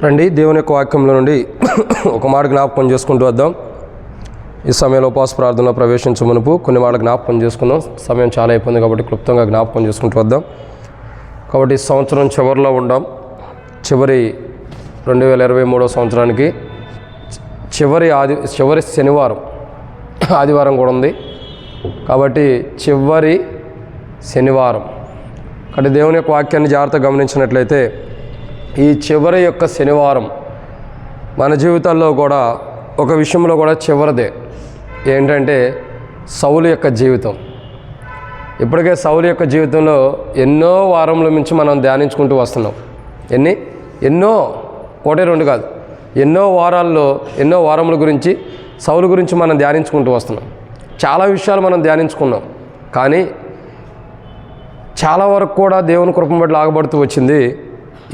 రండి, దేవుని యొక్క వాక్యంలో నుండి ఒక మాట జ్ఞాపకం చేసుకుంటూ వద్దాం. ఈ సమయంలో ఉపవాస ప్రార్థనలో ప్రవేశించే మునుపు కొన్ని మాటలు జ్ఞాపకం చేసుకుందాం. సమయం చాలా అయిపోయింది కాబట్టి క్లుప్తంగా జ్ఞాపకం చేసుకుంటూ వద్దాం. కాబట్టి ఈ సంవత్సరం చివరిలో ఉండాం. చివరి 2023 సంవత్సరానికి చివరి శనివారం, ఆదివారం కూడా ఉంది కాబట్టి చివరి శనివారం. కాబట్టి దేవుని యొక్క వాక్యాన్ని జాగ్రత్తగా గమనించినట్లయితే ఈ చివరి యొక్క శనివారం మన జీవితాల్లో కూడా ఒక విషయంలో కూడా చివరిదే. ఏంటంటే సౌలు యొక్క జీవితం. ఇప్పటికే సౌలు యొక్క జీవితంలో ఎన్నో వారముల నుంచి మనం ధ్యానించుకుంటూ వస్తున్నాం. ఎన్నో ఒకటే రెండు కాదు, ఎన్నో వారముల గురించి సౌలు గురించి మనం ధ్యానించుకుంటూ వస్తున్నాం. చాలా విషయాలు మనం ధ్యానించుకున్నాం, కానీ చాలా వరకు కూడా దేవుని కృపను బట్టి లాగబడుతూ వచ్చింది.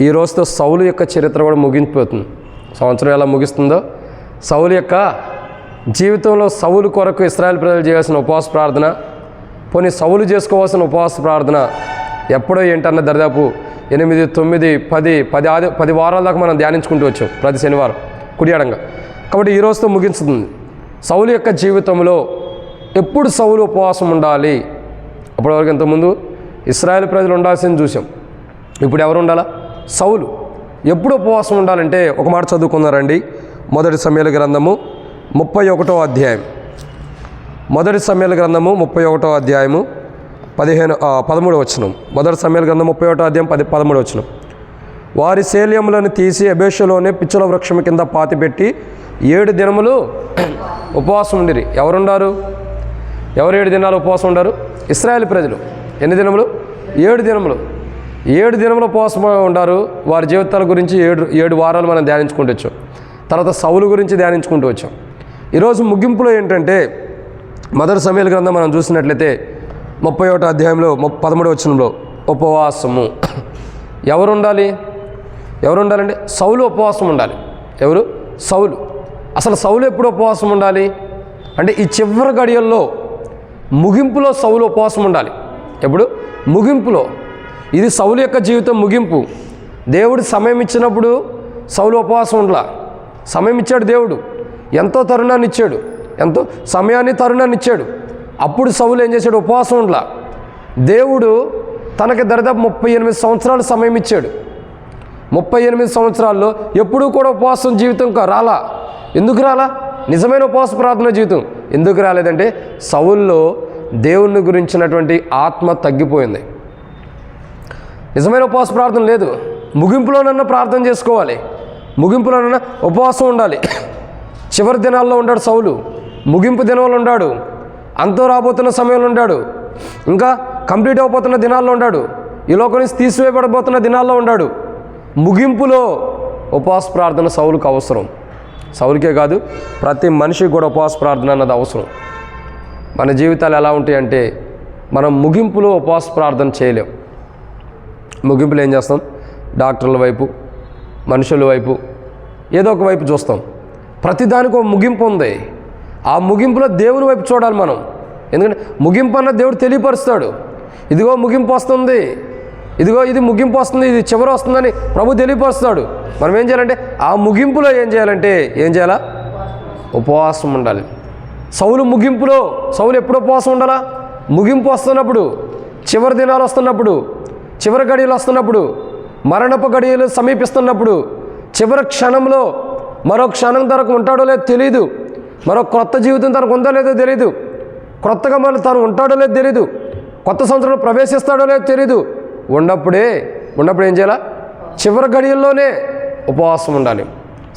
ఈ రోజుతో సౌలు యొక్క చరిత్ర కూడా ముగిపోతుంది. సంవత్సరం ఎలా ముగిస్తుందో సౌలు యొక్క జీవితంలో సౌలు కొరకు ఇశ్రాయేలు ప్రజలు చేయాల్సిన ఉపవాస ప్రార్థన, పోనీ సౌలు చేసుకోవాల్సిన ఉపవాస ప్రార్థన ఎప్పుడో ఏంటన్న దరిదాపు 8, 9, 10 వారాల దాకా మనం ధ్యానించుకుంటూ వచ్చాం ప్రతి శనివారం కుడియడంగా. కాబట్టి ఈ రోజుతో ముగిస్తుంది. సౌలు యొక్క జీవితంలో ఎప్పుడు సౌలు ఉపవాసం ఉండాలి? అప్పటివరకు ఇంతకుముందు ఇశ్రాయేలు ప్రజలు ఉండాల్సింది చూసాం. ఇప్పుడు ఎవరు ఉండాలా? సౌలు. ఎప్పుడు ఉపవాసం ఉండాలంటే ఒక మాట చదువుకున్నారండి. మొదటి సమూయేలు గ్రంథము 31వ అధ్యాయం. మొదటి సమూయేలు గ్రంథము 31వ అధ్యాయము 13వ వచనం. మొదటి సమూయేలు గ్రంథం 31వ అధ్యాయం 13వ వచనం. వారి శల్యములను తీసి ఎబేషులోనే పిచ్చుల వృక్షం కింద పాతిపెట్టి 7 దినములు ఉపవాసం ఉండిరి. ఎవరుండారు? ఎవరు 7 దినాలు ఉపవాసం ఉండారు? ఇశ్రాయేలు ప్రజలు. ఎన్ని దినములు? 7 దినములు. 7 దినములు ఉపవాసం ఉండారు. వారి జీవితాల గురించి 7 వారాలు మనం ధ్యానించుకుంటూ వచ్చాం. తర్వాత సౌలు గురించి ధ్యానించుకుంటూ వచ్చాం. ఈరోజు ముగింపులో ఏంటంటే మొదటి సమూయేలు గ్రంథం మనం చూసినట్లయితే 31వ అధ్యాయంలో 13వ వచనంలో ఉపవాసము. ఎవరు ఉండాలంటే సౌలు ఉపవాసం ఉండాలి. ఎవరు? సౌలు. అసలు సౌలు ఎప్పుడు ఉపవాసం ఉండాలి అంటే ఈ చివరి గడియల్లో ముగింపులో సౌలు ఉపవాసం ఉండాలి. ఎప్పుడు? ముగింపులో. ఇది సౌలు యొక్క జీవితం ముగింపు. దేవుడు సమయం ఇచ్చినప్పుడు సౌలు ఉపవాసం ఉండలా. సమయం ఇచ్చాడు దేవుడు, ఎంతో తరుణాన్ని ఇచ్చాడు, ఎంతో సమయాన్ని తరుణాన్ని ఇచ్చాడు. అప్పుడు సౌలు ఏం చేశాడు? ఉపవాసం ఉండలా. దేవుడు తనకి దరిదాపు 38 సంవత్సరాలు సమయం ఇచ్చాడు. 38 సంవత్సరాల్లో ఎప్పుడూ కూడా ఉపవాసం జీవితం రాలా. ఎందుకు రాలా? నిజమైన ఉపవాస ప్రార్థన జీవితం ఎందుకు రాలేదంటే సౌల్లో దేవుని గురించినటువంటి ఆత్మ తగ్గిపోయింది. నిజమైన ఉపవాస ప్రార్థన లేదు. ముగింపులోనన్నా ప్రార్థన చేసుకోవాలి, ముగింపులోనన్నా ఉపవాసం ఉండాలి. చివరి దినాల్లో ఉన్నాడు సౌలు, ముగింపు దినాల్లో ఉన్నాడు, అంతో రాబోతున్న సమయంలో ఉన్నాడు, ఇంకా కంప్లీట్ అయిపోతున్న దినాల్లో ఉన్నాడు, ఈ లోకం నుంచి తీసివేయబడబోతున్న దినాల్లో ఉన్నాడు. ముగింపులో ఉపవాస ప్రార్థన సౌలుకు అవసరం. సౌలుకే కాదు, ప్రతి మనిషికి కూడా ఉపవాస ప్రార్థన అన్నది అవసరం. మన జీవితాలు ఎలా ఉంటాయంటే మనం ముగింపులో ఉపవాస ప్రార్థన చేయలేం. ముగింపులో ఏం చేస్తాం? డాక్టర్ల వైపు, మనుషుల వైపు, ఏదో ఒక వైపు చూస్తాం. ప్రతిదానికి ఒక ముగింపు ఉంది. ఆ ముగింపులో దేవుని వైపు చూడాలి మనం. ఎందుకంటే ముగింపు అన్న దేవుడు తెలియపరుస్తాడు. ఇదిగో ముగింపు వస్తుంది, ఇదిగో ఇది ముగింపు వస్తుంది, ఇది చివరి వస్తుందని ప్రభు తెలియపరుస్తాడు. మనం ఏం చేయాలంటే ఆ ముగింపులో ఏం చేయాలా? ఉపవాసం ఉండాలి. సౌలు ముగింపులో, సౌలు ఎప్పుడు ఉపవాసం ఉండాలా? ముగింపు వస్తున్నప్పుడు, చివరి దినాలు వస్తున్నప్పుడు, చివరి గడియలు వస్తున్నప్పుడు, మరణపు గడియలు సమీపిస్తున్నప్పుడు, చివరి క్షణంలో మరో క్షణం తనకు ఉంటాడో లేదో తెలియదు, మరో కొత్త జీవితం తనకు ఉందో లేదో తెలియదు, కొత్తగా మళ్ళీ తను ఉంటాడో లేదో తెలియదు, కొత్త సంవత్సరంలో ప్రవేశిస్తాడో లేదో తెలియదు. ఉన్నప్పుడు ఏం చేయాలా? చివరి గడియల్లోనే ఉపవాసం ఉండాలి.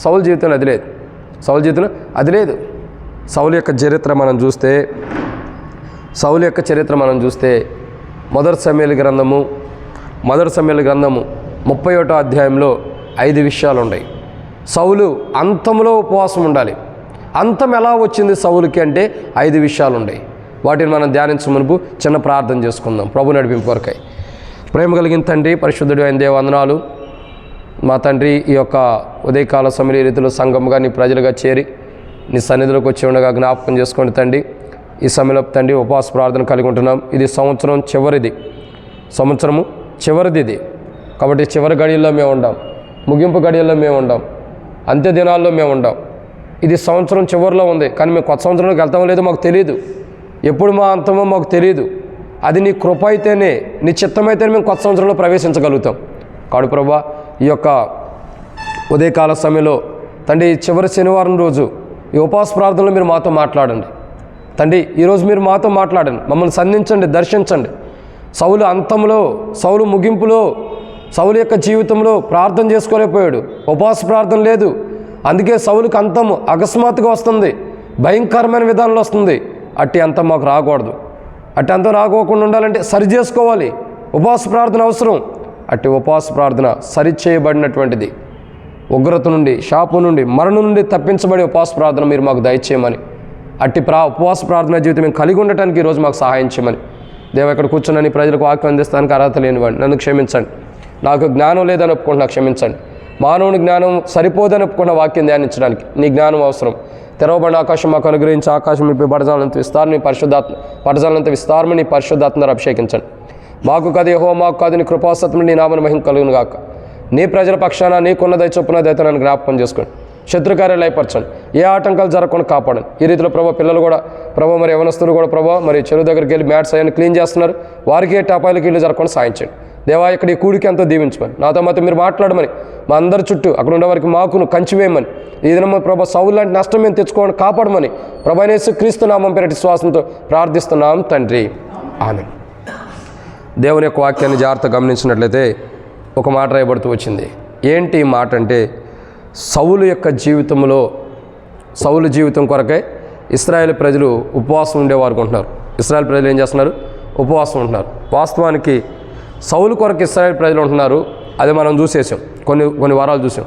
సౌలు జీవితంలో అది లేదు. సౌలు యొక్క చరిత్ర మనం చూస్తే మొదటి సమూయేలు గ్రంథము 31వ అధ్యాయంలో 5 విషయాలు ఉన్నాయి. సౌలు అంతంలో ఉపవాసం ఉండాలి. అంతం ఎలా వచ్చింది సౌలుకి అంటే 5 విషయాలు ఉన్నాయి. వాటిని మనం ధ్యానించే మునుపు చిన్న ప్రార్థన చేసుకుందాం ప్రభు నడిపింపు కొరకై. ప్రేమ కలిగిన తండ్రి, పరిశుద్ధుడు అయిన దేవ వందనాలు. మా తండ్రి, ఈ యొక్క ఉదయకాల సమయ రీతిలో సంఘముగా నీ ప్రజలుగా చేరి నీ సన్నిధిలోకి వచ్చి ఉండగా జ్ఞాపకం చేసుకోండి తండ్రి. ఈ సమయంలో తండ్రి ఉపవాస ప్రార్థన కలిగి ఉంటున్నాం. ఇది సంవత్సరము చివరిది ఇది. కాబట్టి చివరి గడియల్లో మేము ఉండాం. ముగింపు గడియల్లో మేము ఉండాం, అంత్య దినాల్లో మేము ఉండాం. ఇది సంవత్సరం చివరిలో ఉంది, కానీ మేము కొత్త సంవత్సరంలోకి వెళ్తామో లేదో మాకు తెలియదు. ఎప్పుడు మా అంతమో మాకు తెలియదు. అది నీ కృప అయితేనే, నీ చిత్తమైతేనే మేము కొత్త సంవత్సరంలో ప్రవేశించగలుగుతాం. కాడు ప్రభా, ఈ యొక్క ఉదయకాల సమయంలో తండ్రి చివరి శనివారం రోజు ఈ ఉపవాస ప్రార్థనలో మీరు మాతో మాట్లాడండి తండ్రి. ఈరోజు మీరు మాతో మాట్లాడండి, మమ్మల్ని సంధించండి, దర్శించండి. సౌలు అంతంలో, సౌలు ముగింపులో, సౌలు యొక్క జీవితంలో ప్రార్థన చేసుకోలేకపోయాడు, ఉపవాస ప్రార్థన లేదు. అందుకే సౌలుకి అంతం అకస్మాత్తుగా వస్తుంది, భయంకరమైన విధానంలో వస్తుంది. అట్టి అంతం మాకు రాకూడదు. అట్టి అంతం రాకోకుండా ఉండాలంటే సరి చేసుకోవాలి, ఉపవాస ప్రార్థన అవసరం. అట్టి ఉపవాస ప్రార్థన సరిచేయబడినటువంటిది. ఉగ్రత నుండి, శాపం నుండి, మరణం నుండి తప్పించబడే ఉపవాస ప్రార్థన మీరు మాకు దయచేయమని, అట్టి ఉపవాస ప్రార్థన జీవితం మేము కలిగి ఉండటానికి ఈరోజు మాకు సహాయం చేయమని. దేవ, ఇక్కడ కూర్చున్నని ప్రజలకు వాక్యం అందిస్తానికి అర్హత లేనివాడిని, నన్ను క్షమించండి. నాకు జ్ఞానం లేదని ఒప్పుకుంటున్నా, క్షమించండి. మానవుని జ్ఞానం సరిపోదని ఒప్పుకున్న వాక్యం ధ్యానించడానికి నీ జ్ఞానం అవసరం. తెరవబడిన ఆకాశం మాకు అనుగ్రహించి, ఆకాశం మీ పడజాలంత విస్తారం, నీ పరిశుద్ధాత్మ పడజాలంత విస్తారమని నీ పరిశుద్ధాత్మ అభిషేకించండి. మాకు కాదు యెహోవా, మాకు కాదు నీ కృపాసత్వం, నీ నామన మహిమ కలుగును గాక. నీ ప్రజల పక్షాన నీకున్న దయ చొప్పున దయతో నన్ను జ్ఞాపకం చేసుకోండి. శత్రుకార్యాలు లయపరచండి, ఏ ఆటంకాలు జరగకుండా కాపాడండి. ఈ రీతిలో ప్రభావ పిల్లలు కూడా ప్రభావ, మరి యవనస్తులు కూడా ప్రభావ, మరి చెరువు దగ్గరికి వెళ్ళి మ్యాట్స్ అయ్యాన్ని క్లీన్ చేస్తున్నారు, వారికి ఏ టాపాయిలకి ఇల్లు జరగకుండా సాయం చేయండి. దేవా, ఇక్కడ ఈ కూడికి ఎంతో దీవించమని, నాతో మాతో మీరు మాట్లాడమని, మా అందరి చుట్టూ అక్కడ ఉండే వారికి మాకును కంచివేయమని, ఈ దినం ప్రభా సౌలు లాంటి నష్టం మేము తెచ్చుకోవడం కాపాడమని ప్రభు యేసు క్రీస్తు నామం పేరటి విశ్వాసంతో ప్రార్థిస్తున్నాం తండ్రి, ఆమేన్. దేవుని యొక్క వాక్యాన్ని జాగ్రత్తగా గమనించినట్లయితే ఒక మాట రాయబడుతూ వచ్చింది. ఏంటి ఈ మాట అంటే, సౌలు యొక్క జీవితంలో, సౌలు జీవితం కొరకై ఇశ్రాయేల్ ప్రజలు ఉపవాసం ఉండేవారు ఉంటున్నారు. ఇశ్రాయేల్ ప్రజలు ఏం చేస్తున్నారు? ఉపవాసం ఉంటున్నారు. వాస్తవానికి సౌలు కొరకు ఇశ్రాయేల్ ప్రజలు ఉంటున్నారు, అది మనం చూసేసాం, కొన్ని వారాలు చూసాం.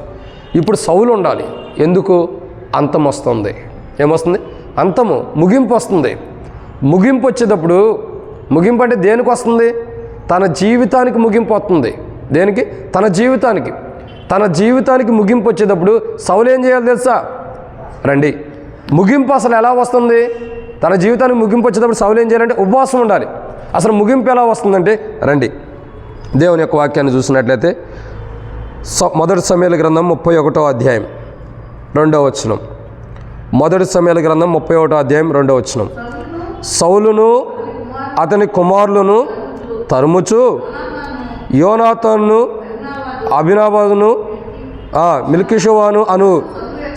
ఇప్పుడు సౌలు ఉండాలి. ఎందుకు? అంతం వస్తుంది. ఏమొస్తుంది? అంతము, ముగింపు వస్తుంది. ముగింపు వచ్చేటప్పుడు, ముగింపు అంటే దేనికి వస్తుంది? తన జీవితానికి ముగింపు వస్తుంది. దేనికి? తన జీవితానికి. తన జీవితానికి ముగింపు వచ్చేటప్పుడు సౌలు ఏం చేయాలి తెలుసా? రండి, ముగింపు అసలు ఎలా వస్తుంది? తన జీవితానికి ముగింపు వచ్చేటప్పుడు సౌలు ఏం చేయాలంటే ఉపవాసం ఉండాలి. అసలు ముగింపు ఎలా వస్తుందంటే, రండి దేవుని యొక్క వాక్యాన్ని చూసినట్లయితే మొదటి సమూయేలు గ్రంథం 31వ అధ్యాయం 2వ వచనం. మొదటి సమూయేలు గ్రంథం 31వ అధ్యాయం 2వ వచనం. సౌలును అతని కుమారులను తరుముచు యోనాతానును అభినదాబును మిల్కీషువాను అను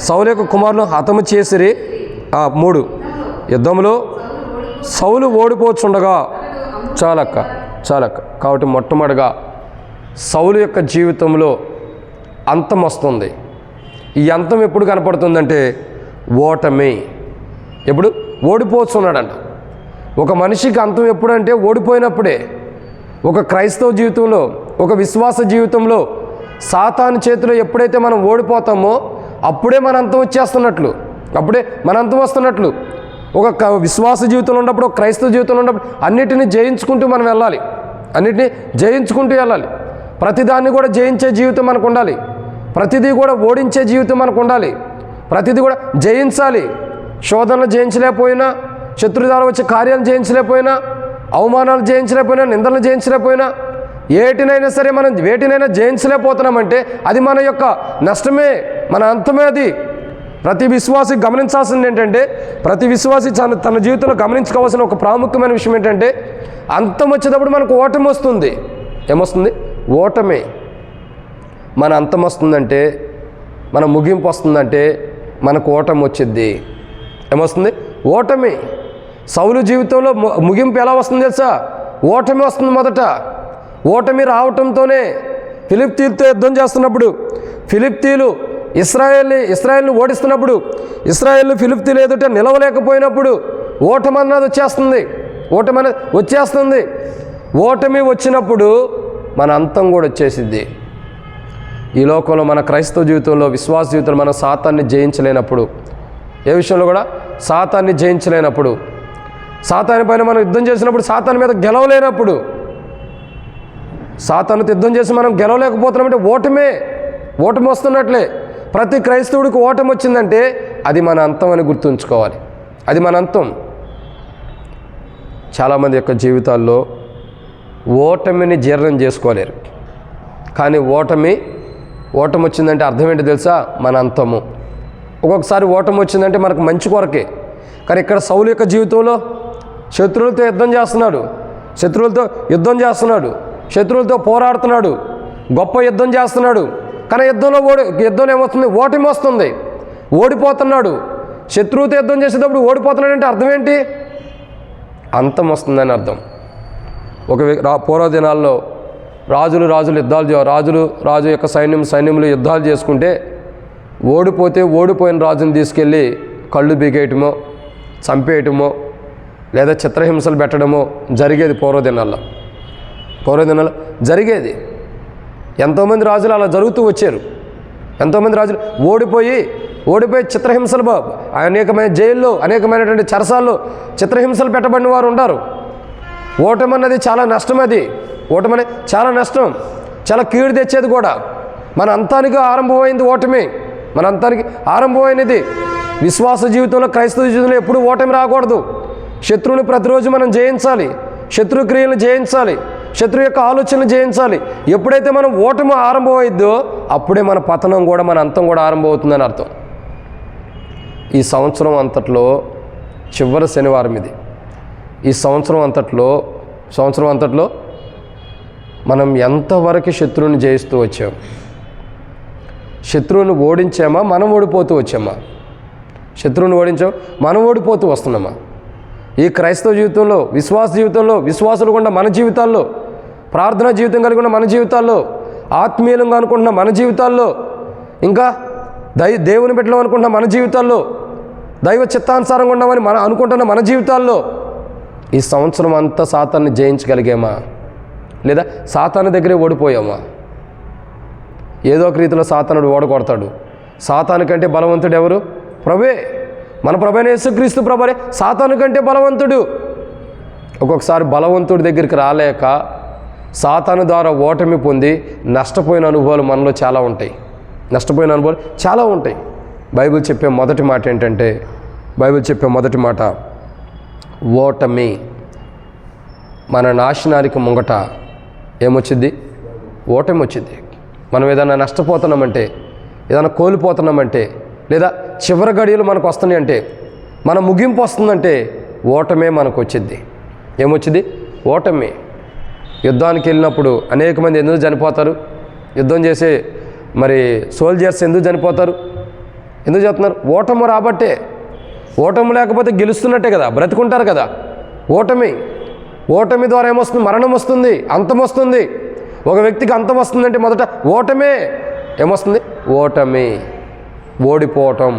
సౌలు యొక్క కుమారులను హతము చేసిరి. 3 యుద్ధంలో సౌలు ఓడిపోచుండగా చాలక్క. కాబట్టి మొట్టమొదటిగా సౌలు యొక్క జీవితంలో అంతం వస్తుంది. ఈ అంతం ఎప్పుడు కనపడుతుందంటే ఓటమి. ఎప్పుడు? ఓడిపోతున్నాడంట. ఒక మనిషికి అంతం ఎప్పుడంటే ఓడిపోయినప్పుడే. ఒక క్రైస్తవ జీవితంలో, ఒక విశ్వాస జీవితంలో సాతాను చేతిలో ఎప్పుడైతే మనం ఓడిపోతామో అప్పుడే మన అంతం వచ్చేస్తున్నట్లు, అప్పుడే మన అంతం వస్తున్నట్లు. ఒక విశ్వాస జీవితంలో ఉన్నప్పుడు, ఒక క్రైస్తవ జీవితంలో ఉన్నప్పుడు అన్నిటినీ జయించుకుంటూ మనం వెళ్ళాలి. అన్నిటినీ జయించుకుంటూ వెళ్ళాలి. ప్రతిదాన్ని కూడా జయించే జీవితం మనకు ఉండాలి. ప్రతిదీ కూడా ఓడించే జీవితం మనకు ఉండాలి. ప్రతిదీ కూడా జయించాలి. శోధనలు జయించలేకపోయినా, శత్రుదాలు వచ్చే కార్యాలు జయించలేకపోయినా, అవమానాలు జయించలేకపోయినా, నిందలు జయించలేకపోయినా, ఏటినైనా సరే మనం వేటినైనా జయించలేకపోతున్నామంటే అది మన యొక్క నష్టమే, మన అంతమే. అది ప్రతి విశ్వాసి గమనించాల్సింది ఏంటంటే, ప్రతి విశ్వాసి తన జీవితంలో గమనించుకోవాల్సిన ఒక ప్రాముఖ్యమైన విషయం ఏంటంటే, అంతం వచ్చేటప్పుడు మనకు ఓటమి వస్తుంది. ఏమొస్తుంది? ఓటమే. మన అంతం వస్తుందంటే, మన ముగింపు వస్తుందంటే మనకు ఓటమి వచ్చిద్ది. ఏమొస్తుంది? ఓటమి. సౌలు జీవితంలో ముగింపు ఎలా వస్తుంది తెలుసా? ఓటమి వస్తుంది. మొదట ఓటమి రావటంతోనే ఫిలిష్తీయులతో యుద్ధం చేస్తున్నప్పుడు, ఫిలిష్తీయులు ఇశ్రాయేల్ని ఓడిస్తున్నప్పుడు, ఇశ్రాయేల్ ఫిలిష్తీయులు ఎదుట నిలవలేకపోయినప్పుడు ఓటమి అన్నది వచ్చేస్తుంది. ఓటమి అనేది వచ్చేస్తుంది. ఓటమి వచ్చినప్పుడు మన అంతం కూడా వచ్చేసిద్ది. ఈ లోకంలో మన క్రైస్తవ జీవితంలో, విశ్వాస జీవితంలో మనం సాతాన్ని జయించలేనప్పుడు, ఏ విషయంలో కూడా సాతాన్ని జయించలేనప్పుడు, సాతాని పైన మనం యుద్ధం చేసినప్పుడు, సాతాని మీద గెలవలేనప్పుడు, సాతానుతో యుద్ధం చేసి మనం గెలవలేకపోతున్నామంటే ఓటమి వస్తున్నట్లే. ప్రతి క్రైస్తవుడికి ఓటమి వచ్చిందంటే అది మన అంతం అని గుర్తుంచుకోవాలి. అది మన అంతం. చాలామంది యొక్క జీవితాల్లో ఓటమిని జీర్ణం చేసుకోలేరు. కానీ ఓటమి వచ్చిందంటే అర్థం ఏంటి తెలుసా? మన అంతము. ఒక్కొక్కసారి ఓటమి వచ్చిందంటే మనకు మంచి కొరకే. కానీ ఇక్కడ సౌలు యొక్క జీవితంలో శత్రువులతో యుద్ధం చేస్తున్నాడు, శత్రువులతో పోరాడుతున్నాడు, గొప్ప యుద్ధం చేస్తున్నాడు. కానీ యుద్ధంలో ఏమొస్తుంది? ఓటమి వస్తుంది, ఓడిపోతున్నాడు. శత్రువుతో యుద్ధం చేసేటప్పుడు ఓడిపోతున్నాడంటే అర్థం ఏంటి? అంతం వస్తుందని అర్థం. పూర్వ దినాల్లో రాజు యొక్క సైన్యములు యుద్ధాలు చేసుకుంటే ఓడిపోయిన రాజుని తీసుకెళ్ళి కళ్ళు బీకేయటమో, చంపేయటమో, లేదా చిత్రహింసలు పెట్టడమో జరిగేది పూర్వదినాల్లో జరిగేది. ఎంతోమంది రాజులు అలా జరుగుతూ వచ్చారు. ఎంతోమంది రాజులు ఓడిపోయి చిత్రహింసలు, అనేకమైన జైల్లో, అనేకమైనటువంటి చెరసాల్లో చిత్రహింసలు పెట్టబడిన వారు ఉంటారు. ఓటమి అన్నది చాలా నష్టం. ఓటమి అనేది చాలా నష్టం, చాలా కీడు తెచ్చేది కూడా. మన అంతానికి ఆరంభమైంది ఓటమి, మన అంతానికి ఆరంభమైనది. విశ్వాస జీవితంలో, క్రైస్తవ జీవితంలో ఎప్పుడూ ఓటమి రాకూడదు. శత్రువుని ప్రతిరోజు మనం జయించాలి, శత్రు క్రియలను జయించాలి, శత్రు యొక్క ఆలోచనలు జయించాలి. ఎప్పుడైతే మనం ఓటమి ఆరంభమైద్దో అప్పుడే మన పతనం కూడా, మన అంతం కూడా ఆరంభమవుతుందని అర్థం. ఈ సంవత్సరం అంతట్లో చివరి శనివారం ఇది. ఈ సంవత్సరం అంతట్లో మనం ఎంతవరకు శత్రువుని జయిస్తూ వచ్చాం? శత్రువుని ఓడించామా, మనం ఓడిపోతూ వచ్చామా? శత్రువుని ఓడించాం, మనం ఓడిపోతూ వస్తున్నామా? ఈ క్రైస్తవ జీవితంలో, విశ్వాస జీవితంలో, విశ్వాసులు కూడా మన జీవితాల్లో, ప్రార్థనా జీవితం కలిగి ఉన్న మన జీవితాల్లో, ఆత్మీయంగా అనుకుంటున్న మన జీవితాల్లో, ఇంకా దేవుని బిడ్డలు అనుకుంటున్న మన జీవితాల్లో, దైవ చిత్తానుసారంగా ఉన్నామని అనుకుంటున్న మన జీవితాల్లో ఈ సంవత్సరం అంతా సాతాన్ని జయించగలిగామా, లేదా సాతాను దగ్గరే ఓడిపోయామా? ఏదో ఒక రీతిలో సాతానుడు ఓడగొడతాడు. సాతాను కంటే బలవంతుడు ఎవరు? ప్రభువే. మన ప్రభువైన యేసుక్రీస్తు ప్రభువే సాతాను కంటే బలవంతుడు. ఒక్కొక్కసారి బలవంతుడి దగ్గరికి రాలేక సాతాను ద్వారా ఓటమి పొంది నష్టపోయిన అనుభవాలు మనలో చాలా ఉంటాయి. బైబిల్ చెప్పే మొదటి మాట ఓటమి. మన నాశనానికి ముంగట ఏమొచ్చింది? ఓటమి వచ్చింది. మనం ఏదైనా నష్టపోతున్నామంటే, ఏదైనా కోల్పోతున్నామంటే, లేదా చివరి గడియలు మనకు వస్తున్నాయి అంటే, మన ముగింపు వస్తుందంటే ఓటమే మనకు వచ్చింది. ఏమొచ్చింది? ఓటమి. యుద్ధానికి వెళ్ళినప్పుడు అనేక మంది ఎందుకు చనిపోతారు? యుద్ధం చేసే సోల్జర్స్ ఎందుకు చనిపోతారు? ఎందుకు చెప్తున్నారు? ఓటమి రాబట్టే. ఓటమి లేకపోతే గెలుస్తున్నట్టే కదా, బ్రతుకుంటారు కదా. ఓటమి ద్వారా ఏమొస్తుంది? మరణం వస్తుంది, అంతం వస్తుంది. ఒక వ్యక్తికి అంతం వస్తుందంటే మొదట ఓటమే. ఏమొస్తుంది? ఓటమి, ఓడిపోవటం,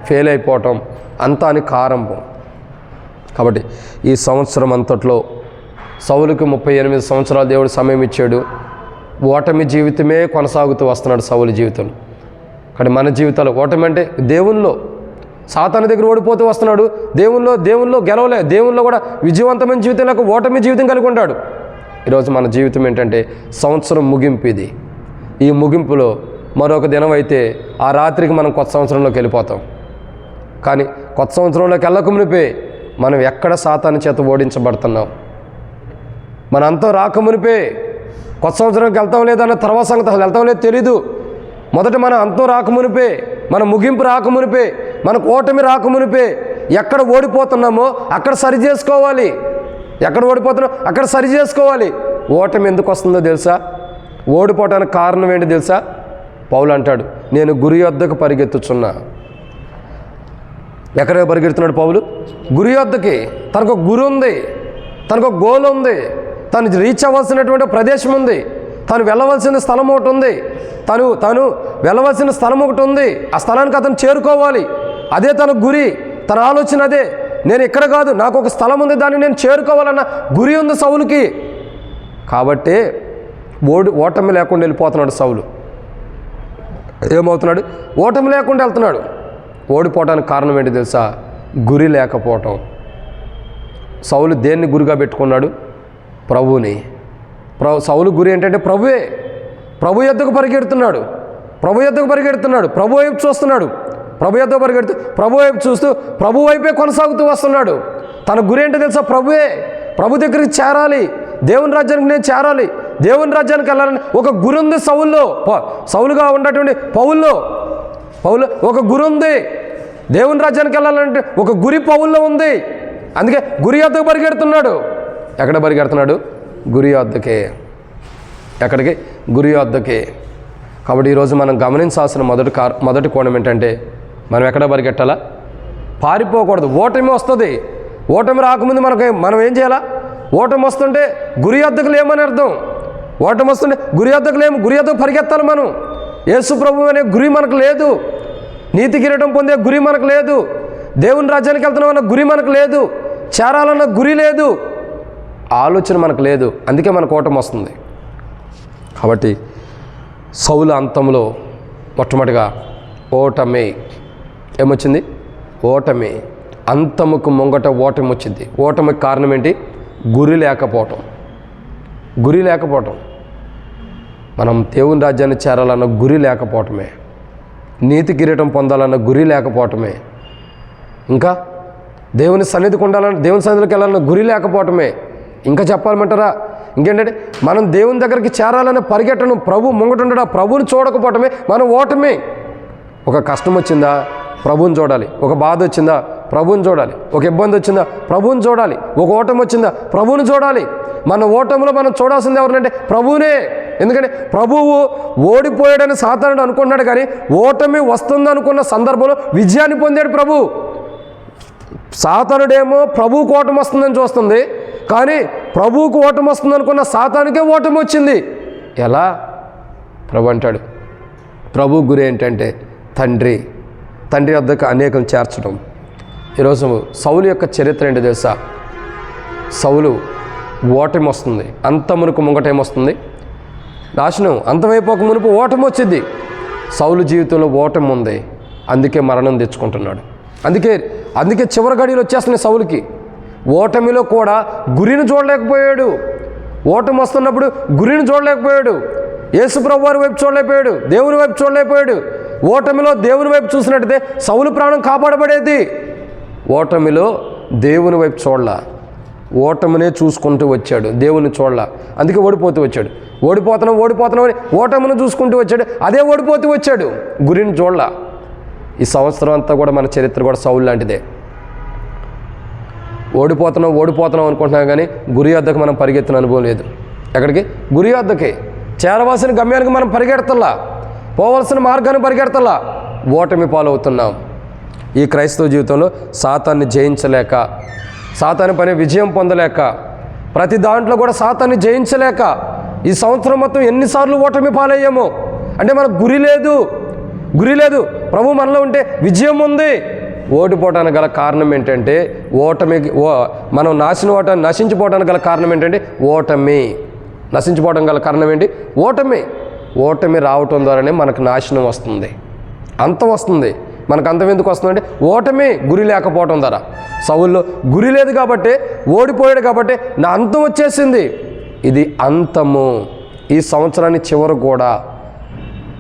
ఫెయిల్ అయిపోవటం, అంతానికి ఆరంభం. కాబట్టి ఈ సంవత్సరం అంతట్లో సౌలుకి 38 సంవత్సరాలు దేవుడు సమయం ఇచ్చాడు. ఓటమి జీవితమే కొనసాగుతూ వస్తున్నాడు సౌలు జీవితంలో. కానీ మన జీవితాలు ఓటమి అంటే దేవుల్లో, సాతాను దగ్గర ఓడిపోతూ వస్తున్నాడు. దేవుల్లో గెలవలే, దేవుల్లో కూడా విజయవంతమైన జీవితం లేక ఓటమి జీవితం కలిగి ఉంటాడు. ఈరోజు మన జీవితం ఏంటంటే సంవత్సరం ముగింపు ఇది. ఈ ముగింపులో మరొక దినం అయితే ఆ రాత్రికి మనం కొత్త సంవత్సరంలోకి వెళ్ళిపోతాం. కానీ కొత్త సంవత్సరంలోకి వెళ్ళకమునిపే మనం ఎక్కడ సాతాను చేత ఓడించబడుతున్నాం? మన అంతం రాకమునిపే కొత్త సంవత్సరంకి వెళ్తాం లేదన్న తర్వాత సంగతి అసలు వెళ్తాం లేదు తెలీదు. మొదట మన అంతం రాకమునిపే, మన ముగింపు రాకమునిపే, మనకు ఓటమి రాకమునిపే ఎక్కడ ఓడిపోతున్నామో అక్కడ సరి చేసుకోవాలి. అక్కడ సరి చేసుకోవాలి. ఓటమి ఎందుకు వస్తుందో తెలుసా? ఓడిపోవటానికి కారణం ఏంటి తెలుసా? పౌలు అంటాడు, నేను గురి యొద్దకు పరిగెత్తుచున్నా. ఎక్కడికి పరిగెడుతున్నాడు పౌలు? గురి యొద్దకి. తనకు ఒక గురి ఉంది, తనకు ఒక గోల్ ఉంది, తను రీచ్ అవ్వాల్సినటువంటి ప్రదేశం ఉంది, తను వెళ్ళవలసిన స్థలం ఒకటి ఉంది, తను వెళ్ళవలసిన స్థలం ఒకటి ఉంది. ఆ స్థలానికి అతను చేరుకోవాలి. అదే తన గురి, తన ఆలోచన అదే. నేను ఇక్కడ కాదు, నాకు ఒక స్థలం ఉంది, దాన్ని నేను చేరుకోవాలన్న గురి ఉంది సౌలుకి. కాబట్టి ఓటమి లేకుండా వెళ్ళిపోతున్నాడు సౌలు. ఏమవుతున్నాడు? ఓటమి లేకుండా వెళ్తున్నాడు. ఓడిపోవడానికి కారణం ఏంటి తెలుసా? గురి లేకపోవటం. సౌలు దేన్ని గురిగా పెట్టుకున్నాడు? ప్రభువుని. సౌలు గురి ఏంటంటే ప్రభువే. ప్రభు యొద్దకు పరిగెడుతున్నాడు. ప్రభు వైపు చూస్తున్నాడు. ప్రభు వైపు చూస్తూ ప్రభు వైపే కొనసాగుతూ వస్తున్నాడు. తన గురి ఏంటో తెలుసా? ప్రభువే. ప్రభు దగ్గరికి చేరాలి, దేవుని రాజ్యానికి నేను చేరాలి, దేవుని రాజ్యానికి వెళ్ళాలని ఒక గురి ఉంది సౌలులో. సౌలుగా ఉన్నటువంటి పౌల్లో ఒక గురి ఉంది. దేవుని రాజ్యానికి వెళ్ళాలంటే ఒక గురి పౌల్లో ఉంది. అందుకే గురి వద్దకు పరిగెడుతున్నాడు. ఎక్కడ పరిగెడుతున్నాడు? గురి వద్దకే. ఎక్కడికి? గురి వద్దకే. కాబట్టి ఈరోజు మనం గమనించాల్సిన మొదటి కోణం ఏంటంటే, మనం ఎక్కడ పరిగెట్టాలా? పారిపోకూడదు. ఓటమి వస్తుంది. ఓటమి రాకముందు మనం ఏం చేయాలా? ఓటమి వస్తుంటే గురి వద్దకు లేమని అర్థం. ఓటమి వస్తుంటే గురి వద్దకు లేము, గురి వద్దకు పరిగెత్తాలి మనం. యేసు ప్రభువు అనే గురి మనకు లేదు. నీతి కిరీటం పొందే గురి మనకు లేదు. దేవుని రాజ్యానికి వెళ్తున్నామన్న గురి మనకు లేదు. చేరాలన్న గురి లేదు. ఆలోచన మనకు లేదు. అందుకే మనకు ఓటమి వస్తుంది. కాబట్టి సౌలు అంతంలో మొట్టమొదటిగా ఓటమి. ఏమొచ్చింది? ఓటమి. అంతముకు ముంగట ఓటమి వచ్చింది. ఓటమికి కారణం ఏంటి? గురి లేకపోవటం. గురి లేకపోవటం. మనం దేవుని రాజ్యాన్ని చేరాలన్న గురి లేకపోవటమే. నీతి కిరీటం పొందాలన్న గురి లేకపోవటమే. ఇంకా దేవుని సన్నిధికి ఉండాలన్న, దేవుని సన్నిధికి వెళ్ళాలన్న గురి లేకపోవటమే. ఇంకా చెప్పాలమంటారా? ఇంకేంటంటే మనం దేవుని దగ్గరికి చేరాలని పరిగెట్టడం, ప్రభు ముంగటుండడా, ప్రభువుని చూడకపోవటమే మన ఓటమి. ఒక కష్టం వచ్చిందా? ప్రభువుని చూడాలి. ఒక బాధ వచ్చిందా? ప్రభువుని చూడాలి. ఒక ఇబ్బంది వచ్చిందా? ప్రభువుని చూడాలి. ఒక ఓటమి వచ్చిందా? ప్రభువుని చూడాలి. మన ఓటమిలో మనం చూడాల్సింది ఎవరినంటే ప్రభువునే. ఎందుకంటే ప్రభువు ఓడిపోయాడని సాతానుడు అనుకున్నాడు, కానీ ఓటమి వస్తుందనుకున్న సందర్భంలో విజయాన్ని పొందాడు ప్రభు. సాతానుడేమో ప్రభువుకు ఓటమి వస్తుందని చూస్తుంది, కానీ ప్రభువుకు ఓటమి వస్తుంది అనుకున్న సాతానుకే ఓటమి వచ్చింది. ఎలా? ప్రభు అంటాడు, ప్రభు గురి ఏంటంటే తండ్రి వద్దకు అనేకం చేర్చడం. ఈరోజు సౌలు యొక్క చరిత్ర ఏంటో తెలుసా? సౌలు ఓటమి వస్తుంది. అంతమునకు ముంగట ఏమొస్తుంది? నాశనం. అంతమైపోక మునుపు ఓటమి వచ్చింది. సౌలు జీవితంలో ఓటమి ఉంది. అందుకే మరణం తెచ్చుకుంటున్నాడు. అందుకే చివరి గడియలు వచ్చేస్తున్నాయి సౌలుకి. ఓటమిలో కూడా గురిని చూడలేకపోయాడు. ఓటమి వస్తున్నప్పుడు గురిని చూడలేకపోయాడు. యేసు ప్రభువు వారి వైపు చూడలేకపోయాడు. దేవుని వైపు చూడలేకపోయాడు. ఓటమిలో దేవుని వైపు చూసినట్టయితే సౌలు ప్రాణం కాపాడబడేది. ఓటమిలో దేవుని వైపు చూడలా, ఓటమినే చూసుకుంటూ వచ్చాడు. దేవుని చూడలా, అందుకే ఓడిపోతూ వచ్చాడు. ఓడిపోతున్నాం అని ఓటమిని చూసుకుంటూ వచ్చాడు. అదే ఓడిపోతూ వచ్చాడు, గురిని చూడలా. ఈ సంవత్సరం అంతా కూడా మన చరిత్ర కూడా సౌలు లాంటిదే. ఓడిపోతున్నాం అనుకుంటున్నాం, కానీ గురి వద్దకు మనం పరిగెత్తిన అనుభవం లేదు. ఎక్కడికి? గురి వద్దకి. చేరవలసిన గమ్యానికి మనం పరిగెడతల్లా, పోవలసిన మార్గాన్ని పరిగెడతల్లా, ఓటమి పాలవుతున్నాం. ఈ క్రైస్తవ జీవితంలో సాతాన్ని జయించలేక, సాతాను పని విజయం పొందలేక, ప్రతి దాంట్లో కూడా సాతాన్ని జయించలేక ఈ సంవత్సరం మొత్తం ఎన్నిసార్లు ఓటమి పాలయ్యామో. అంటే మనకు గురి లేదు. ప్రభు మనలో ఉంటే విజయం ఉంది. ఓడిపోవడానికి గల కారణం ఏంటంటే మనం నశించిపోవడానికి గల కారణం ఏంటంటే ఓటమి. నశించిపోవడం గల కారణం ఏంటి? ఓటమి రావటం ద్వారానే మనకు నాశనం వస్తుంది, అంతం వస్తుంది. మనకు అంతం ఎందుకు వస్తుందంటే ఓటమి, గురి లేకపోవటం ద్వారా. సౌల్లో గురి లేదు కాబట్టి ఓడిపోయాడు, కాబట్టి నా అంతం వచ్చేసింది. ఇది అంతము. ఈ సంవత్సరాన్ని చివరి కూడా.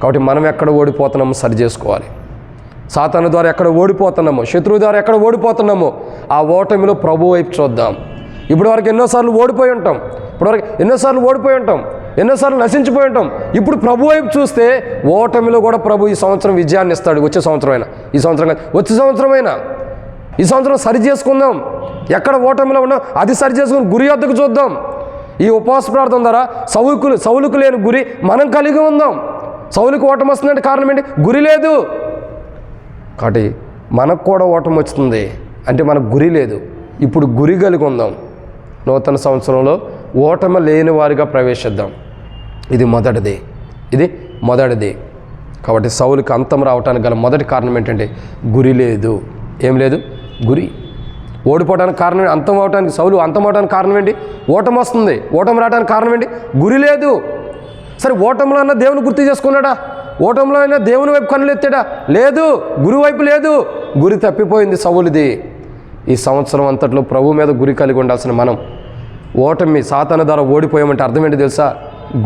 కాబట్టి మనం ఎక్కడ ఓడిపోతున్నామో సరి చేసుకోవాలి. సాతాను ద్వారా ఎక్కడ ఓడిపోతున్నామో, శత్రువు ద్వారా ఎక్కడ ఓడిపోతున్నామో ఆ ఓటమిలో ప్రభు వైపు చూద్దాం. ఇప్పటివరకు ఎన్నోసార్లు ఓడిపోయి ఉంటాం, ఎన్నోసార్లు నశించిపోయి ఉంటాం. ఇప్పుడు ప్రభు వైపు చూస్తే ఓటమిలో కూడా ప్రభు ఈ సంవత్సరం విజయాన్ని ఇస్తాడు. వచ్చే సంవత్సరం సరి చేసుకుందాం. ఎక్కడ ఓటమిలో ఉన్నాం అది సరి చేసుకుని గురి వద్దకు చూద్దాం. ఈ ఉపవాస ప్రార్థన ద్వారా సౌలుకు లేని గురి మనం కలిగి ఉందాం. సౌలుకు ఓటమి వస్తుందంటే కారణం ఏంటి? గురి లేదు. కాబట్టి మనకు కూడా ఓటమి వస్తుంది అంటే మనకు గురి లేదు. ఇప్పుడు గురి కలిగి ఉందాం. నూతన సంవత్సరంలో ఓటమి లేని వారిగా ప్రవేశిద్దాం. ఇది మొదటిది. కాబట్టి సౌలుకి అంతం రావడానికి గల మొదటి కారణం ఏంటంటే గురి లేదు. ఏం లేదు? గురి. ఓడిపోవడానికి కారణం, అంతం అవడానికి, సౌలు అంతం అవడానికి కారణం ఏంటి? ఓటమి వస్తుంది. ఓటమి రావడానికి కారణం ఏంటి? గురి లేదు. సరే, ఓటమిలో అన్న దేవుని గుర్తు చేసుకున్నాడా? ఓటమిలో అయినా దేవుని వైపు కన్నులు ఎత్తాడా? లేదు. గురి వైపు లేదు. గురి తప్పిపోయింది సౌలుది. ఈ సంవత్సరం అంతట్లో ప్రభు మీద గురి కలిగి ఉండాల్సిన మనం ఓటమి, సాతాను ద్వారా ఓడిపోయామంటే అర్థం ఏంటి తెలుసా?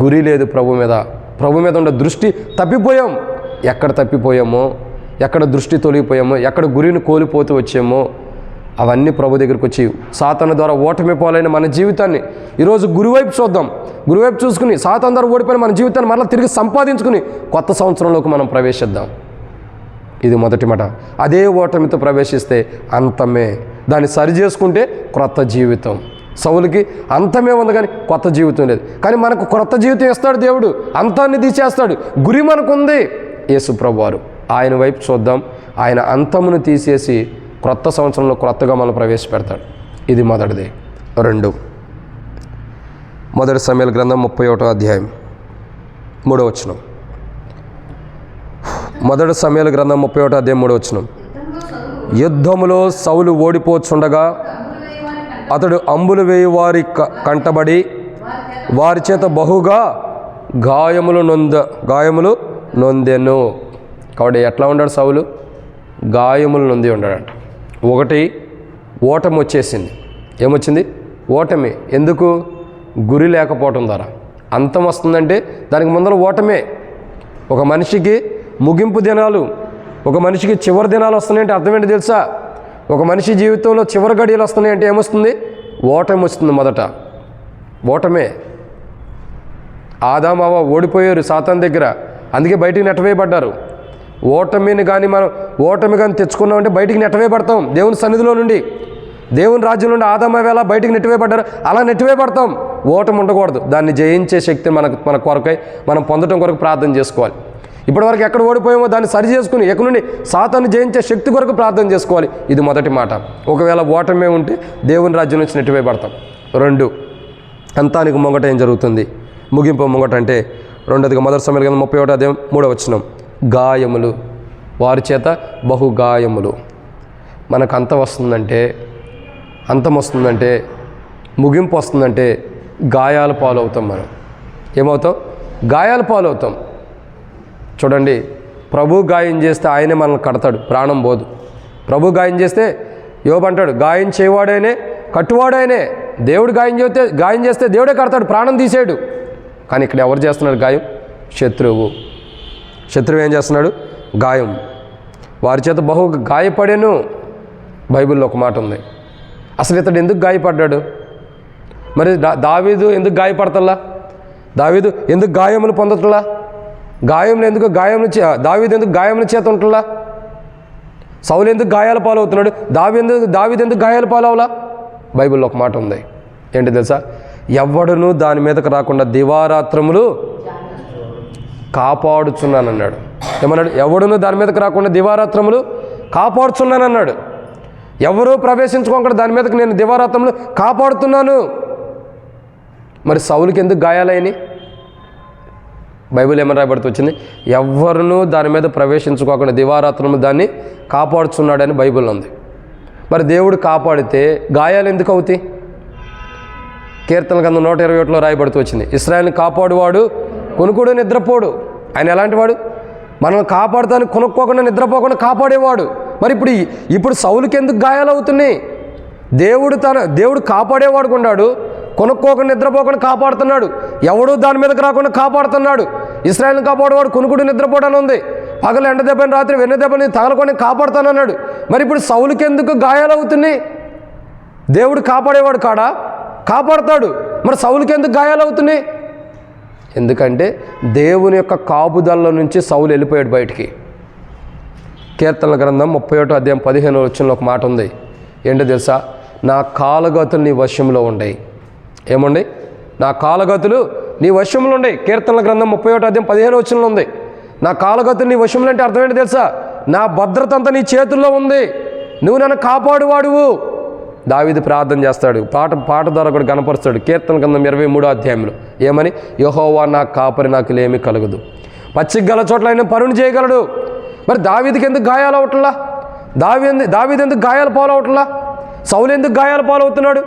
గురి లేదు ప్రభు మీద ఉండే దృష్టి తప్పిపోయాం. ఎక్కడ తప్పిపోయామో, ఎక్కడ దృష్టి తొలగిపోయామో, ఎక్కడ గురిని కోల్పోతూ వచ్చామో అవన్నీ ప్రభు దగ్గరికి వచ్చి సాతాను ద్వారా ఓటమి పాలైన మన జీవితాన్ని ఈరోజు గురువైపు చూద్దాం. గురువైపు చూసుకుని సాతాను ద్వారా ఓడిపోయిన మన జీవితాన్ని మరలా తిరిగి సంపాదించుకుని కొత్త సంవత్సరంలోకి మనం ప్రవేశిద్దాం. ఇది మొదటి మాట. అదే ఓటమితో ప్రవేశిస్తే అంతమే. దాన్ని సరి చేసుకుంటే క్రొత్త జీవితం. సౌలుకి అంతమే ఉంది కానీ కొత్త జీవితం లేదు. కానీ మనకు క్రొత్త జీవితం ఇస్తాడు దేవుడు, అంతాన్ని తీసేస్తాడు. గురి మనకుంది యేసు ప్రభువారు. ఆయన వైపు చూద్దాం. ఆయన అంతమును తీసేసి క్రొత్త సంవత్సరంలో క్రొత్తగా మనం ప్రవేశపెడతాడు. ఇది మొదటిది. 2 మొదటి సమూయేలు గ్రంథం 31వ అధ్యాయం 3వ వచనం. మొదటి సమూయేలు గ్రంథం 31వ అధ్యాయం 3వ వచనం. యుద్ధములో సౌలు ఓడిపోచుండగా అతడు అంబులు వేయి వారి కంటబడి వారి చేత బహుగా గాయములు నొందెను. కాబట్టి ఎట్లా ఉన్నాడు సౌలు? గాయములు నొంది ఉన్నాడంట. ఒకటి, ఓటమి వచ్చేసింది. ఏమొచ్చింది? ఓటమి. ఎందుకు? గురి లేకపోవటం ద్వారా. అంతం వస్తుందంటే దానికి ముందర ఓటమే. ఒక మనిషికి ముగింపు దినాలు, ఒక మనిషికి చివరి దినాలు వస్తున్నాయంటే అర్థం ఏంటి తెలుసా? ఒక మనిషి జీవితంలో చివరి గడియలు వస్తున్నాయంటే ఏమొస్తుంది? ఓటమి వస్తుంది. మొదట ఓటమే. ఆదాము హవ్వ ఓడిపోయారు సాతాను దగ్గర, అందుకే బయటికి నెట్టవేయబడ్డారు. ఓటమిని కానీ మనం తెచ్చుకున్నామంటే బయటికి నెట్టవేయబడతాం దేవుని సన్నిధిలో నుండి, దేవుని రాజ్యం నుండి. ఆదాము హవ్వ ఎలా బయటికి నెట్టివేయబడ్డారు అలా నెట్టివేయబడతాం. ఓటమి ఉండకూడదు. దాన్ని జయించే శక్తి మన కొరకై మనం పొందడం కొరకు ప్రార్థన చేసుకోవాలి. ఇప్పటివరకు ఎక్కడ ఓడిపోయామో దాన్ని సరి చేసుకుని ఎక్కడి నుండి సాతాను జయించే శక్తి కొరకు ప్రార్థన చేసుకోవాలి. ఇది మొదటి మాట. ఒకవేళ ఓటమే ఉంటే దేవుని రాజ్యం నుంచి నెట్టివేయబడతాం. 2, అంతానికి ముంగట ఏం జరుగుతుంది? ముగింపు ముంగట అంటే రెండోదిగా మొదటి సమూయేలు గ్రంథం 31వ అధ్యాయం 3వ వచనం. గాయములు, వారి చేత బహు గాయములు. మనకు అంతం వస్తుందంటే ముగింపు వస్తుందంటే గాయాల పాలవుతాం. మనం ఏమవుతాం? గాయాల పాలవుతాం. చూడండి, ప్రభు గాయం చేస్తే ఆయనే మనల్ని కడతాడు, ప్రాణం పోదు. ప్రభు గాయం చేస్తే యోబు అంటాడు, గాయం చేయవాడైనే కట్టువాడైనే. దేవుడు గాయం చేస్తే దేవుడే కడతాడు, ప్రాణం తీసేయడు. కానీ ఇక్కడ ఎవరు చేస్తున్నాడు గాయం? శత్రువు ఏం చేస్తున్నాడు? గాయం. వారి చేత బహు గాయపడాను. బైబిల్లో ఒక మాట ఉంది. అసలు ఇతడు ఎందుకు గాయపడ్డాడు? మరి దావీదు ఎందుకు గాయపడతల్లా? దావీదు ఎందుకు గాయములు పొందట్లా? దావీదు ఎందుకు గాయముల చేత ఉంటులా? సౌలు ఎందుకు గాయాల పాలవుతున్నాడు? దావీదు ఎందుకు గాయాల పాలవలా? బైబిల్లో ఒక మాట ఉంది. ఏంటి తెలుసా? ఎవ్వడును దాని మీదకు రాకుండా దివారాత్రములు కాపాడుచున్నానన్నాడు. ఏమన్నాడు? ఎవడును దాని మీదకు రాకుండా దివారాత్రములు కాపాడుచున్నానన్నాడు. ఎవరూ ప్రవేశించుకోకుండా దాని మీదకు నేను దివారాత్రములు కాపాడుతున్నాను. మరి సౌలుకి ఎందుకు గాయాలయ్యని? బైబిల్ ఏమని రాయబడుతూ వచ్చింది? ఎవరునూ దాని మీద ప్రవేశించుకోకుండా దివారాత్రము దాన్ని కాపాడుచున్నాడని బైబిల్ ఉంది. మరి దేవుడు కాపాడితే గాయాలు ఎందుకు అవుతాయి? కీర్తన గ్రంథం 121లో రాయబడుతూ వచ్చింది, ఇశ్రాయేలుని కాపాడువాడు కొనుక్కోడు నిద్రపోడు. ఆయన ఎలాంటి వాడు? మనల్ని కాపాడుతాను కొనుక్కోకుండా నిద్రపోకుండా కాపాడేవాడు. మరి ఇప్పుడు సౌలుకి ఎందుకు గాయాలు అవుతున్నాయి? దేవుడు కాపాడేవాడు కొన్నాడు, కొనుక్కోకుండా నిద్రపోకుండా కాపాడుతున్నాడు. ఎవడు దాని మీదకి రాకుండా కాపాడుతున్నాడు. ఇశ్రాయేలుని కాపాడేవాడు కొనుక్కుడు నిద్రపోవడానికి ఉంది. పగలు ఎండ దెబ్బని రాత్రి వెన్న దెబ్బని తగలకొని కాపాడుతానన్నాడు. మరి ఇప్పుడు సౌలుకి ఎందుకు గాయాలు అవుతున్నాయి? దేవుడు కాపాడేవాడు కాడా? కాపాడుతాడు. మరి సౌలుకి ఎందుకు గాయాలు అవుతున్నాయి? ఎందుకంటే దేవుని యొక్క కాపుదల్లో నుంచి సౌలు వెళ్ళిపోయాడు బయటికి. కీర్తనల గ్రంథం 31వ అధ్యాయం 15వ వచనంలో ఒక మాట ఉంది. ఏంటో తెలుసా? నా కాలగతులు నీ వశంలో ఉండయి. ఏముండి? నా కాలగతులు నీ వశంలో ఉండయి. కీర్తనల గ్రంథం 31వ అధ్యాయం 15వ వచనంలో ఉంది. నా కాలగతులు నీ వశంలో అంటే అర్థం ఏంటి తెలుసా? నా భద్రత అంతా నీ చేతుల్లో ఉంది, నువ్వు నన్ను కాపాడువాడువు. దావీదు ప్రార్థన చేస్తాడు, పాట ద్వారా కూడా కనపరుస్తాడు. కీర్తన గ్రంథం 23వ అధ్యాయంలో ఏమని? యెహోవా నా కాపరి, నాకు లేమి కలగదు, పచ్చిక గల చోట్ల ఆయన పరుని చేయగలడు. మరి దావీదుకి ఎందుకు గాయాలు అవట్లా? దావీదు ఎందుకు గాయాల పాలవట్లా? సౌలు ఎందుకు గాయాల పాలవుతున్నాడు?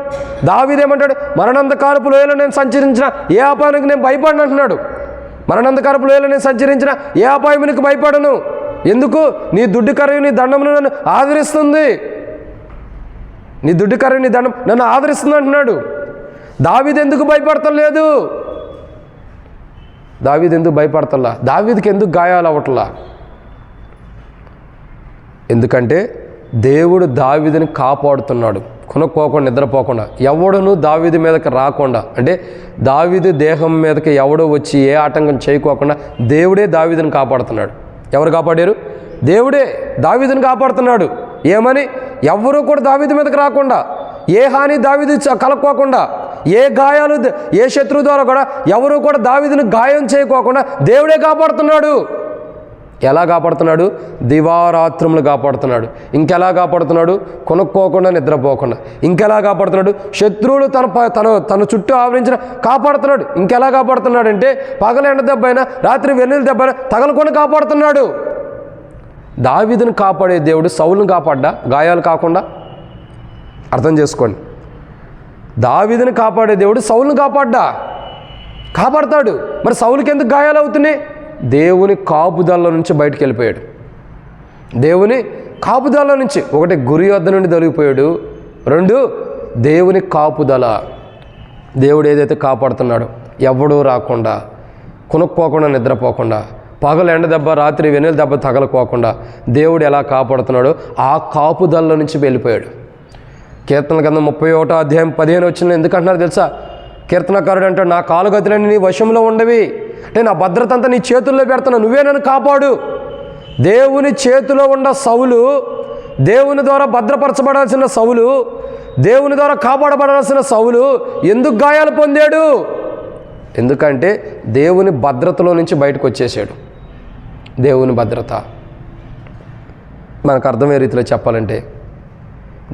దావీదు ఏమంటాడు? మరణాంధకారపు లోయలో నేను సంచరించిన ఏ అపాయానికి నేను భయపడను అంటున్నాడు. మరణాంధకారపు లోయలో నేను సంచరించిన ఏ అపాయానికి భయపడను. ఎందుకు? నీ దుడ్డు కర్రయు నీ దండమును నన్ను ఆదరిస్తుంది. నీ దుడ్డు కర్రయు నీ దండం నన్ను ఆదరిస్తుంది అంటున్నాడు. దావీదు ఎందుకు భయపడతలేదు? దావీదు ఎందుకు భయపడతల్లా? దావీదుకి ఎందుకు గాయాలు అవ్వట్లా? ఎందుకంటే దేవుడు దావీదుని కాపాడుతున్నాడు, కొనుక్కోకుండా నిద్రపోకుండా. ఎవడును దావీదు మీదకి రాకుండా, అంటే దావీదు దేహం మీదకి ఎవడో వచ్చి ఏ ఆటంకం చేయకోకుండా దేవుడే దావీదుని కాపాడుతున్నాడు. ఎవరు కాపాడారు? దేవుడే దావీదుని కాపాడుతున్నాడు. ఏమని? ఎవరు కూడా దావీదు మీదకి రాకుండా, ఏ హాని దావీదు కలక్కోకుండా, ఏ గాయాలు ఏ శత్రువు ద్వారా కూడా ఎవరు కూడా దావీదుని గాయం చేయకోకుండా దేవుడే కాపాడుతున్నాడు. ఎలా కాపాడుతున్నాడు? దివారాత్రములు కాపాడుతున్నాడు. ఇంకెలా కాపాడుతున్నాడు? కొనుక్కోకుండా నిద్రపోకుండా. ఇంకెలా కాపాడుతున్నాడు? శత్రువులు తన చుట్టూ ఆవరించిన కాపాడుతున్నాడు. ఇంకెలా కాపాడుతున్నాడు అంటే పగల ఎండ దెబ్బ అయినా రాత్రి వెన్నెల దెబ్బ అయినా తగలకుండా కాపాడుతున్నాడు. దావీదుని కాపాడే దేవుడు సౌలుని కాపాడ్డా గాయాలు కాకుండా? అర్థం చేసుకోండి. దావీదుని కాపాడే దేవుడు సౌలుని కాపాడ్డా? కాపాడతాడు. మరి సౌలుకి ఎందుకు గాయాలు అవుతున్నాయి? దేవుని కాపుదల నుంచి బయటికి వెళ్ళిపోయాడు. దేవుని కాపుదల నుంచి, ఒకటి గురి వద్ద నుండి తొలగిపోయాడు, రెండు దేవుని కాపుదల. దేవుడు ఏదైతే కాపాడుతున్నాడో ఎవడూ రాకుండా, కొనుక్కోకుండా నిద్రపోకుండా, పగలు ఎండ దెబ్బ రాత్రి వెన్నెల దెబ్బ తగలకోకుండా దేవుడు ఎలా కాపాడుతున్నాడో ఆ కాపుదల నుంచి వెళ్ళిపోయాడు. కీర్తన గ్రంథం 31వ అధ్యాయం 15 వచ్చిన ఎందుకంటున్నారు తెలుసా? కీర్తనకారుడు అంటాడు, నా కాలుగతులన్నీ నీ వశంలో ఉండవి, అంటే నా భద్రత అంతా నీ చేతుల్లో పెడుతున్నా, నువ్వే నన్ను కాపాడు. దేవుని చేతిలో ఉన్న సౌలు, దేవుని ద్వారా భద్రపరచబడాల్సిన సౌలు, దేవుని ద్వారా కాపాడబడాల్సిన సౌలు ఎందుకు గాయాలు పొందాడు? ఎందుకంటే దేవుని భద్రతలో నుంచి బయటకు వచ్చేసాడు. దేవుని భద్రత మనకు అర్థమయ్యే రీతిలో చెప్పాలంటే,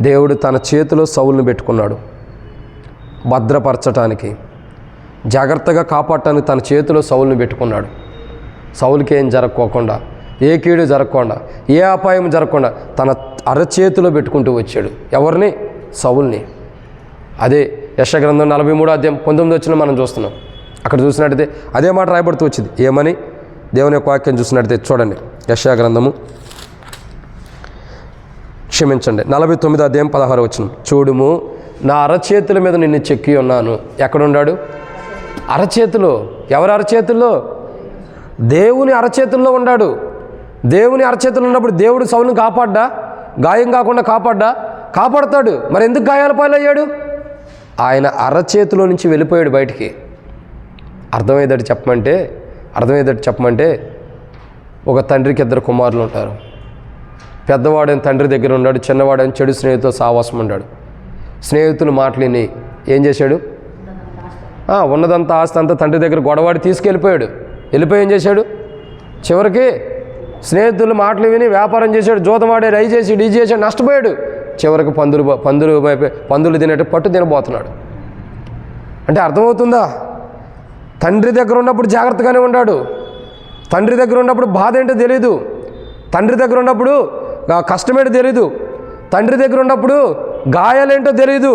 దేవుడు తన చేతిలో సౌలుని పెట్టుకున్నాడు భద్రపరచటానికి, జాగ్రత్తగా కాపాడటానికి తన చేతిలో సౌలుని పెట్టుకున్నాడు. సౌలుకి ఏం జరగకోకుండా, ఏ కీడు జరగకుండా, ఏ అపాయం జరగకుండా తన అరచేతిలో పెట్టుకుంటూ వచ్చాడు. ఎవరిని? సౌలుని. అదే యెషయా గ్రంథం 43వ అధ్యాయం 19 వచ్చిన మనం చూస్తున్నాం. అక్కడ చూసినట్టయితే అదే మాట రాయబడుతూ వచ్చింది. ఏమని? దేవుని యొక్క వాక్యం చూసినట్టయితే చూడండి, యెషయా గ్రంథము 49వ అధ్యాయం 16వ వచనం. చూడుము, నా అరచేతుల మీద నిన్ను చెక్కి ఉన్నాను. ఎక్కడున్నాడు? అరచేతిలో. ఎవరి అరచేతుల్లో? దేవుని అరచేతుల్లో ఉన్నాడు. దేవుని అరచేతుల్లో ఉన్నప్పుడు దేవుడు సౌలుని కాపాడ్డా? గాయం కాకుండా కాపాడ్డా? కాపాడతాడు. మరి ఎందుకు గాయాల పాలయ్యాడు? ఆయన అరచేతిలో నుంచి వెళ్ళిపోయాడు బయటికి. అర్థమయ్యేటట్టు చెప్పమంటే ఒక తండ్రికి 2 కుమారులు ఉంటారు. పెద్దవాడైన తండ్రి దగ్గర ఉన్నాడు, చిన్నవాడైన చెడు స్నేహితులతో సావాసం ఉన్నాడు. స్నేహితులు మాటలిని ఏం చేశాడు? ఉన్నదంతా ఆస్తి అంతా తండ్రి దగ్గర గొడవాడి తీసుకెళ్ళిపోయాడు. వెళ్ళిపోయి ఏం చేశాడు? చివరికి స్నేహితులు మాటలు విని వ్యాపారం చేశాడు, జూతమాడే, రై చేసి డీ చేశాడు, నష్టపోయాడు. చివరికి పందులు తినేట్టు పట్టు తినబోతున్నాడు. అంటే అర్థమవుతుందా? తండ్రి దగ్గర ఉన్నప్పుడు జాగ్రత్తగానే ఉన్నాడు. తండ్రి దగ్గర ఉన్నప్పుడు బాధ ఏంటో తెలీదు. తండ్రి దగ్గర ఉన్నప్పుడు కష్టమేంటో తెలీదు. తండ్రి దగ్గర ఉన్నప్పుడు గాయాలేంటో తెలీదు.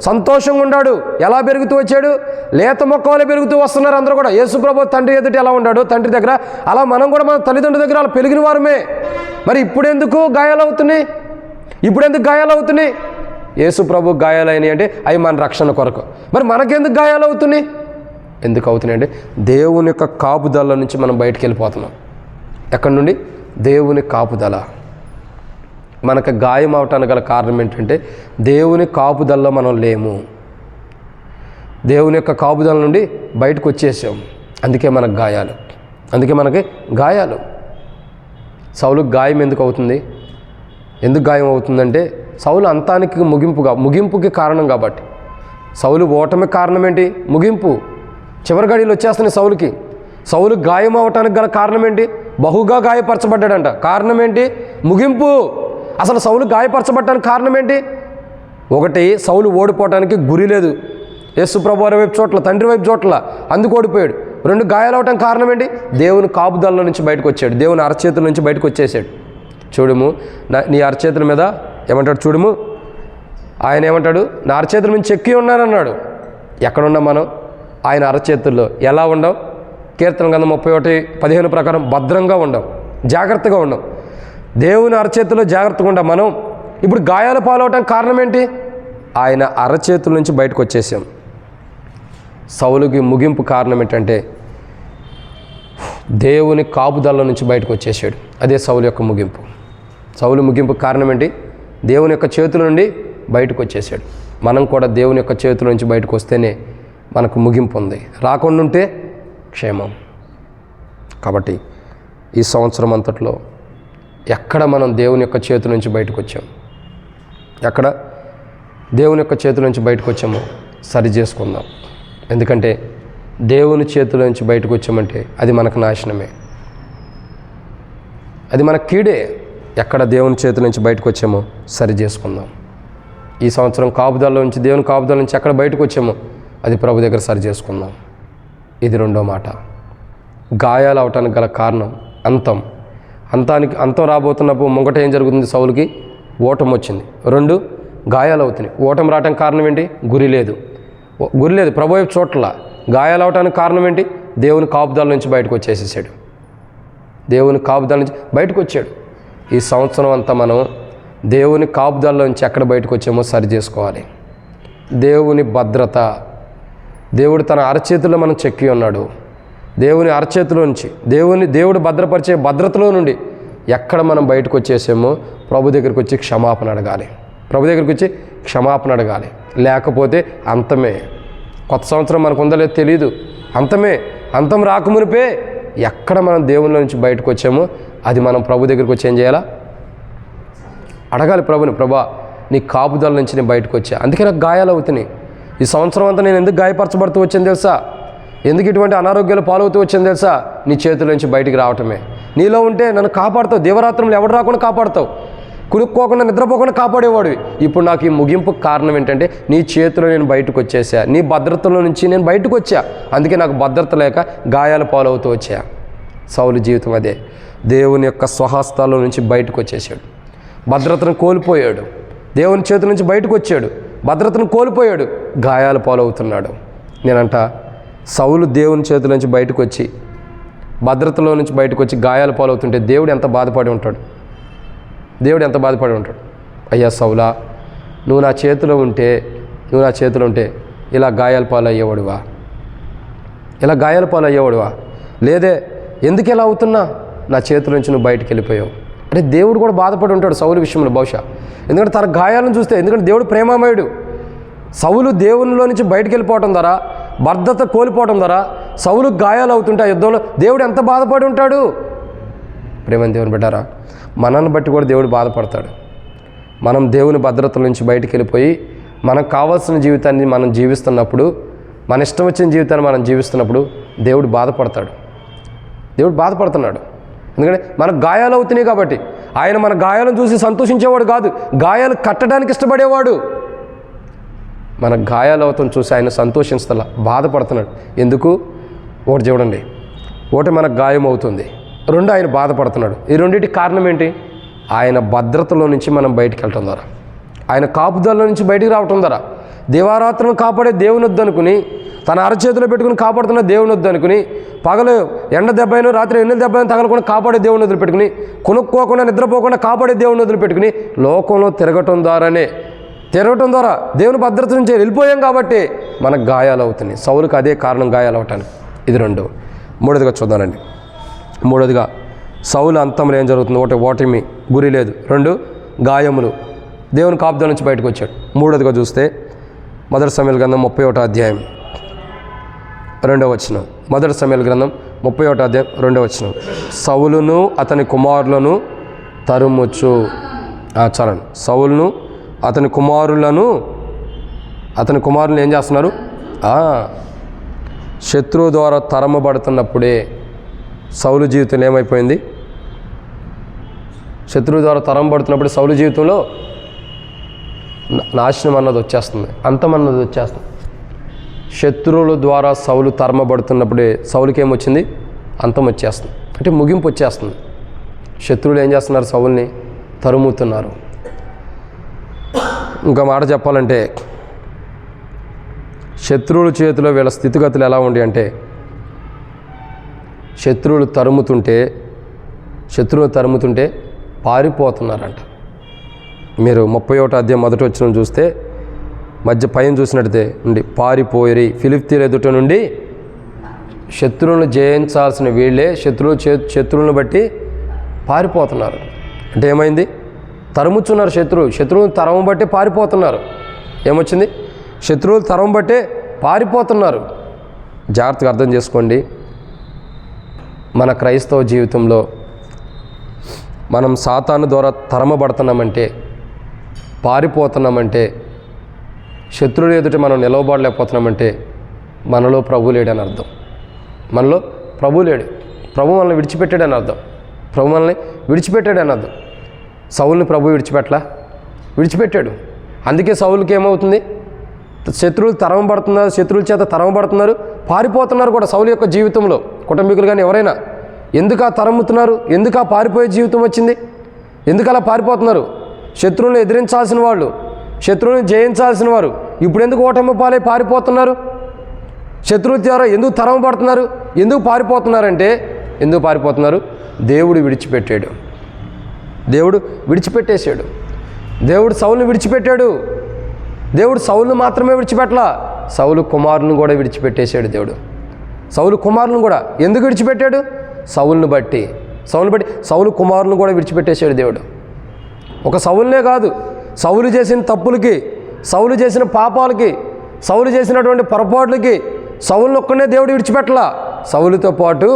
సంతోషంగా ఉన్నాడు. ఎలా పెరుగుతూ వచ్చాడు? లేత మొక్క వల్ల పెరుగుతూ వస్తున్నారు అందరూ కూడా. యేసుప్రభు తండ్రి ఎదుట ఎలా ఉన్నాడు తండ్రి దగ్గర, అలా మనం కూడా మన తల్లిదండ్రుల దగ్గర అలా పెరిగిన వారమే. మరి ఇప్పుడెందుకు గాయాలవుతున్నాయి? యేసుప్రభు గాయాలైనవి అంటే అవి మన రక్షణ కొరకు. మరి మనకెందుకు గాయాలవుతున్నాయి? ఎందుకు అవుతున్నాయి అంటే దేవుని యొక్క కాపుదల నుంచి మనం బయటికి వెళ్ళిపోతున్నాం. ఎక్కడి నుండి? దేవుని కాపుదల. మనకు గాయం అవటానికి గల కారణం ఏంటంటే దేవుని కాపుదలలో మనం లేము. దేవుని యొక్క కాపుదల నుండి బయటకు వచ్చేసాం. అందుకే మనకు గాయాలు. సౌలుకు గాయం ఎందుకు అవుతుంది? ఎందుకు గాయం అవుతుందంటే సౌలు అంతానికి ముగింపుకి కారణం కాబట్టి. సౌలు ఓటమికి కారణం ఏంటి? ముగింపు. చివరి గడియలు వచ్చేస్తున్నాయి సౌలుకి. సౌలు గాయం అవటానికి గల కారణం ఏంటి? బహుగా గాయపరచబడ్డాడంట. కారణం ఏంటి? ముగింపు. అసలు సౌలు గాయపరచబడటానికి కారణం ఏంటి? ఒకటి, సౌలు ఓడిపోవటానికి గురి లేదు. యేసుప్రభు వారి వైపు చోట్ల, తండ్రి వైపు చోట్ల, అందుకు ఓడిపోయాడు. 2, గాయాలవటానికి కారణం ఏంటి? దేవుని కాపుదల నుంచి బయటకు వచ్చాడు. దేవుని అరచేతుల నుంచి బయటకు వచ్చేసాడు. చూడుము, నీ అరచేతుల మీద ఏమంటాడు? చూడుము, ఆయన ఏమంటాడు? నా అరచేతుల మీద చెక్కి ఉన్నానన్నాడు. ఎక్కడున్నాం మనం? ఆయన అరచేతుల్లో. ఎలా ఉండం? కీర్తన గ్రంథం 31:15 ప్రకారం భద్రంగా ఉండం, జాగ్రత్తగా ఉండం. దేవుని అరచేతుల్లో జాగ్రత్తగా ఉండం మనం. ఇప్పుడు గాయాల పాలవటానికి కారణం ఏంటి? ఆయన అరచేతుల నుంచి బయటకు వచ్చేసాం. సౌలుకి ముగింపు కారణం ఏంటంటే దేవుని కాపుదల నుంచి బయటకు వచ్చేసాడు. అదే సౌలు యొక్క ముగింపు. సౌలు ముగింపు కారణం ఏంటి? దేవుని యొక్క చేతుల నుండి బయటకు వచ్చేసాడు. మనం కూడా దేవుని యొక్క చేతుల నుంచి బయటకు వస్తేనే మనకు ముగింపు ఉంది, రాకుండా ఉంటే క్షేమం. కాబట్టి ఈ సంవత్సరం అంతట్లో ఎక్కడ మనం దేవుని యొక్క చేతుల నుంచి బయటకు వచ్చాం, ఎక్కడ దేవుని యొక్క చేతుల నుంచి బయటకు వచ్చామో సరి చేసుకుందాం. ఎందుకంటే దేవుని చేతుల నుంచి బయటకు వచ్చామంటే అది మనకు నాశనమే, అది మన కీడే. ఎక్కడ దేవుని చేతుల నుంచి బయటకు వచ్చామో సరి చేసుకుందాం. ఈ సంవత్సరం కాపుదల నుంచి, దేవుని కాపుదల నుంచి ఎక్కడ బయటకు వచ్చామో అది ప్రభు దగ్గర సరి చేసుకుందాం. ఇది రెండో మాట. గాయాలు అవటానికి గల కారణం అంతం రాబోతున్నప్పుడు ముంగట ఏం జరుగుతుంది? సౌలుకి ఓటమి వచ్చింది. 2 గాయాలు అవుతున్నాయి. ఓటమి రావడానికి కారణం ఏంటి? గురి లేదు. ప్రభు వైపు చోట్ల. గాయాలు అవటానికి కారణం ఏంటి? దేవుని కాపుదల నుంచి బయటకు వచ్చేసేసాడు. దేవుని కాపుదల నుంచి బయటకు వచ్చాడు. ఈ సంవత్సరం అంతా మనం దేవుని కాపుదల నుంచి ఎక్కడ బయటకు వచ్చామో సరి చేసుకోవాలి. దేవుని భద్రత, దేవుడు తన అరచేతిలో మనం చెక్కి ఉన్నాడు. దేవుని అరచేతిలో నుంచి, దేవుడు భద్రపరిచే భద్రతలో నుండి ఎక్కడ మనం బయటకు వచ్చేసామో ప్రభు దగ్గరికి వచ్చి క్షమాపణ అడగాలి. లేకపోతే అంతమే. కొత్త సంవత్సరం మనకు ఉందో లేదో తెలియదు, అంతం రాకమునిపే ఎక్కడ మనం దేవుని నుంచి బయటకు వచ్చామో అది మనం ప్రభు దగ్గరికి వచ్చి ఏం చేయాలా? అడగాలి ప్రభుని. ప్రభా, నీ కాపుదల నుంచి నేను బయటకు వచ్చా, అందుకే నాకు గాయాలు అవుతున్నాయి. ఈ సంవత్సరం అంతా నేను ఎందుకు గాయపరచబడుతూ వచ్చాను తెలుసా? ఎందుకు ఇటువంటి అనారోగ్యాలు పాలవుతూ వచ్చాను తెలుసా? నీ చేతుల నుంచి బయటికి రావటమే. నీలో ఉంటే నన్ను కాపాడుతావు. దేవరాత్రులు ఎవడు రాకుండా కాపాడుతావు. కునుక్కోకుండా నిద్రపోకుండా కాపాడేవాడు. ఇప్పుడు నాకు ఈ ముగింపు కారణం ఏంటంటే నీ చేతిలో నేను బయటకు వచ్చేసా, నీ భద్రతలో నుంచి నేను బయటకు వచ్చా. అందుకే నాకు భద్రత లేక గాయాల పాలవుతూ వచ్చా. సౌలు జీవితం అదే. దేవుని యొక్క స్వహస్తాల నుంచి బయటకు వచ్చేసాడు, భద్రతను కోల్పోయాడు. దేవుని చేతుల నుంచి బయటకు వచ్చాడు, భద్రతను కోల్పోయాడు, గాయాల పాలవుతున్నాడు. నేనంట సౌలు దేవుని చేతుల నుంచి బయటకు వచ్చి, భద్రతలో నుంచి బయటకు వచ్చి గాయాల పాలవుతుంటే దేవుడు ఎంత బాధపడి ఉంటాడు? అయ్యా సౌలా, నువ్వు నా చేతిలో ఉంటే ఇలా గాయాల పాలయ్యేవాడువా? లేదే, ఎందుకు ఇలా అవుతున్నా? నా చేతుల నుంచి నువ్వు బయటికి వెళ్ళిపోయావు. అంటే దేవుడు కూడా బాధపడి ఉంటాడు సౌలు విషయంలో బహుశా. ఎందుకంటే తన గాయాలను చూస్తే, ఎందుకంటే దేవుడు ప్రేమమయుడు. సౌలు దేవునిలో నుంచి బయటికి వెళ్ళిపోవటం ద్వారా, భద్రత కోల్పోవడం ద్వారా సౌలు గాయాలు అవుతుంటే ఆ యుద్ధంలో దేవుడు ఎంత బాధపడి ఉంటాడు? ప్రేమని దేవుని బిడ్డారా, మనల్ని బట్టి కూడా దేవుడు బాధపడతాడు. మనం దేవుని భద్రతల నుంచి బయటికి వెళ్ళిపోయి మనకు కావాల్సిన జీవితాన్ని మనం జీవిస్తున్నప్పుడు, మన ఇష్టం వచ్చిన జీవితాన్ని మనం జీవిస్తున్నప్పుడు దేవుడు బాధపడుతున్నాడు. ఎందుకంటే మనకు గాయాలు అవుతున్నాయి కాబట్టి. ఆయన మన గాయాలను చూసి సంతోషించేవాడు కాదు, గాయాలు కట్టడానికి ఇష్టపడేవాడు. మన గాయాలు అవుతాం చూసి ఆయన సంతోషిస్తలా, బాధపడుతున్నాడు. ఎందుకు? ఒకటి చూడండి, ఒకటి మనకు గాయం అవుతుంది, 2 ఆయన బాధపడుతున్నాడు. ఈ రెండింటికి కారణం ఏంటి? ఆయన భద్రతలో నుంచి మనం బయటికి వెళ్ళటం ద్వారా, ఆయన కాపుదల నుంచి బయటికి రావటం ద్వారా, దేవారాత్రులను కాపాడే దేవుని వద్దనుకుని, తన అరచేతిలో పెట్టుకుని కాపాడుతున్న దేవుని వద్దనుకుని, పగలు ఎండ దెబ్బైనా రాత్రి ఎన్నెల దెబ్బైనా తగలకుండా కాపాడే దేవుని వదిలి పెట్టుకుని, కొనుక్కోకుండా నిద్రపోకుండా కాపాడే దేవుని వదిలి పెట్టుకుని లోకంలో తిరగటం ద్వారా దేవుని భద్రత నుంచి వెళ్ళిపోయాం కాబట్టి మనకు గాయాలు అవుతున్నాయి. సౌలుకి అదే కారణం గాయాలు అవటానికి. ఇది 2. 3వదిగా చూద్దానండి. 3వదిగా సౌలు అంతంలో ఏం జరుగుతుంది? ఒకటి ఓటమి, గురి లేదు. 2 గాయములు, దేవుని కాపుదల నుంచి బయటకు వచ్చాడు. 3వదిగా చూస్తే 1 సమూయేలు గ్రంథం 31వ అధ్యాయం 2వ వచనం. 1 సమూయేలు గ్రంథం 31వ అధ్యాయం 2వ వచనం. సౌలును అతని కుమారులను తరుముచు, చాలండి. సౌలును అతని కుమారులను ఏం చేస్తున్నారు? శత్రువు ద్వారా తరమబడుతున్నప్పుడే సౌలు జీవితంలో ఏమైపోయింది? శత్రువు ద్వారా తరమబడుతున్నప్పుడు సౌలు జీవితంలో నాశనం అన్నది వచ్చేస్తుంది, అంతం అన్నది వచ్చేస్తుంది. శత్రువుల ద్వారా సౌలు తరమబడుతున్నప్పుడే సౌలుకి ఏమొచ్చింది? అంతం వచ్చేస్తుంది, అంటే ముగింపు వచ్చేస్తుంది. శత్రువులు ఏం చేస్తున్నారు? సౌలుని తరుముతున్నారు. ఇంకా మాట చెప్పాలంటే శత్రువుల చేతిలో వీళ్ళ స్థితిగతులు ఎలా ఉండి అంటే, శత్రువులు తరుముతుంటే పారిపోతున్నారంట. మీరు 31వ అధ్యాయం 1వ వచనం చూస్తే పైన చూసినట్టయితే నుండి పారిపోయి ఫిలిష్తీయుల ఎదుట నుండి శత్రువులను జయించాల్సిన వీళ్ళే శత్రువులను బట్టి పారిపోతున్నారు. అంటే ఏమైంది? తరుముచున్నారు. శత్రువులు తరం బట్టే పారిపోతున్నారు. ఏమొచ్చింది? శత్రువులు తరం బట్టే పారిపోతున్నారు. జాగ్రత్తగా అర్థం చేసుకోండి. మన క్రైస్తవ జీవితంలో మనం సాతాను ద్వారా తరమబడుతున్నామంటే, పారిపోతున్నామంటే, శత్రువులు ఎదుట మనం నిలవబడలేకపోతున్నామంటే మనలో ప్రభు లేడని అర్థం. మనలో ప్రభు లేడు. ప్రభు మనల్ని విడిచిపెట్టాడని అర్థం. ప్రభు మనల్ని విడిచిపెట్టాడని అర్థం. సౌలుని ప్రభు విడిచిపెట్టాడు. అందుకే సౌలుకి ఏమవుతుంది? శత్రువులు తరమబడుతున్నారు, శత్రువుల చేత తరమబడుతున్నారు, పారిపోతున్నారు కూడా. సౌలు యొక్క జీవితంలో కుటుంబీకులు కానీ ఎవరైనా ఎందుకు ఆ తరముతున్నారు? ఎందుకు ఆ పారిపోయే జీవితం వచ్చింది? ఎందుకు అలా పారిపోతున్నారు? శత్రువులను ఎదిరించాల్సిన వాళ్ళు, శత్రువులను జయించాల్సిన వారు ఇప్పుడు ఎందుకు ఓటమి పాలై పారిపోతున్నారు? శత్రువుల ద్వారా ఎందుకు తరమబడుతున్నారు? ఎందుకు పారిపోతున్నారంటే, ఎందుకు పారిపోతున్నారు? దేవుడు విడిచిపెట్టాడు. దేవుడు విడిచిపెట్టేశాడు. దేవుడు సౌలుని విడిచిపెట్టాడు. దేవుడు సౌలును మాత్రమే విడిచిపెట్టలా, సౌలు కుమారులను కూడా విడిచిపెట్టేశాడు దేవుడు. సౌలు కుమారులను కూడా ఎందుకు విడిచిపెట్టాడు? సౌలుని బట్టి సౌలు కుమారులను కూడా విడిచిపెట్టేశాడు దేవుడు. ఒక సౌలునే కాదు, సౌలు చేసిన తప్పులకి, సౌలు చేసిన పాపాలకి, సౌలు చేసినటువంటి పొరపాట్లకి సౌలును ఒక్కనే దేవుడు విడిచిపెట్టలా, సౌలుతో పాటు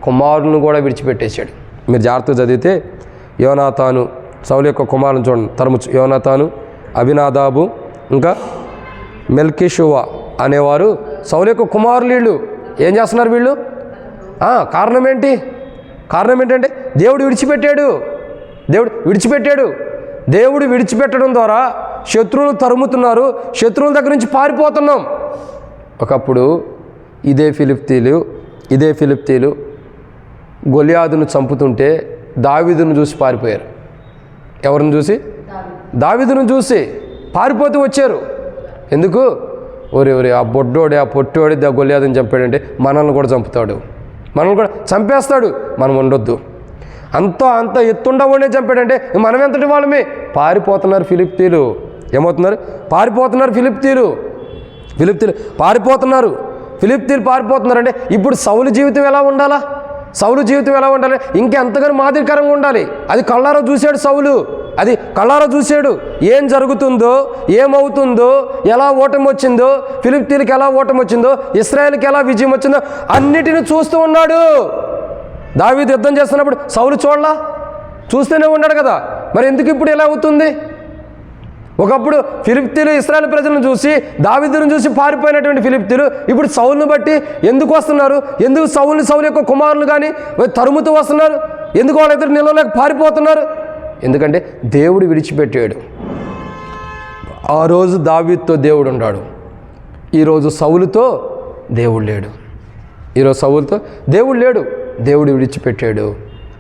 కుమారులను కూడా విడిచిపెట్టేశాడు. మీరు జాగ్రత్తగా చదివితే యోనాతాను, సౌలు యొక్క కుమారులను చూడండి. యోనాతాను, అబినాదాబు, ఇంకా మెల్కీషువా అనేవారు సౌలు యొక్క కుమారులు. వీళ్ళు ఏం చేస్తున్నారు? వీళ్ళు కారణం ఏంటంటే దేవుడు విడిచిపెట్టాడు. దేవుడు విడిచిపెట్టడం ద్వారా శత్రువులు తరుముతున్నారు, శత్రువుల దగ్గర నుంచి పారిపోతున్నాం. ఒకప్పుడు ఇదే ఫిలిప్తీలు గొలియాదును చంపుతుంటే దావీదును చూసి పారిపోయారు. ఎవరిని చూసి? దావీదును చూసి పారిపోతూ వచ్చారు. ఎందుకు? ఒరే ఆ పొట్టోడి గొలియాదుని చంపాడంటే మనల్ని కూడా చంపుతాడు, మనల్ని కూడా చంపేస్తాడు, మనం ఉండొద్దు. అంత ఎత్తుండవనే చంపాడంటే మనం ఎంతటి వాళ్ళమే? పారిపోతున్నారు ఫిలిప్తీలు. ఏమవుతున్నారు? పారిపోతున్నారు ఫిలిప్తీలు పారిపోతున్నారు. ఫిలిప్తీలు పారిపోతున్నారంటే ఇప్పుడు సౌలు జీవితం ఎలా ఉండాలా? ఇంకెంతగానో మాదిరికరంగా ఉండాలి. అది కళ్ళారా చూశాడు సౌలు. ఏం జరుగుతుందో, ఏమవుతుందో, ఎలా ఓటమి వచ్చిందో, ఫిలిప్తీలకు ఎలా ఓటమి వచ్చిందో, ఇశ్రాయేలుకి ఎలా విజయం వచ్చిందో అన్నిటిని చూస్తూ ఉన్నాడు. దావీదు యుద్ధం చేస్తున్నప్పుడు సౌలు చూస్తూనే ఉన్నాడు కదా. మరి ఎందుకు ఇప్పుడు ఎలా అవుతుంది? ఒకప్పుడు ఫిలిప్తీలు ఇశ్రాయేలు ప్రజలను చూసి, దావీదును చూసి పారిపోయినటువంటి ఫిలిప్తీలు ఇప్పుడు సౌలును బట్టి ఎందుకు వస్తున్నారు? ఎందుకు సౌలు యొక్క కుమారులు కానీ తరుముతూ వస్తున్నారు? ఎందుకు వాళ్ళిద్దరు నిలవలేక పారిపోతున్నారు? ఎందుకంటే దేవుడు విడిచిపెట్టాడు. ఆ రోజు దావీదుతో దేవుడు ఉన్నాడు, ఈరోజు సౌలుతో దేవుడు లేడు. దేవుడు విడిచిపెట్టాడు.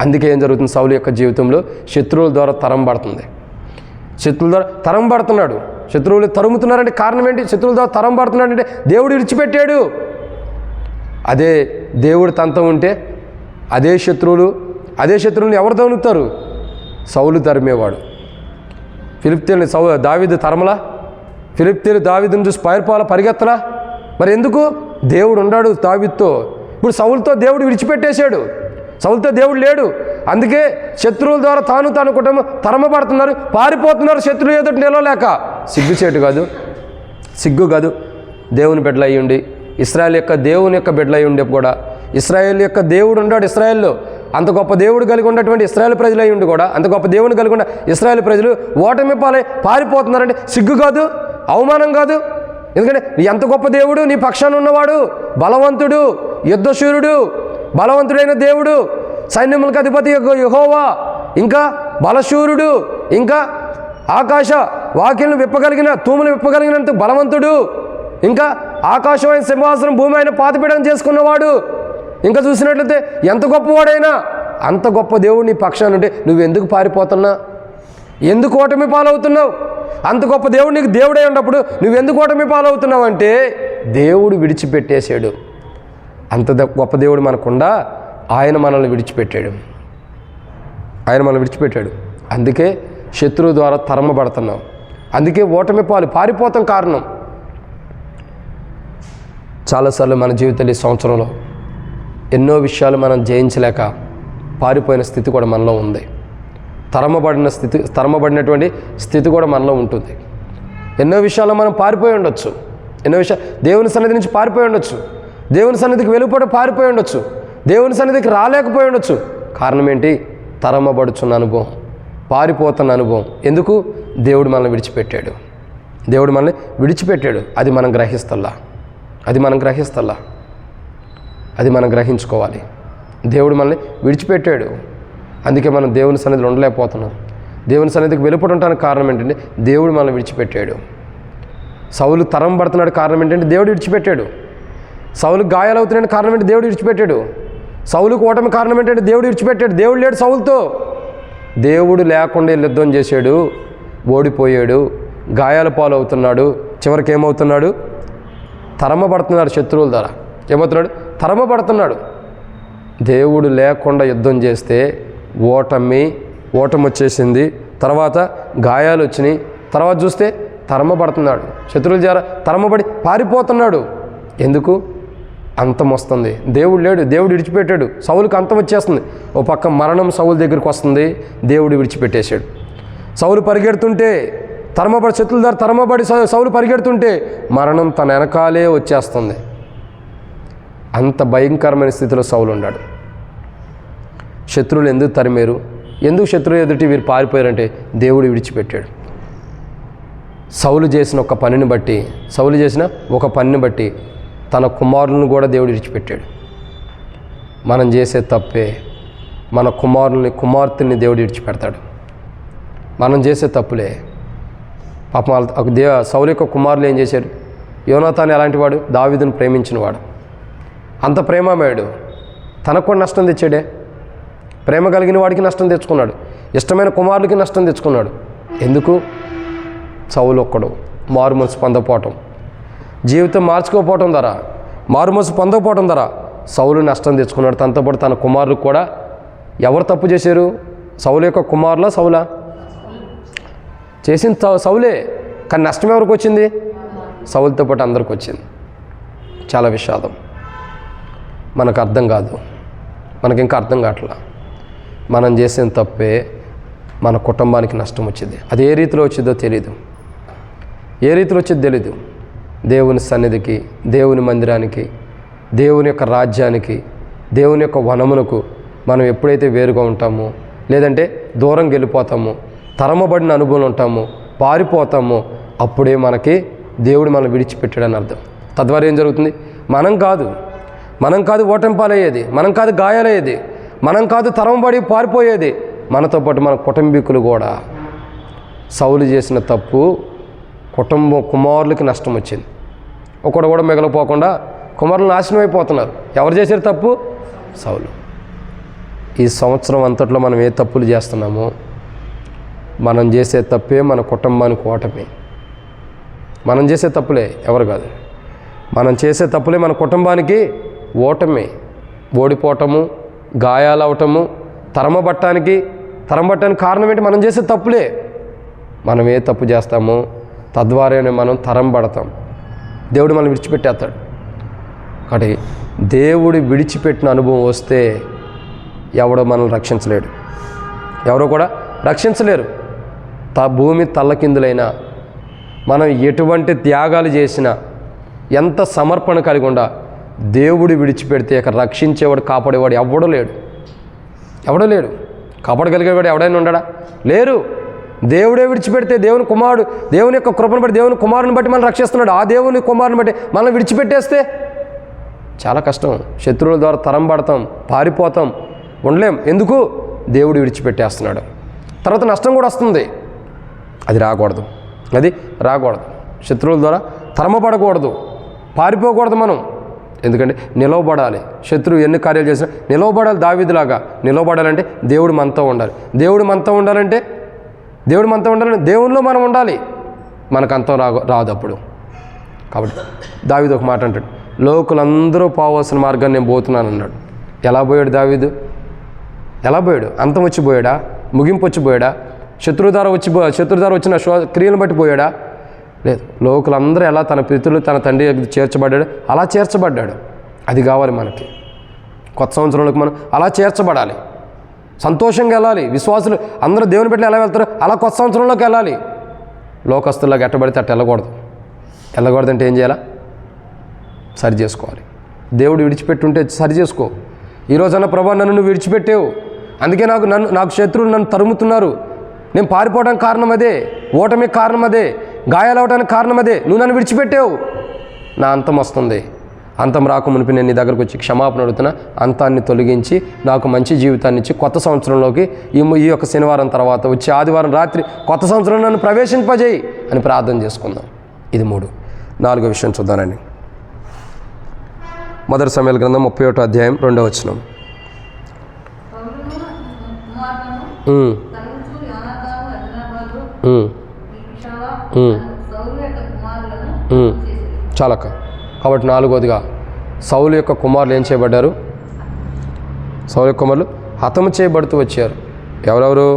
అందుకే ఏం జరుగుతుంది? సౌలు యొక్క జీవితంలో శత్రువుల ద్వారా తరంబడుతున్నాడు. శత్రువులు తరుముతున్నారంటే కారణం ఏంటి? శత్రువుల ద్వారా తరంబడుతున్నాడంటే దేవుడు విడిచిపెట్టాడు. అదే దేవుడు తనతో ఉంటే అదే శత్రువులు ఎవరు తరుముతారు? సౌలు తరిమేవాడు. ఫిలిప్తీయుల్ని దావీదు తరమలా? ఫిలిప్తీయులు దావీదును చూసి పరిగెత్తలా? మరి ఎందుకు? దేవుడు ఉన్నాడు దావీదుతో. ఇప్పుడు సౌలుతో దేవుడు విడిచిపెట్టేశాడు. సౌలుతో దేవుడు లేడు. అందుకే శత్రువుల ద్వారా తాను కుటుంబం తరమబడుతున్నారు, పారిపోతున్నారు శత్రువు ఎదుట నిలవలేక. సిగ్గు కాదు. దేవుని బిడ్డలు అయ్యుండి, ఇశ్రాయేల్ యొక్క దేవుని యొక్క బిడ్డలు అయ్యుండి కూడా, ఇశ్రాయేల్ యొక్క దేవుడు ఉన్నాడు ఇశ్రాయేల్లో. అంత గొప్ప దేవుడు కలిగి ఉన్నటువంటి ఇశ్రాయేల్ ప్రజలు అయ్యుండి కూడా, అంత గొప్ప దేవుని కలిగి ఉన్న ఇశ్రాయేల్ ప్రజలు ఓటమి పాలై పారిపోతున్నారంటే సిగ్గు కాదు, అవమానం కాదు. ఎందుకంటే ఎంత గొప్ప దేవుడు నీ పక్షాన ఉన్నవాడు, బలవంతుడు, యుద్ధశూరుడు, బలవంతుడైన దేవుడు, సైన్యములకు అధిపతి యెహోవా, ఇంకా బలశూరుడు, ఇంకా ఆకాశ వాకిలను విప్పగలిగిన, తూములు విప్పగలిగినంత బలవంతుడు, ఇంకా ఆకాశమైన సింహాసనం, భూమి అయిన పాతిపీఠం చేసుకున్నవాడు. ఇంకా చూసినట్లయితే ఎంత గొప్పవాడైనా, అంత గొప్ప దేవుడు నీ పక్షాన ఉంటే నువ్వెందుకు పారిపోతున్నా? ఎందుకు ఓటమి పాలవుతున్నావు? అంత గొప్ప దేవుడు నీకు దేవుడై ఉన్నప్పుడు నువ్వెందుకు ఓటమి పాలవుతున్నావు అంటే దేవుడు విడిచిపెట్టేశాడు. అంత గొప్ప దేవుడు మనకుండా ఆయన మనల్ని విడిచిపెట్టాడు. అందుకే శత్రువు ద్వారా తరమబడుతున్నాం. అందుకే ఓటమి పారిపోతాం కారణం. చాలాసార్లు మన జీవితంలో ఈ సంవత్సరంలో ఎన్నో విషయాలు మనం జయించలేక పారిపోయిన స్థితి కూడా మనలో ఉంది. తరమబడినటువంటి స్థితి కూడా మనలో ఉంటుంది. ఎన్నో విషయాల్లో మనం పారిపోయి ఉండొచ్చు, దేవుని సన్నిధి నుంచి పారిపోయి ఉండొచ్చు, దేవుని సన్నిధికి వెలుపడి పారిపోయి ఉండొచ్చు, దేవుని సన్నిధికి రాలేకపోయి ఉండొచ్చు. కారణం ఏంటి? తరమబడుచున్న అనుభవం, పారిపోతున్న అనుభవం. ఎందుకు? దేవుడు మనల్ని విడిచిపెట్టాడు. అది మనం గ్రహించుకోవాలి. దేవుడు మనల్ని విడిచిపెట్టాడు, అందుకే మనం దేవుని సన్నిధిలో ఉండలేకపోతున్నాం. దేవుని సన్నిధికి వెలుపడి ఉండడానికి కారణం ఏంటంటే దేవుడు మనల్ని విడిచిపెట్టాడు. సౌలు తరం పడుతున్నాడు, కారణం ఏంటంటే దేవుడు విడిచిపెట్టాడు. సౌలుకు గాయాలు అవుతున్నాడు, కారణం ఏంటి? దేవుడు విడిచిపెట్టాడు. సౌలుకు ఓటమి కారణం ఏంటంటే దేవుడు విడిచిపెట్టాడు. దేవుడు లేడు సౌలుతో. దేవుడు లేకుండా యుద్ధం చేశాడు, ఓడిపోయాడు, గాయాల పాలు అవుతున్నాడు. చివరికి ఏమవుతున్నాడు? తరమబడుతున్నాడు శత్రువుల ద్వారా. ఏమవుతున్నాడు? తరమబడుతున్నాడు. దేవుడు లేకుండా యుద్ధం చేస్తే ఓటమి వచ్చేసింది, తర్వాత గాయాలు వచ్చినాయి, తర్వాత చూస్తే తరమబడుతున్నాడు. శత్రువుల ద్వారా తరమబడి పారిపోతున్నాడు. ఎందుకు? అంతం వస్తుంది. దేవుడు లేడు, దేవుడు విడిచిపెట్టాడు. సౌలుకి అంతం వచ్చేస్తుంది. ఓ పక్క మరణం సౌలు దగ్గరికి వస్తుంది, దేవుడు విడిచిపెట్టేశాడు. సౌలు పరిగెడుతుంటే శత్రువుల ద్వారా తరమబడి సౌలు పరిగెడుతుంటే మరణం తన వెనకాలే వచ్చేస్తుంది. అంత భయంకరమైన స్థితిలో సౌలు ఉన్నాడు. శత్రువులు ఎందుకు తరిమేరు? ఎందుకు శత్రువు ఎదుటి వీరు పారిపోయారంటే దేవుడు విడిచిపెట్టాడు. సౌలు చేసిన ఒక పనిని బట్టి తన కుమారులను కూడా దేవుడు విడిచిపెట్టాడు. మనం చేసే తప్పే మన కుమార్తెల్ని దేవుడు విడిచిపెడతాడు. మనం చేసే తప్పులే. పాపం సౌలు యొక్క కుమారులు ఏం చేశారు? యోనాతాను ఎలాంటి వాడు? దావీదును ప్రేమించినవాడు. అంత ప్రేమమేయుడు, తనకు కూడా నష్టం తెచ్చాడే. ప్రేమ కలిగిన వాడికి నష్టం తెచ్చుకున్నాడు, ఇష్టమైన కుమారులకి నష్టం తెచ్చుకున్నాడు. ఎందుకు? సౌలు ఒక్కడు మారుమనసు పొందకపోవటం, జీవితం మార్చుకోకపోవటం ద్వారా, మారుమనసు పొందకపోవటం ద్వారా సౌలు నష్టం తెచ్చుకున్నాడు. తనతో పాటు తన కుమారులకు కూడా. ఎవరు తప్పు చేశారు? సౌలు యొక్క కుమారులా సౌలా? చేసింది సౌలే, కానీ నష్టం ఎవరికి వచ్చింది? సౌలుతో పాటు అందరికి వచ్చింది. చాలా విషాదం. మనకు అర్థం కాదు, మనకి ఇంకా అర్థం కావట్లా. మనం చేసిన తప్పే మన కుటుంబానికి నష్టం వచ్చింది. అది ఏ రీతిలో వచ్చిందో తెలీదు, దేవుని సన్నిధికి, దేవుని మందిరానికి, దేవుని యొక్క రాజ్యానికి, దేవుని యొక్క వనమునకు మనం ఎప్పుడైతే వేరుగా ఉంటామో, లేదంటే దూరం వెళ్ళిపోతామో, తరమబడిన అనుభవం ఉంటామో, పారిపోతామో, అప్పుడే మనకి దేవుడు మనం విడిచిపెట్టాడని అర్థం. తద్వారా ఏం జరుగుతుంది? మనం కాదు ఓటమి పాలయ్యేది, మనం కాదు గాయాలయ్యేది, మనం కాదు తరమబడి పారిపోయేది, మనతో పాటు మన కుటుంబీకులు కూడా. సౌలు చేసిన తప్పు కుమారులకి నష్టం వచ్చింది. ఒకడు కూడా మిగలపోకుండా కుమారులు నాశనం అయిపోతున్నారు. ఎవరు చేశారు తప్పు? సౌలు. ఈ సంవత్సరం అంతట్లో మనం ఏ తప్పులు చేస్తున్నామో, మనం చేసే తప్పే మన కుటుంబానికి ఓటమి. మనం చేసే తప్పులే, ఎవరు కాదు, మనం చేసే తప్పులే మన కుటుంబానికి ఓటమి. ఓడిపోవటము, గాయాలు అవటము, తరమబట్టడానికి కారణం ఏంటి? మనం చేసే తప్పులే. మనం ఏ తప్పు చేస్తామో తద్వారానే మనం తరంబడతాం. దేవుడు మనం విడిచిపెట్టేస్తాడు. కాబట్టి దేవుడు విడిచిపెట్టిన అనుభవం వస్తే ఎవడో మనల్ని రక్షించలేడు, ఎవరో కూడా రక్షించలేరు. భూమి తల్లకిందులైనా, మనం ఎటువంటి త్యాగాలు చేసినా, ఎంత సమర్పణ కలిగి ఉండా, దేవుడు విడిచిపెడితే ఇక రక్షించేవాడు, కాపాడేవాడు ఎవడో లేడు. కాపాడగలిగేవాడు ఎవడైనా ఉండడా? లేరు. దేవుడే విడిచిపెడితే దేవుని యొక్క కృపను బట్టి, దేవుని కుమారుని బట్టి మనం రక్షిస్తున్నాడు. ఆ దేవుని కుమారుని బట్టి మనం విడిచిపెట్టేస్తే చాలా కష్టం. శత్రువుల ద్వారా తరంబడతాం, పారిపోతాం, ఉండలేం. ఎందుకు? దేవుడు విడిచిపెట్టేస్తున్నాడు. తర్వాత నష్టం కూడా వస్తుంది. అది రాకూడదు. శత్రువుల ద్వారా తరమబడకూడదు, పారిపోకూడదు మనం. ఎందుకంటే నిలవబడాలి. శత్రువు ఎన్ని కార్యాలు చేసినా నిలవబడాలి. దావీదులాగా నిలవబడాలంటే దేవుడు మనతో ఉండాలి. దేవుడు మనతో ఉండాలంటే దేవునిలో మనం ఉండాలి. మనకు అంతం రాదు అప్పుడు. కాబట్టి దావీదు ఒక మాట అంటాడు, లోకులందరూ పోవాల్సిన మార్గాన్ని నేను పోతున్నాను అన్నాడు. ఎలా పోయాడు దావీదు? అంతం వచ్చి పోయాడా? ముగింపు వచ్చి పోయాడా? శత్రువు ద్వారా వచ్చిన క్రియలను బట్టి పోయాడా? లేదు. లోకులందరూ ఎలా తన పితరులు తన తండ్రి చేర్చబడ్డాడు, అలా చేర్చబడ్డాడు. అది కావాలి మనకి. కొత్త సంవత్సరంలోకి మనం అలా చేర్చబడాలి. సంతోషంగా వెళ్ళాలి. విశ్వాసులు అందరూ దేవుని బిడ్డలు ఎలా వెళ్తారు అలా కొత్త సంవత్సరంలోకి వెళ్ళాలి. లోకస్తుల్లాగా ఎట్టబడితే అట్ట వెళ్ళకూడదంటే ఏం చేయాలా? సరి చేసుకోవాలి. దేవుడు విడిచిపెట్టుంటే సరి చేసుకో. ఈరోజన్నా ప్రభా నన్ను నువ్వు విడిచిపెట్టావు, అందుకే నాకు శత్రువులు నన్ను తరుముతున్నారు, నేను పారిపోవడానికి కారణం అదే, ఓటమికి కారణం అదే, గాయాలవడానికి కారణం అదే, నువ్వు నన్ను విడిచిపెట్టావు, నా అంతం వస్తుంది. అంతం రాకమునిపి నేను నీ దగ్గరకు వచ్చి క్షమాపణ అడుగుతున్నా, అంతాన్ని తొలగించి నాకు మంచి జీవితాన్ని ఇచ్చి కొత్త సంవత్సరంలోకి ఈ యొక్క శనివారం తర్వాత వచ్చి ఆదివారం రాత్రి కొత్త సంవత్సరం నన్ను ప్రవేశింపజేయి అని ప్రార్థన చేసుకుందాం. ఇది 3. 4వ విషయం చూద్దానండి. మొదటి సమూయేలు గ్రంథం 31వ అధ్యాయం 2వ వచనం. చాలక్క. కాబట్టి 4వదిగా సౌలు యొక్క కుమారులు ఏం చేయబడ్డారు? సౌలు యొక్క కుమారులు హతము చేయబడుతూ వచ్చారు. ఎవరెవరు?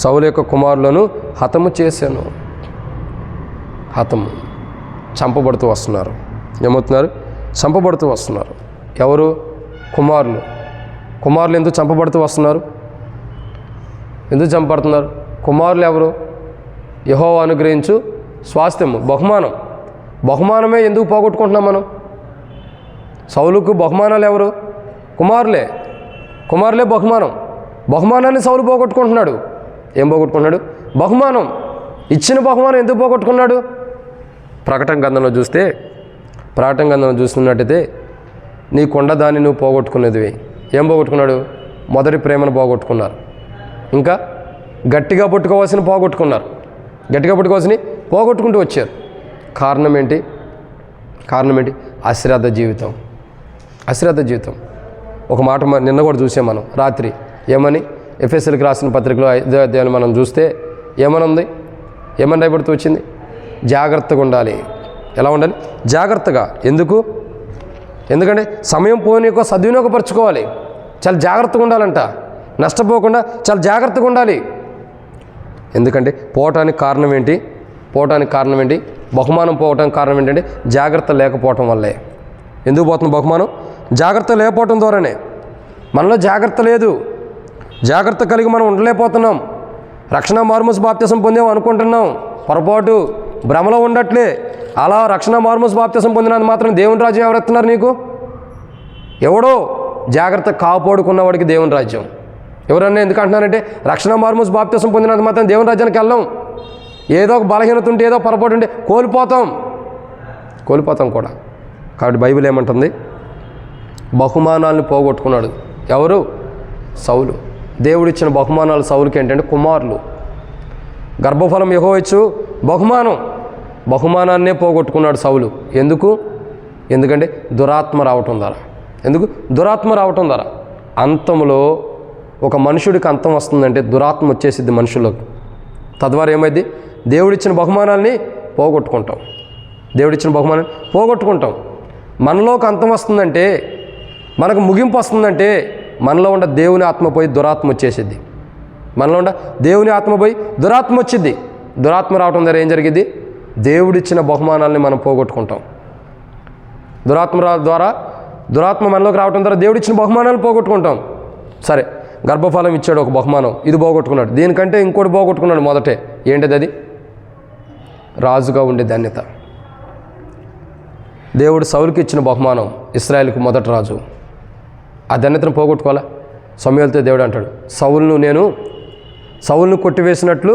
సౌలు యొక్క కుమారులను హతము చేశాను. హతము చంపబడుతూ వస్తున్నారు. ఏమవుతున్నారు? చంపబడుతూ వస్తున్నారు. ఎవరు? కుమారులు. కుమారులు ఎందుకు చంపబడుతూ వస్తున్నారు? ఎందుకు చంపబడుతున్నారు? కుమారులు ఎవరు? యెహోవా అనుగ్రహించు స్వాస్థ్యము, బహుమానమే ఎందుకు పోగొట్టుకుంటున్నాం మనం? సౌలుకు బహుమానాలు ఎవరు? కుమారులే బహుమానాన్ని సౌలు పోగొట్టుకుంటున్నాడు. ఏం పోగొట్టుకుంటున్నాడు? బహుమానం. ఇచ్చిన బహుమానం ఎందుకు పోగొట్టుకున్నాడు? ప్రకటన గ్రంథంలో చూస్తున్నట్టయితే నీ కొండ దాన్ని నువ్వు పోగొట్టుకునేది. ఏం పోగొట్టుకున్నాడు? మొదటి ప్రేమను పోగొట్టుకున్నారు. ఇంకా గట్టిగా పట్టుకోవాల్సిన పోగొట్టుకుంటూ వచ్చారు. కారణం ఏంటి? అశ్రద్ధ జీవితం. ఒక మాట నిన్న కూడా చూసాం మనం రాత్రి. ఏమని? ఎఫెసీయులకు రాసిన పత్రికలో 5వ అధ్యాయం మనం చూస్తే ఏమని రాయబడుతూ వచ్చింది? జాగ్రత్తగా ఉండాలి. ఎలా ఉండాలి? జాగ్రత్తగా. ఎందుకంటే సమయం పోనీకో సద్వినియోగపరచుకోవాలి. చాలా జాగ్రత్తగా ఉండాలంట. నష్టపోకుండా చాలా జాగ్రత్తగా ఉండాలి. ఎందుకంటే పోవటానికి కారణం ఏంటి? బహుమానం పోవటానికి కారణం ఏంటంటే జాగ్రత్త లేకపోవటం వల్లే. ఎందుకు పోతుంది బహుమానం? జాగ్రత్త లేకపోవటం ద్వారానే. మనలో జాగ్రత్త లేదు. జాగ్రత్త కలిగి మనం ఉండలేకపోతున్నాం. రక్షణ మారుమూస బాప్తిసం పొందాం అనుకుంటున్నాం, పొరపాటు, భ్రమలో ఉండట్లే. అలా రక్షణ మారుమూస బాప్తిసం పొందినందుకు మాత్రం దేవుని రాజ్యం ఎవరెత్తున్నారు నీకు? ఎవడో జాగ్రత్త కాపాడుకున్నవాడికి దేవుని రాజ్యం. ఎవరన్నా ఎందుకు అంటున్నారంటే రక్షణ మారుమూస బాప్తిసం పొందినందుకు మాత్రం దేవుని రాజ్యానికి వెళ్ళాం. ఏదో ఒక బలహీనత ఉంటే, ఏదో పొరపాటు ఉంటే కోల్పోతాం కూడా. కాబట్టి బైబిల్ ఏమంటుంది? బహుమానాలను పోగొట్టుకున్నాడు. ఎవరు? సౌలు. దేవుడిచ్చిన బహుమానాలు సౌలుకి ఏంటంటే కుమారులు. గర్భఫలం యెహోవా ఇచ్చు బహుమానాన్నే పోగొట్టుకున్నాడు సౌలు. ఎందుకంటే దురాత్మ రావటం ద్వారా. అంతంలో ఒక మనుషుడికి అంతం వస్తుందంటే దురాత్మ వచ్చేసిద్ది మనుషుల్లోకి. తద్వారా ఏమైంది? దేవుడిచ్చిన బహుమానాల్ని పోగొట్టుకుంటాం. మనలోకి అంతం వస్తుందంటే, మనకు ముగింపు వస్తుందంటే మనలో ఉన్న దేవుని ఆత్మ పోయి దురాత్మ వచ్చేసిద్ది. దురాత్మ వచ్చింది. దురాత్మ రావటం ద్వారా ఏం జరిగింది? దేవుడిచ్చిన బహుమానాల్ని మనం పోగొట్టుకుంటాం. దురాత్మ మనలోకి రావటం ద్వారా దేవుడిచ్చిన బహుమానాలు పోగొట్టుకుంటాం. సరే, గర్భఫలం ఇచ్చాడు ఒక బహుమానం, ఇది పోగొట్టుకున్నాడు. దీనికంటే ఇంకోటి పోగొట్టుకున్నాడు మొదటే. ఏంటిది? అది రాజుగా ఉండే ధన్యత. దేవుడు సౌలుకి ఇచ్చిన బహుమానం, ఇశ్రాయేలుకు మొదటి రాజు. ఆ ధన్యతను పోగొట్టుకోవాలా? సమూయేలుతో దేవుడు అంటాడు, సౌలును కొట్టివేసినట్లు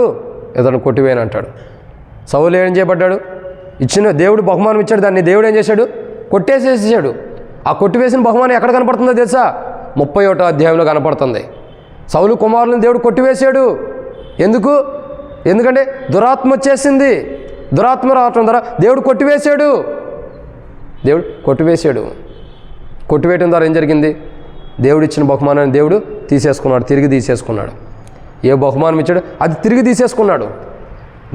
ఇతను కొట్టివేయను అంటాడు. సౌలు ఏం చేయబడ్డాడు? ఇచ్చిన దేవుడు బహుమానం ఇచ్చాడు, దాన్ని దేవుడు ఏం చేశాడు? కొట్టేసేసాడు. ఆ కొట్టివేసిన బహుమానం ఎక్కడ కనపడుతుందో తెలుసా? 31వ అధ్యాయంలో కనపడుతుంది. సౌలు కుమారులను దేవుడు కొట్టివేశాడు. ఎందుకంటే దురాత్మ వచ్చేసింది. దురాత్మ రావటం ద్వారా దేవుడు కొట్టివేశాడు. కొట్టివేయటం ద్వారా ఏం జరిగింది? దేవుడు ఇచ్చిన బహుమానాన్ని దేవుడు తిరిగి తీసేసుకున్నాడు. ఏ బహుమానం ఇచ్చాడు అది తిరిగి తీసేసుకున్నాడు.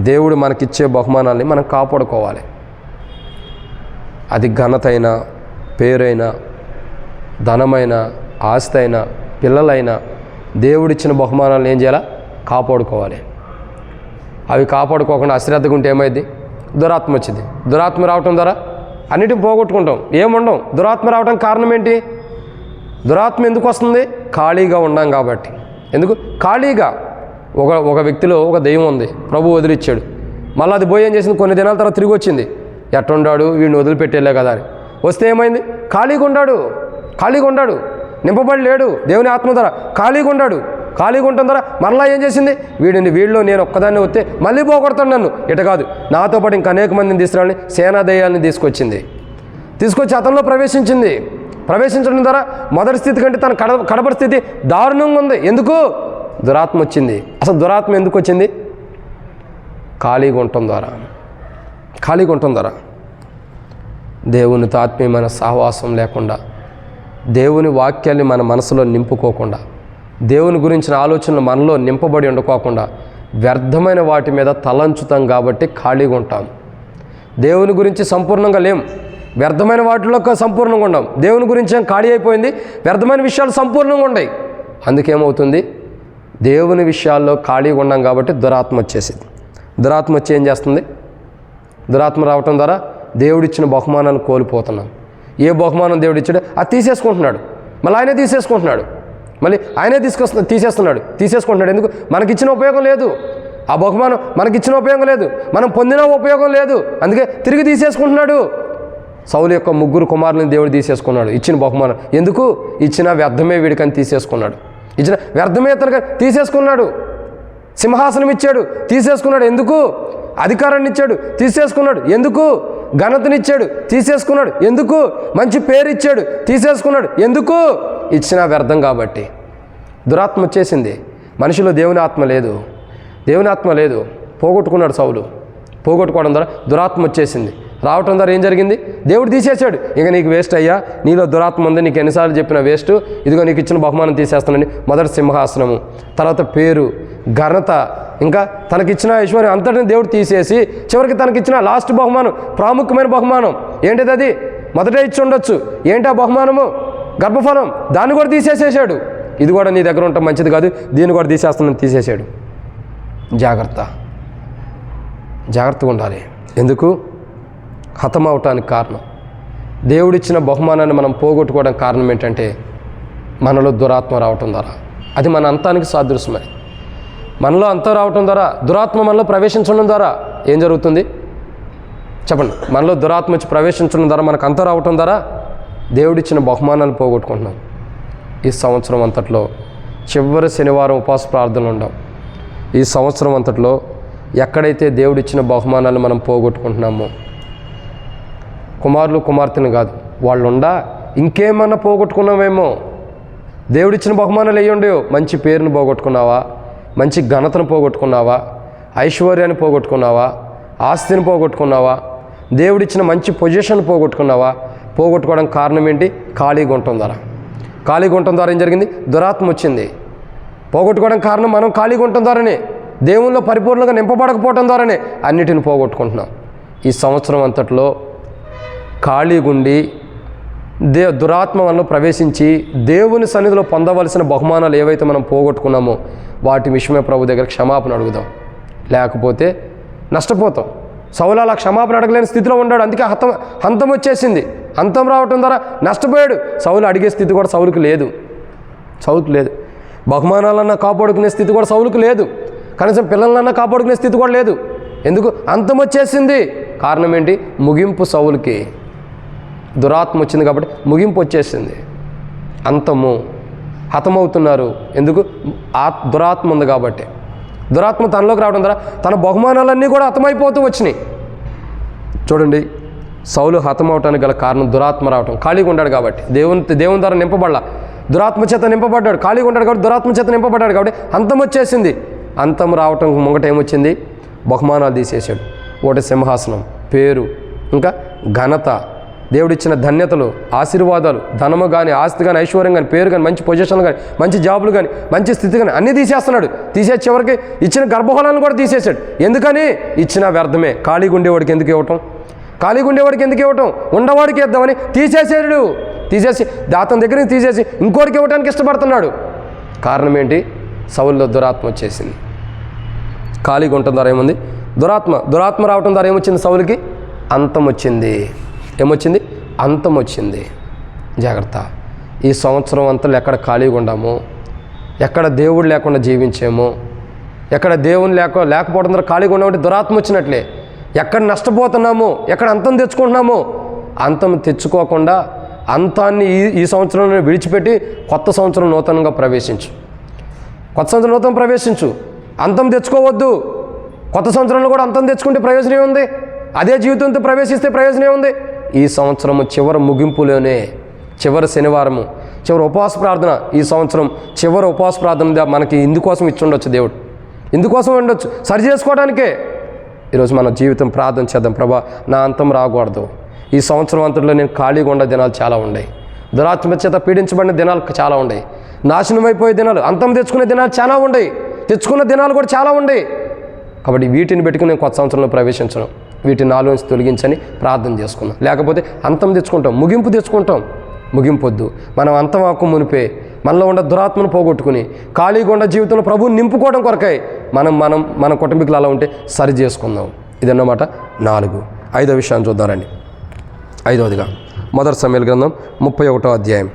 దేవుడు మనకిచ్చే బహుమానాన్ని మనం కాపాడుకోవాలి. అది ఘనతైన, పేరైన, ధనమైన, ఆస్తి అయినా, పిల్లలైనా దేవుడిచ్చిన బహుమానాలను ఏం చేయాలా? కాపాడుకోవాలి. అవి కాపాడుకోకుండా అశ్రద్ధగా ఉంటే ఏమైంది? దురాత్మ వచ్చింది. దురాత్మ రావటం ద్వారా అన్నిటిని పోగొట్టుకుంటాం. ఏముండం. దురాత్మ రావడానికి కారణం ఏంటి? దురాత్మ ఎందుకు వస్తుంది? ఖాళీగా ఉన్నాం కాబట్టి. ఎందుకు? ఖాళీగా ఒక వ్యక్తిలో ఒక దెయ్యం ఉంది, ప్రభు వదిలిచ్చాడు. మళ్ళీ అది పోయి ఏం చేసింది, కొన్ని దినాల తర్వాత తిరిగి వచ్చింది. ఎట్టుండాడు, వీడిని వదిలిపెట్టేలే కదా అని. వస్తే ఏమైంది, ఖాళీగా ఉన్నాడు, నింపబడి లేడు దేవుని ఆత్మ ద్వారా, ఖాళీగా ఉండటం ద్వారా మరలా ఏం చేసింది, వీడిలో నేను ఒక్కదాన్ని వస్తే మళ్ళీ పోగొడతాను నన్ను. ఇట కాదు, నాతో పాటు ఇంకా అనేక మందిని తీసుకురాని సేనా దయ్యాలని తీసుకొచ్చి అతనిలో ప్రవేశించడం ద్వారా మొదటి స్థితి కంటే తన కడపడి స్థితి దారుణంగా ఉంది. ఎందుకు? దురాత్మ వచ్చింది. అసలు దురాత్మ ఎందుకు వచ్చింది? ఖాళీగా ఉండటం ద్వారా దేవునితో ఆత్మీయమైన సహవాసం లేకుండా, దేవుని వాక్యాన్ని మన మనసులో నింపుకోకుండా, దేవుని గురించిన ఆలోచనలు మనలో నింపబడి ఉండకోకుండా వ్యర్థమైన వాటి మీద తలంచుతాం కాబట్టి ఖాళీగా ఉంటాం. దేవుని గురించి సంపూర్ణంగా లేం, వ్యర్థమైన వాటిలో సంపూర్ణంగా ఉన్నాం. దేవుని గురించి ఏం ఖాళీ అయిపోయింది, వ్యర్థమైన విషయాలు సంపూర్ణంగా ఉన్నాయి. అందుకేమవుతుంది, దేవుని విషయాల్లో ఖాళీగా ఉన్నాం కాబట్టి దురాత్మ వచ్చేసింది. దురాత్మ వచ్చి ఏం చేస్తుంది? దురాత్మ రావటం ద్వారా దేవుడిచ్చిన బహుమానాన్ని కోల్పోతున్నాం. ఏ బహుమానం దేవుడిచ్చాడో అది తీసేసుకుంటున్నాడు, మళ్ళీ ఆయనే తీసేసుకుంటున్నాడు. ఎందుకు? మనకిచ్చిన ఉపయోగం లేదు, ఆ బహుమానం మనకిచ్చిన ఉపయోగం లేదు, మనం పొందిన ఉపయోగం లేదు, అందుకే తిరిగి తీసేసుకుంటున్నాడు. సౌలు యొక్క 3 కుమారులను దేవుడు తీసేసుకున్నాడు ఇచ్చిన బహుమానం. ఎందుకు? ఇచ్చిన వ్యర్థమే వీడికని తీసేసుకున్నాడు. ఇచ్చిన వ్యర్థమే అతనికి తీసేసుకున్నాడు. సింహాసనం ఇచ్చాడు, తీసేసుకున్నాడు. ఎందుకు? అధికారాన్ని ఇచ్చాడు, తీసేసుకున్నాడు. ఎందుకు? ఘనతనిచ్చాడు, తీసేసుకున్నాడు. ఎందుకు? మంచి పేరు ఇచ్చాడు, తీసేసుకున్నాడు. ఎందుకు? ఇచ్చిన వ్యర్థం కాబట్టి. దురాత్మ వచ్చేసింది. మనిషిలో దేవుని ఆత్మ లేదు. పోగొట్టుకున్నాడు సౌలు. పోగొట్టుకోవడం ద్వారా దురాత్మ వచ్చేసింది. రావటం ద్వారా ఏం జరిగింది? దేవుడు తీసేశాడు. ఇక నీకు వేస్ట్ అయ్యా, నీలో దురాత్మ ఉంది, నీకు ఎన్నిసార్లు చెప్పిన వేస్ట్, ఇదిగో నీకు ఇచ్చిన బహుమానం తీసేస్తానని మొదటి సింహాసనము, తర్వాత పేరు, ఘనత, ఇంకా తనకిచ్చిన ఐశ్వర్యం అంతటిని దేవుడు తీసేసి చివరికి తనకిచ్చిన లాస్ట్ బహుమానం, ప్రాముఖ్యమైన బహుమానం ఏంటిది? అది మొదట ఇచ్చి ఉండొచ్చు. ఏంటి ఆ బహుమానము? గర్భఫలం. దాన్ని కూడా తీసేసేసాడు. ఇది కూడా నీ దగ్గర ఉండటం మంచిది కాదు, దీన్ని కూడా తీసేశాడు. జాగ్రత్తగా ఉండాలి. ఎందుకు? హతమవటానికి కారణం, దేవుడిచ్చిన బహుమానాన్ని మనం పోగొట్టుకోవడానికి కారణం ఏంటంటే మనలో దురాత్మ రావటం ద్వారా. అది మన అంతానికి సాదృశ్యమని. మనలో అంతం రావటం ద్వారా, దురాత్మ మనలో ప్రవేశించడం ద్వారా ఏం జరుగుతుంది చెప్పండి? మనలో దురాత్మ వచ్చి ప్రవేశించడం ద్వారా, మనకు అంతం రావటం ద్వారా దేవుడిచ్చిన బహుమానాన్ని పోగొట్టుకుంటున్నాం. ఈ సంవత్సరం అంతట్లో చివరి శనివారం ఉపవాస ప్రార్థనలు ఉండవు. ఈ సంవత్సరం అంతట్లో ఎక్కడైతే దేవుడిచ్చిన బహుమానాన్ని మనం పోగొట్టుకుంటున్నామో, కుమారులు కుమార్తెను కాదు, వాళ్ళు ఇంకేమన్నా పోగొట్టుకున్నామేమో. దేవుడిచ్చిన బహుమానాలు అయ్యుండేవో, మంచి పేరును పోగొట్టుకున్నావా, మంచి ఘనతను పోగొట్టుకున్నావా, ఐశ్వర్యాన్ని పోగొట్టుకున్నావా, ఆస్తిని పోగొట్టుకున్నావా, దేవుడిచ్చిన మంచి పొజిషన్ పోగొట్టుకున్నావా? పోగొట్టుకోవడానికి కారణం ఏంటి? ఖాళీగా ఉండటం ద్వారా ఏం జరిగింది? దురాత్మ వచ్చింది. పోగొట్టుకోవడానికి కారణం మనం ఖాళీగా ఉండటం ద్వారానే, దేవుల్లో పరిపూర్ణంగా నింపబడకపోవడం ద్వారానే అన్నిటిని పోగొట్టుకుంటున్నాం. ఈ సంవత్సరం అంతట్లో ఖాళీగుండి దురాత్మ వల్ల ప్రవేశించి దేవుని సన్నిధిలో పొందవలసిన బహుమానాలు ఏవైతే మనం పోగొట్టుకున్నామో వాటి విషయమే ప్రభు దగ్గర క్షమాపణ అడుగుదాం. లేకపోతే నష్టపోతాం. సౌలు అలా క్షమాపణ అడగలేని స్థితిలో ఉన్నాడు. అందుకే హంతం వచ్చేసింది. హంతం రావటం ద్వారా నష్టపోయాడు. సౌలు అడిగే స్థితి కూడా సౌలుకి లేదు. బహుమానాలన్నా కాపాడుకునే స్థితి కూడా సౌలుకు లేదు. కనీసం పిల్లలన్నా కాపాడుకునే స్థితి కూడా లేదు. ఎందుకు? అంతం వచ్చేసింది. కారణం ఏంటి? ముగింపు. సౌలుకి దురాత్మ వచ్చింది కాబట్టి ముగింపు వచ్చేసింది. హతమవుతున్నారు. ఎందుకు? దురాత్మ ఉంది కాబట్టి. దురాత్మ తనలోకి రావడం ద్వారా తన బహుమానాలన్నీ కూడా హతమైపోతూ వచ్చినాయి. చూడండి, సౌలు హతమవటానికి గల కారణం దురాత్మ రావటం. ఖాళీగా ఉన్నాడు కాబట్టి, దేవుని ద్వారా నింపబడాల, దురాత్మ చేత నింపబడ్డాడు. ఖాళీగా ఉన్నాడు కాబట్టి దురాత్మ చేత నింపబడ్డాడు కాబట్టి అంతం వచ్చేసింది. అంతం రావటం ముంగట ఏమొచ్చింది? బహుమానాలు తీసేశాడు. ఒకటి సింహాసనం, పేరు, ఇంకా ఘనత, దేవుడిచ్చిన ధన్యతలు, ఆశీర్వాదాలు, ధనము కానీ, ఆస్తి కానీ, ఐశ్వర్యం కానీ, పేరు కానీ, మంచి పొజిషన్లు కానీ, మంచి జాబులు కానీ, మంచి స్థితి కానీ అన్నీ తీసేస్తున్నాడు. తీసేసి చివరికి ఇచ్చిన గర్భఫలాలను కూడా తీసేశాడు. ఎందుకని? ఇచ్చిన వ్యర్థమే. ఖాళీగా ఉండేవాడికి ఎందుకు ఇవ్వటం? ఉండవాడికి ఇద్దామని తీసేసాడు. తీసేసి అతని దగ్గర నుంచి తీసేసి ఇంకోటికి ఇవ్వడానికి ఇష్టపడుతున్నాడు. కారణం ఏంటి? సౌలులో దురాత్మ వచ్చేసింది. ఖాళీగా ఉండటం ద్వారా ఏముంది? దురాత్మ రావటం ద్వారా ఏమొచ్చింది? సౌలుకి అంతం వచ్చింది. ఏమొచ్చింది? అంతం వచ్చింది. జాగ్రత్త. ఈ సంవత్సరం అంతా ఎక్కడ ఖాళీగా ఉండామో ఎక్కడ దేవుడు లేకుండా జీవించామో, ఎక్కడ దేవుని లేకపోవడం ద్వారా ఖాళీగా ఉన్నామంటే దురాత్మ వచ్చినట్లే. ఎక్కడ నష్టపోతున్నామో, ఎక్కడ అంతం తెచ్చుకుంటున్నామో, అంతం తెచ్చుకోకుండా అంతాన్ని ఈ సంవత్సరంలో విడిచిపెట్టి కొత్త సంవత్సరం నూతనంగా ప్రవేశించు. కొత్త సంవత్సరం నూతనం ప్రవేశించు. అంతం తెచ్చుకోవద్దు. కొత్త సంవత్సరంలో కూడా అంతం తెచ్చుకుంటే ప్రయోజనం ఏముంది? అదే జీవితంతో ప్రవేశిస్తే ప్రయోజనం ఏముంది? ఈ సంవత్సరము చివరి ముగింపులోనే, చివరి శనివారము, చివరి ఉపవాస ప్రార్థన, ఈ సంవత్సరం చివరి ఉపవాస ప్రార్థన మనకి ఇందుకోసం ఇచ్చి ఉండొచ్చు దేవుడు. ఇందుకోసం ఉండొచ్చు, సరి చేసుకోవడానికే. ఈరోజు మన జీవితం ప్రార్థన చేద్దాం. ప్రభా, నా అంతం రాకూడదు. ఈ సంవత్సరం అంతట్లో నేను ఖాళీగా ఉన్న దినాలు చాలా ఉన్నాయి. దురాత్మ చేత పీడించబడిన దినాలు చాలా ఉన్నాయి. నాశనం అయిపోయే దినాలు, అంతం తెచ్చుకునే దినాలు చాలా ఉన్నాయి. తెచ్చుకున్న దినాలు కూడా చాలా ఉన్నాయి. కాబట్టి వీటిని పెట్టుకుని నేను కొత్త సంవత్సరంలో ప్రవేశించను. వీటిని నాలో నుంచి తొలగించని ప్రార్థన చేసుకున్నాం. లేకపోతే అంతం తెచ్చుకుంటాం, ముగింపు తెచ్చుకుంటాం. ముగింపొద్దు. మనం అంతం ఆకు మునిపే మనలో ఉన్న దురాత్మను పోగొట్టుకుని ఖాళీగా ఉన్న జీవితంలో ప్రభువుని నింపుకోవడం కొరకై మన కుటుంబీకులు అలా ఉంటే సరి చేసుకుందాం. ఇదన్నమాట 4. 5వ విషయాన్ని చూద్దారండి. 5వదిగా మొదటి సమూయేలు గ్రంథం 31వ అధ్యాయం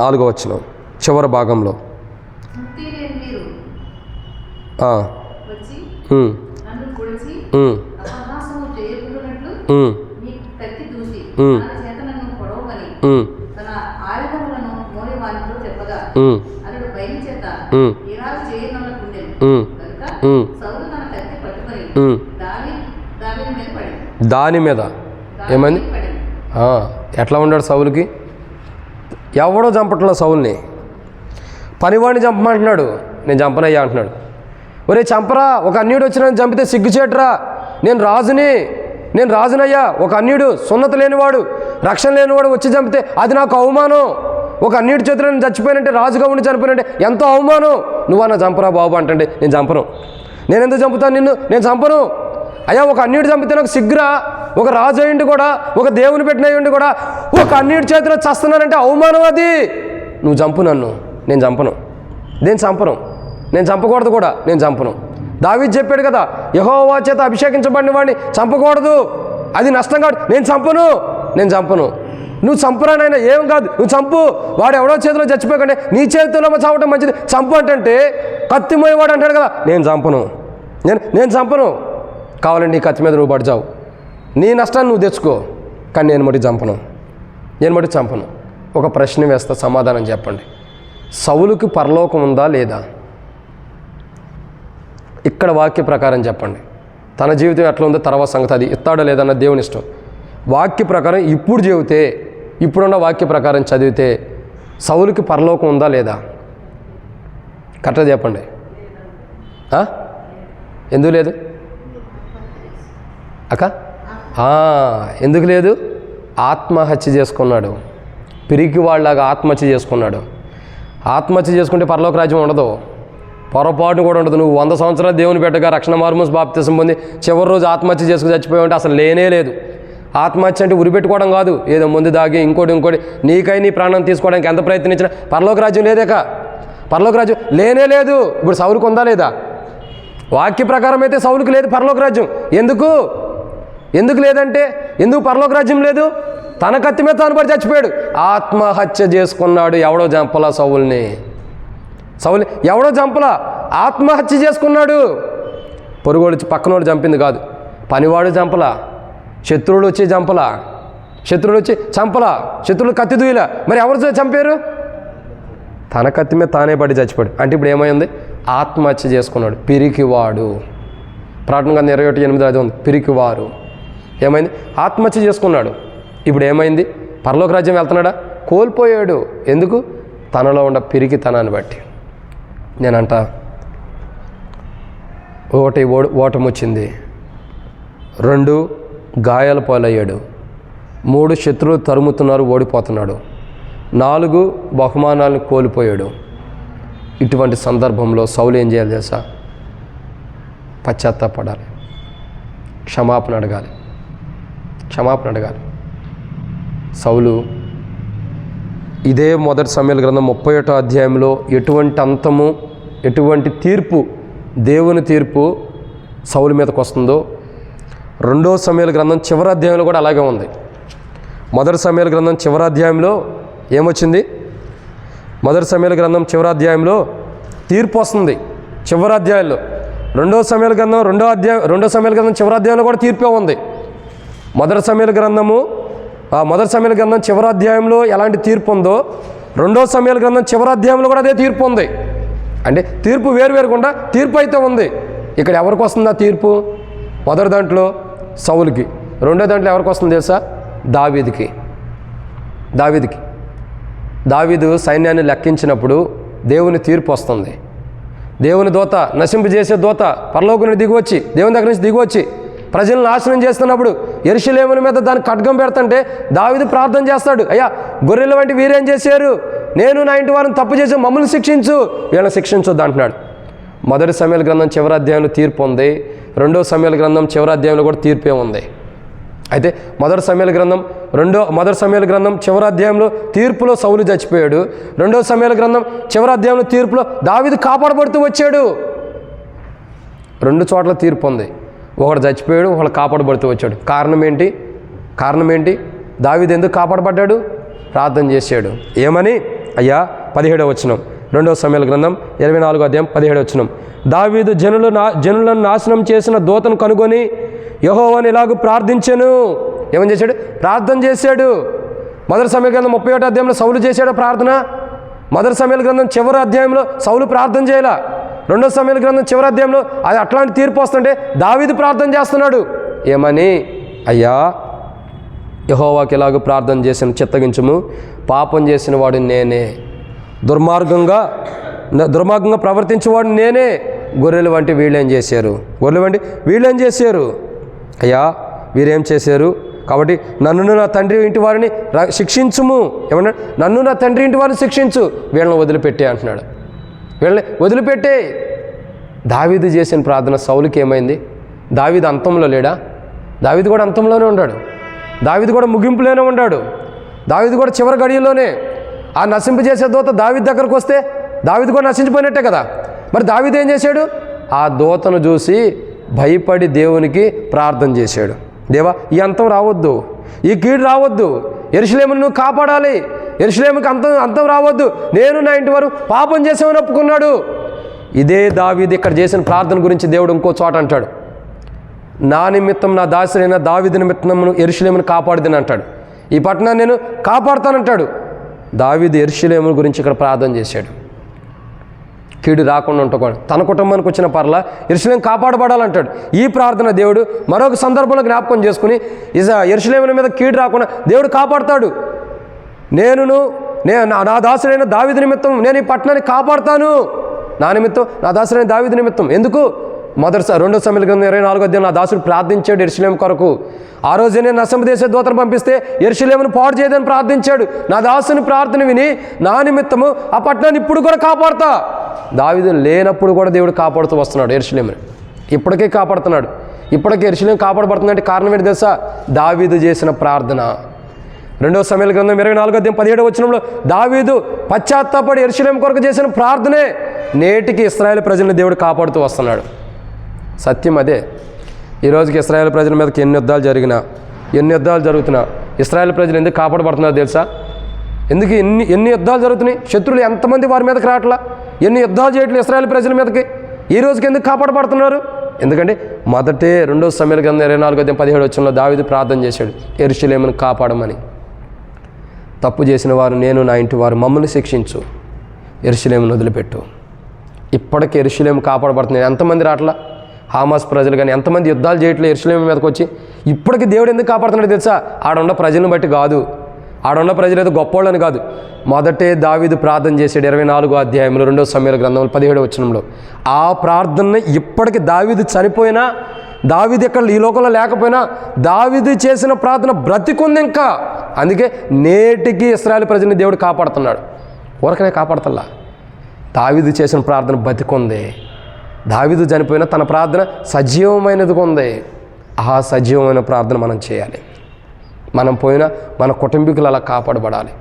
4వ వచనం చివరి భాగంలో దాని మీద ఏమైంది? ఎట్లా ఉన్నాడు సౌలుకి? ఎవడో చంపట్లేదు సౌల్ని. పనివాడిని చంపమంటున్నాడు. నేను చంపనయ్యా అంటున్నాడు. ఒరే చంపరా, ఒక అన్యుడు వచ్చిన చంపితే సిగ్గుచేటరా, నేను రాజునయ్యా. ఒక అన్యుడు, సున్నత లేనివాడు, రక్షణ లేనివాడు వచ్చి చంపితే అది నాకు అవమానం. ఒక అన్యుడి చేతిలో నేను చచ్చిపోయినంటే, రాజుగా ఉండి చనిపోయినంటే ఎంతో అవమానం. నువ్వన్నా చంపరా బాబు అంటే నేను చంపను. నేను ఎందుకు చంపుతాను నిన్ను? నేను చంపను. అయ్యా, ఒక అన్యుడు చంపితే నాకు సిగ్గురా. ఒక రాజు అయ్యుండి కూడా, ఒక దేవుని పెట్టిన అయ్యుండి కూడా ఒక అన్యుడి చేతిలో చస్తున్నానంటే అవమానం అది. నువ్వు చంపు నన్ను, నేను చంపను. నేను చంపకూడదు కూడా, నేను చంపను. దావీదు చెప్పాడు కదా, యెహోవా చేత అభిషేకించబడిన వాడిని చంపకూడదు, అది నష్టం కాదు. నేను చంపను. నువ్వు చంపురా నాయన, ఏం కాదు, నువ్వు చంపు. వాడు ఎవడో చేతిలో చచ్చిపోకండి, నీ చేతిలో చావటం మంచిది, చంపు అంటే కత్తి మోయేవాడు అంటాడు కదా, నేను చంపను. కావాలండి ఈ కత్తి మీద నువ్వు పడిచావు, నీ నష్టాన్ని నువ్వు తెచ్చుకో, కానీ నేను మట్టి చంపను. ఒక ప్రశ్న వేస్తా, సమాధానం చెప్పండి. సౌలుకి పరలోకం ఉందా లేదా? ఇక్కడ వాక్య ప్రకారం చెప్పండి. తన జీవితం ఎట్లా ఉందో తర్వాత సంగతి, అది ఇస్తాడో లేదన్న దేవుని ఇష్టం. వాక్య ప్రకారం ఇప్పుడున్న వాక్య ప్రకారం చదివితే సౌలుకి పరలోకం ఉందా లేదా? కరెక్ట్గా చెప్పండి. ఎందుకు లేదు అక్క? ఎందుకు లేదు? ఆత్మహత్య చేసుకున్నాడు. పిరికి వాళ్ళలాగా ఆత్మహత్య చేసుకున్నాడు. ఆత్మహత్య చేసుకుంటే పరలోక రాజ్యం ఉండదు, పొరపాటు కూడా ఉండదు. నువ్వు 100 సంవత్సరాలు దేవుని బిడ్డగా రక్షణ మార్మోస్ బాప్తిసం పొంది చివరి రోజు ఆత్మహత్య చేసుకుని చచ్చిపోయావంటే అసలు లేనే లేదు. ఆత్మహత్య అంటే ఉరిపెట్టుకోవడం కాదు, ఏదో ముందు దాగి ఇంకోటి నీకై నీ ప్రాణం తీసుకోవడానికి ఎంత ప్రయత్నించినా పరలోక రాజ్యం లేదేక, పరలోక రాజ్యం లేనే లేదు. ఇప్పుడు సౌలుకు ఉందా లేదా? వాక్య ప్రకారం అయితే సౌలుకు లేదు పరలోక రాజ్యం. ఎందుకు లేదంటే, ఎందుకు పరలోక రాజ్యం లేదు? తన కత్తి మీద తాను పడి చచ్చిపోయాడు, ఆత్మహత్య చేసుకున్నాడు. ఎవడో చంపలా సౌలు ఎవడో చంపలా, ఆత్మహత్య చేసుకున్నాడు. పొరుగోడు పక్కనోడు చంపింది కాదు, పనివాడు చంపలా, శత్రువులు వచ్చి చంపలా, శత్రువులు కత్తి దూయలా. మరి ఎవరు చంపారు? తన కత్తి మీద తానే పడి చచ్చిపోయాడు. అంటే ఇప్పుడు ఏమైంది? ఆత్మహత్య చేసుకున్నాడు. పిరికివాడు. ప్రకటన గ్రంథం 21:8 ఉంది, పిరికివారు. ఏమైంది? ఆత్మహత్య చేసుకున్నాడు. ఇప్పుడు ఏమైంది? పరలోక రాజ్యం వెళ్తున్నాడా? కోల్పోయాడు. ఎందుకు? తనలో ఉన్న పిరికితనాన్ని బట్టి. నేనంట, ఓటమి వచ్చింది, 2 గాయాల పాలయ్యాడు, 3 శత్రువులు తరుముతున్నారు, ఓడిపోతున్నాడు, 4 బహుమానాలను కోల్పోయాడు. ఇటువంటి సందర్భంలో సౌలు ఏం చేయాలి తెలుసా? పశ్చాత్తాపడాలి, క్షమాపణ అడగాలి. సౌలు ఇదే మొదటి సమూయేలు గ్రంథం 31వ అధ్యాయంలో ఎటువంటి అంతము, ఎటువంటి తీర్పు, దేవుని తీర్పు సౌలు మీదకి వస్తుందో 2వ సమూయేలు గ్రంథం చివరి అధ్యాయంలో కూడా అలాగే ఉంది. మొదటి సమూయేలు గ్రంథం చివరి అధ్యాయంలో ఏమొచ్చింది? మొదటి సమూయేలు గ్రంథం చివరి అధ్యాయంలో తీర్పు వస్తుంది. చివరి అధ్యాయంలో రెండో సమూయేలు గ్రంథం చివరి అధ్యాయంలో కూడా తీర్పే ఉంది. మొదటి సమూయేలు గ్రంథం చివరి అధ్యాయంలో ఎలాంటి తీర్పు ఉందో రెండో సమూయేలు గ్రంథం చివరి అధ్యాయంలో కూడా అదే తీర్పు ఉంది. అంటే తీర్పు వేరువేరుకుండా తీర్పు అయితే ఉంది. ఇక్కడ ఎవరికి వస్తుంది ఆ తీర్పు? మొదటి దాంట్లో సౌలుకి, రెండో దాంట్లో ఎవరికి వస్తుంది తెలుసా? దావీదుకి. దావీదు సైన్యాన్ని లెక్కించినప్పుడు దేవుని తీర్పు వస్తుంది. దేవుని దూత, నశింపజేసే దూత పరలోకం నుండి దిగివచ్చి, దేవుని దగ్గర నుంచి దిగివచ్చి ప్రజలను నాశనం చేస్తున్నప్పుడు యెరూషలేము మీద దాని ఖడ్గం పెడుతుంటే దావీదు ప్రార్థన చేస్తాడు, అయ్యా గొర్రెల వంటి వీరేం చేశారు, నేను నా ఇంటి వారిని తప్పు చేసి మమ్మల్ని శిక్షించు, వీళ్ళని శిక్షించొద్దు అంటున్నాడు. మొదటి సమూయేలు గ్రంథం చివరి అధ్యాయంలో తీర్పు ఉంది. రెండో సమూయేలు గ్రంథం చివరి అధ్యాయంలో కూడా తీర్పే ఉంది. అయితే మొదటి సమూయేలు గ్రంథం చివరి అధ్యాయంలో తీర్పులో సౌలు చచ్చిపోయాడు. రెండో సమూయేలు గ్రంథం చివరి అధ్యాయంలో తీర్పులో దావీదు కాపాడబడుతూ వచ్చాడు. రెండు చోట్ల తీర్పు ఉంది. ఒకడు చచ్చిపోయాడు, ఒకడు కాపాడబడుతూ వచ్చాడు. కారణం ఏంటి? దావీదు ఎందుకు కాపాడబడ్డాడు? ప్రార్థన చేశాడు. ఏమని? అయ్యా 17వ వచనం, రెండో సమూయేలు గ్రంథం 24వ అధ్యాయం 17వ వచనం, దావీదు జనులను నాశనం చేసిన దూతను కనుగొని యెహోవాను ఇలాగూ ప్రార్థించెను. ఏమని చేశాడు? ప్రార్థన చేశాడు. మొదటి సమూయేలు గ్రంథం 31వ అధ్యాయంలో సౌలు చేశాడు ప్రార్థన. మొదటి సమూయేలు గ్రంథం చివరి అధ్యాయంలో సౌలు ప్రార్థన చేయాల. రెండో సమూయేలు గ్రంథం చివరి అధ్యాయంలో అది అట్లాంటి తీర్పు వస్తుంటే దావీదు ప్రార్థన చేస్తున్నాడు. ఏమని? అయ్యా యెహోవాకి ఎలాగూ ప్రార్థన చేసిన చిత్తగించుము, పాపం చేసిన వాడు నేనే, దుర్మార్గంగా ప్రవర్తించేవాడు నేనే, గొర్రెల వంటి వీళ్ళేం చేశారు, అయ్యా వీరేం చేశారు, కాబట్టి నన్ను నా తండ్రి ఇంటి వారిని శిక్షించుము. ఏమన్నాడు? నన్ను నా తండ్రి ఇంటి వారిని శిక్షించు, వీళ్ళని వదిలిపెట్టే అంటున్నాడు. వీళ్ళని వదిలిపెట్టే. దావీదు చేసిన ప్రార్థన సౌలుకి ఏమైంది? దావీదు అంతంలో లేడా? దావీదు కూడా అంతంలోనే ఉన్నాడు. దావీదు కూడా ముగింపులోనే ఉన్నాడు. దావీదు కూడా చివరి గడియలోనే ఆ నశింపజేసే దూత దావీదు దగ్గరకు వస్తే దావీదు కూడా నశించిపోయినట్టే కదా. మరి దావీదు ఏం చేశాడు? ఆ దూతను చూసి భయపడి దేవునికి ప్రార్థన చేశాడు. దేవా, ఈ అంతం రావద్దు, ఈ కీడు రావద్దు, యెరూషలేమును నువ్వు కాపాడాలి, యెరూషలేముకి అంతం రావద్దు, నేను నా ఇంటి వారు పాపం చేసామని ఒప్పుకున్నాడు. ఇదే దావీదు ఇక్కడ చేసిన ప్రార్థన గురించి దేవుడు ఇంకో చోట అంటాడు, నా నిమిత్తం నా దాసుడైన దావీదు నిమిత్తం యెరూషలేమును కాపాడుదని అంటాడు. ఈ పట్టణాన్ని నేను కాపాడుతానంటాడు. దావీదు యెరూషలేము గురించి ఇక్కడ ప్రార్థన చేశాడు. కీడు రాకుండా ఉంటుకోండి, తన కుటుంబానికి వచ్చిన పర్ల యెరూషలేము కాపాడబడాలంటాడు. ఈ ప్రార్థన దేవుడు మరొక సందర్భంలో జ్ఞాపకం చేసుకుని యెరూషలేము మీద కీడు రాకుండా దేవుడు కాపాడుతాడు. నేను నా దాసుడైన దావీదు నిమిత్తం నేను ఈ పట్టణాన్ని కాపాడుతాను, నా నిమిత్తం, నా దాసుడైన దావీదు నిమిత్తం. ఎందుకు? రెండో సమూయేలు గ్రంథం 24వ అధ్యాయం నా దాసుడు ప్రార్థించాడు యెరూషలేము కొరకు. ఆ రోజే నేను నశింపజేసే దూతను పంపిస్తే యెరూషలేమును పాడు చేయదని ప్రార్థించాడు. నా దాసుని ప్రార్థన విని నా నిమిత్తము ఆ పట్టణాన్ని ఇప్పుడు కూడా కాపాడుతా. దావీదు లేనప్పుడు కూడా దేవుడు కాపాడుతూ వస్తున్నాడు యెరూషలేముని. ఇప్పటికే కాపాడుతున్నాడు. ఇప్పటికే యెరూషలేము కాపాడబడుతుందంటే కారణం ఏంటి తెలుసా? దావీదు చేసిన ప్రార్థన. రెండో సమూయేలు గ్రంథం 24వ అధ్యాయం 17వ వచనంలో దావీదు పశ్చాత్తాపడి యెరూషలేము కొరకు చేసిన ప్రార్థనే నేటికి ఇశ్రాయేలు ప్రజలను దేవుడు కాపాడుతూ వస్తున్నాడు. సత్యం అదే. ఈరోజుకి ఇశ్రాయేలు ప్రజల మీదకి ఎన్ని యుద్ధాలు జరుగుతున్నా ఇశ్రాయేలు ప్రజలు ఎందుకు కాపాడబడుతున్నారు తెలుసా? ఎందుకు ఎన్ని యుద్ధాలు జరుగుతున్నాయి? శత్రువులు ఎంతమంది వారి మీదకి రావట్లా? ఎన్ని యుద్ధాలు చేయట్లేదు ఇశ్రాయేలు ప్రజల మీదకి? ఈ రోజుకి ఎందుకు కాపాడబడుతున్నారు? ఎందుకంటే రెండో సమూయేలు గ్రంథం 24వ అధ్యాయం 17వ వచనంలో దావీదు ప్రార్థన చేశాడు, యెరూషలేమును కాపాడమని. తప్పు చేసిన వారు నేను, నా ఇంటి వారు మమ్మల్ని శిక్షించు, యెరూషలేమును వదిలిపెట్టు. ఇప్పటికీ యెరూషలేము కాపాడబడుతుంది. ఎంతమంది రావట్లా? హామాస్ ప్రజలు కానీ ఎంతమంది యుద్ధాలు చేయట్లేదు యెరూషలేము మీదకి వచ్చి. ఇప్పటికీ దేవుడు ఎందుకు కాపాడుతున్నాడు తెలుసా? ఆడున్న ప్రజలను బట్టి కాదు, ఆడున్న ప్రజలు ఏదో గొప్పోళ్ళని కాదు. మొదటే దావీదు ప్రార్థన చేశాడు 24వ అధ్యాయంలో రెండో సమూయేలు గ్రంథంలో 17వ వచనంలో. ఆ ప్రార్థనని ఇప్పటికి దావీదు చనిపోయినా, దావీదు ఇక్కడ ఈ లోకంలో లేకపోయినా దావీదు చేసిన ప్రార్థన బ్రతికుంది ఇంకా. అందుకే నేటికి ఇశ్రాయేలు ప్రజల్ని దేవుడు కాపాడుతున్నాడు. ఊరకనే కాపాడుతల్లా, దావీదు చేసిన ప్రార్థన బతికుంది. దావీదు చనిపోయినా తన ప్రార్థన సజీవమైనదిగా ఉంది. ఆ సజీవమైన ప్రార్థన మనం చేయాలి. మనం పోయినా మన కుటుంబీకులు అలా కాపాడబడాలి.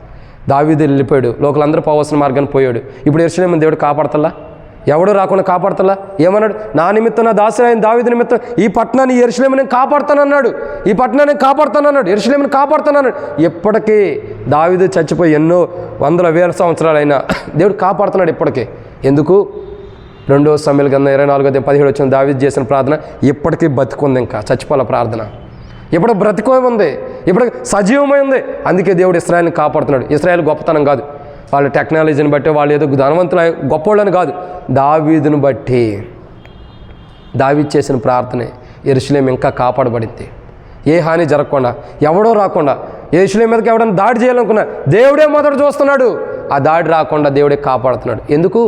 దావీదు వెళ్ళిపోయాడు, లోకలందరూ పోవాల్సిన మార్గాన్ని పోయాడు. ఇప్పుడు యెరూషలేము దేవుడు కాపాడతల్లా, ఎవడు రాకుండా కాపాడతల్లా. ఏమన్నాడు? నా నిమిత్తం, నా దాసుడైన దావీదు నిమిత్తం ఈ పట్టణాన్ని యెరూషలేము నేను కాపాడుతానన్నాడు. ఈ పట్టణాన్ని కాపాడుతానన్నాడు, యెరూషలేమును కాపాడుతానన్నాడు. ఎప్పటికీ దావీదు చచ్చిపోయి ఎన్నో వందల వేల సంవత్సరాలైనా దేవుడు కాపాడుతున్నాడు ఇప్పటికీ. ఎందుకు? 2 సమయాల కింద 24:17 వచ్చిన దావీదు చేసిన ప్రార్థన ఇప్పటికీ బతికుంది, ఇంకా చచ్చిపోల ప్రార్థన ఇప్పుడు బ్రతికో ఉంది, ఇప్పుడు సజీవమై ఉంది. అందుకే దేవుడు ఇశ్రాయేల్ని కాపాడుతున్నాడు. ఇశ్రాయేల్ గొప్పతనం కాదు, వాళ్ళ టెక్నాలజీని బట్టి, వాళ్ళు ఏదో ధనవంతులు గొప్పవాళ్ళని కాదు, దావీదుని బట్టి. దావీదు చేసిన ప్రార్థనే యెరూషలేము ఇంకా కాపాడబడింది. ఏ హాని జరగకుండా, ఎవడో రాకుండా, యెరూషలేము మీదకి ఎవడన్నా దాడి చేయాలనుకున్నా దేవుడే మొదట చూస్తున్నాడు. ఆ దాడి రాకుండా దేవుడే కాపాడుతున్నాడు. ఎందుకు?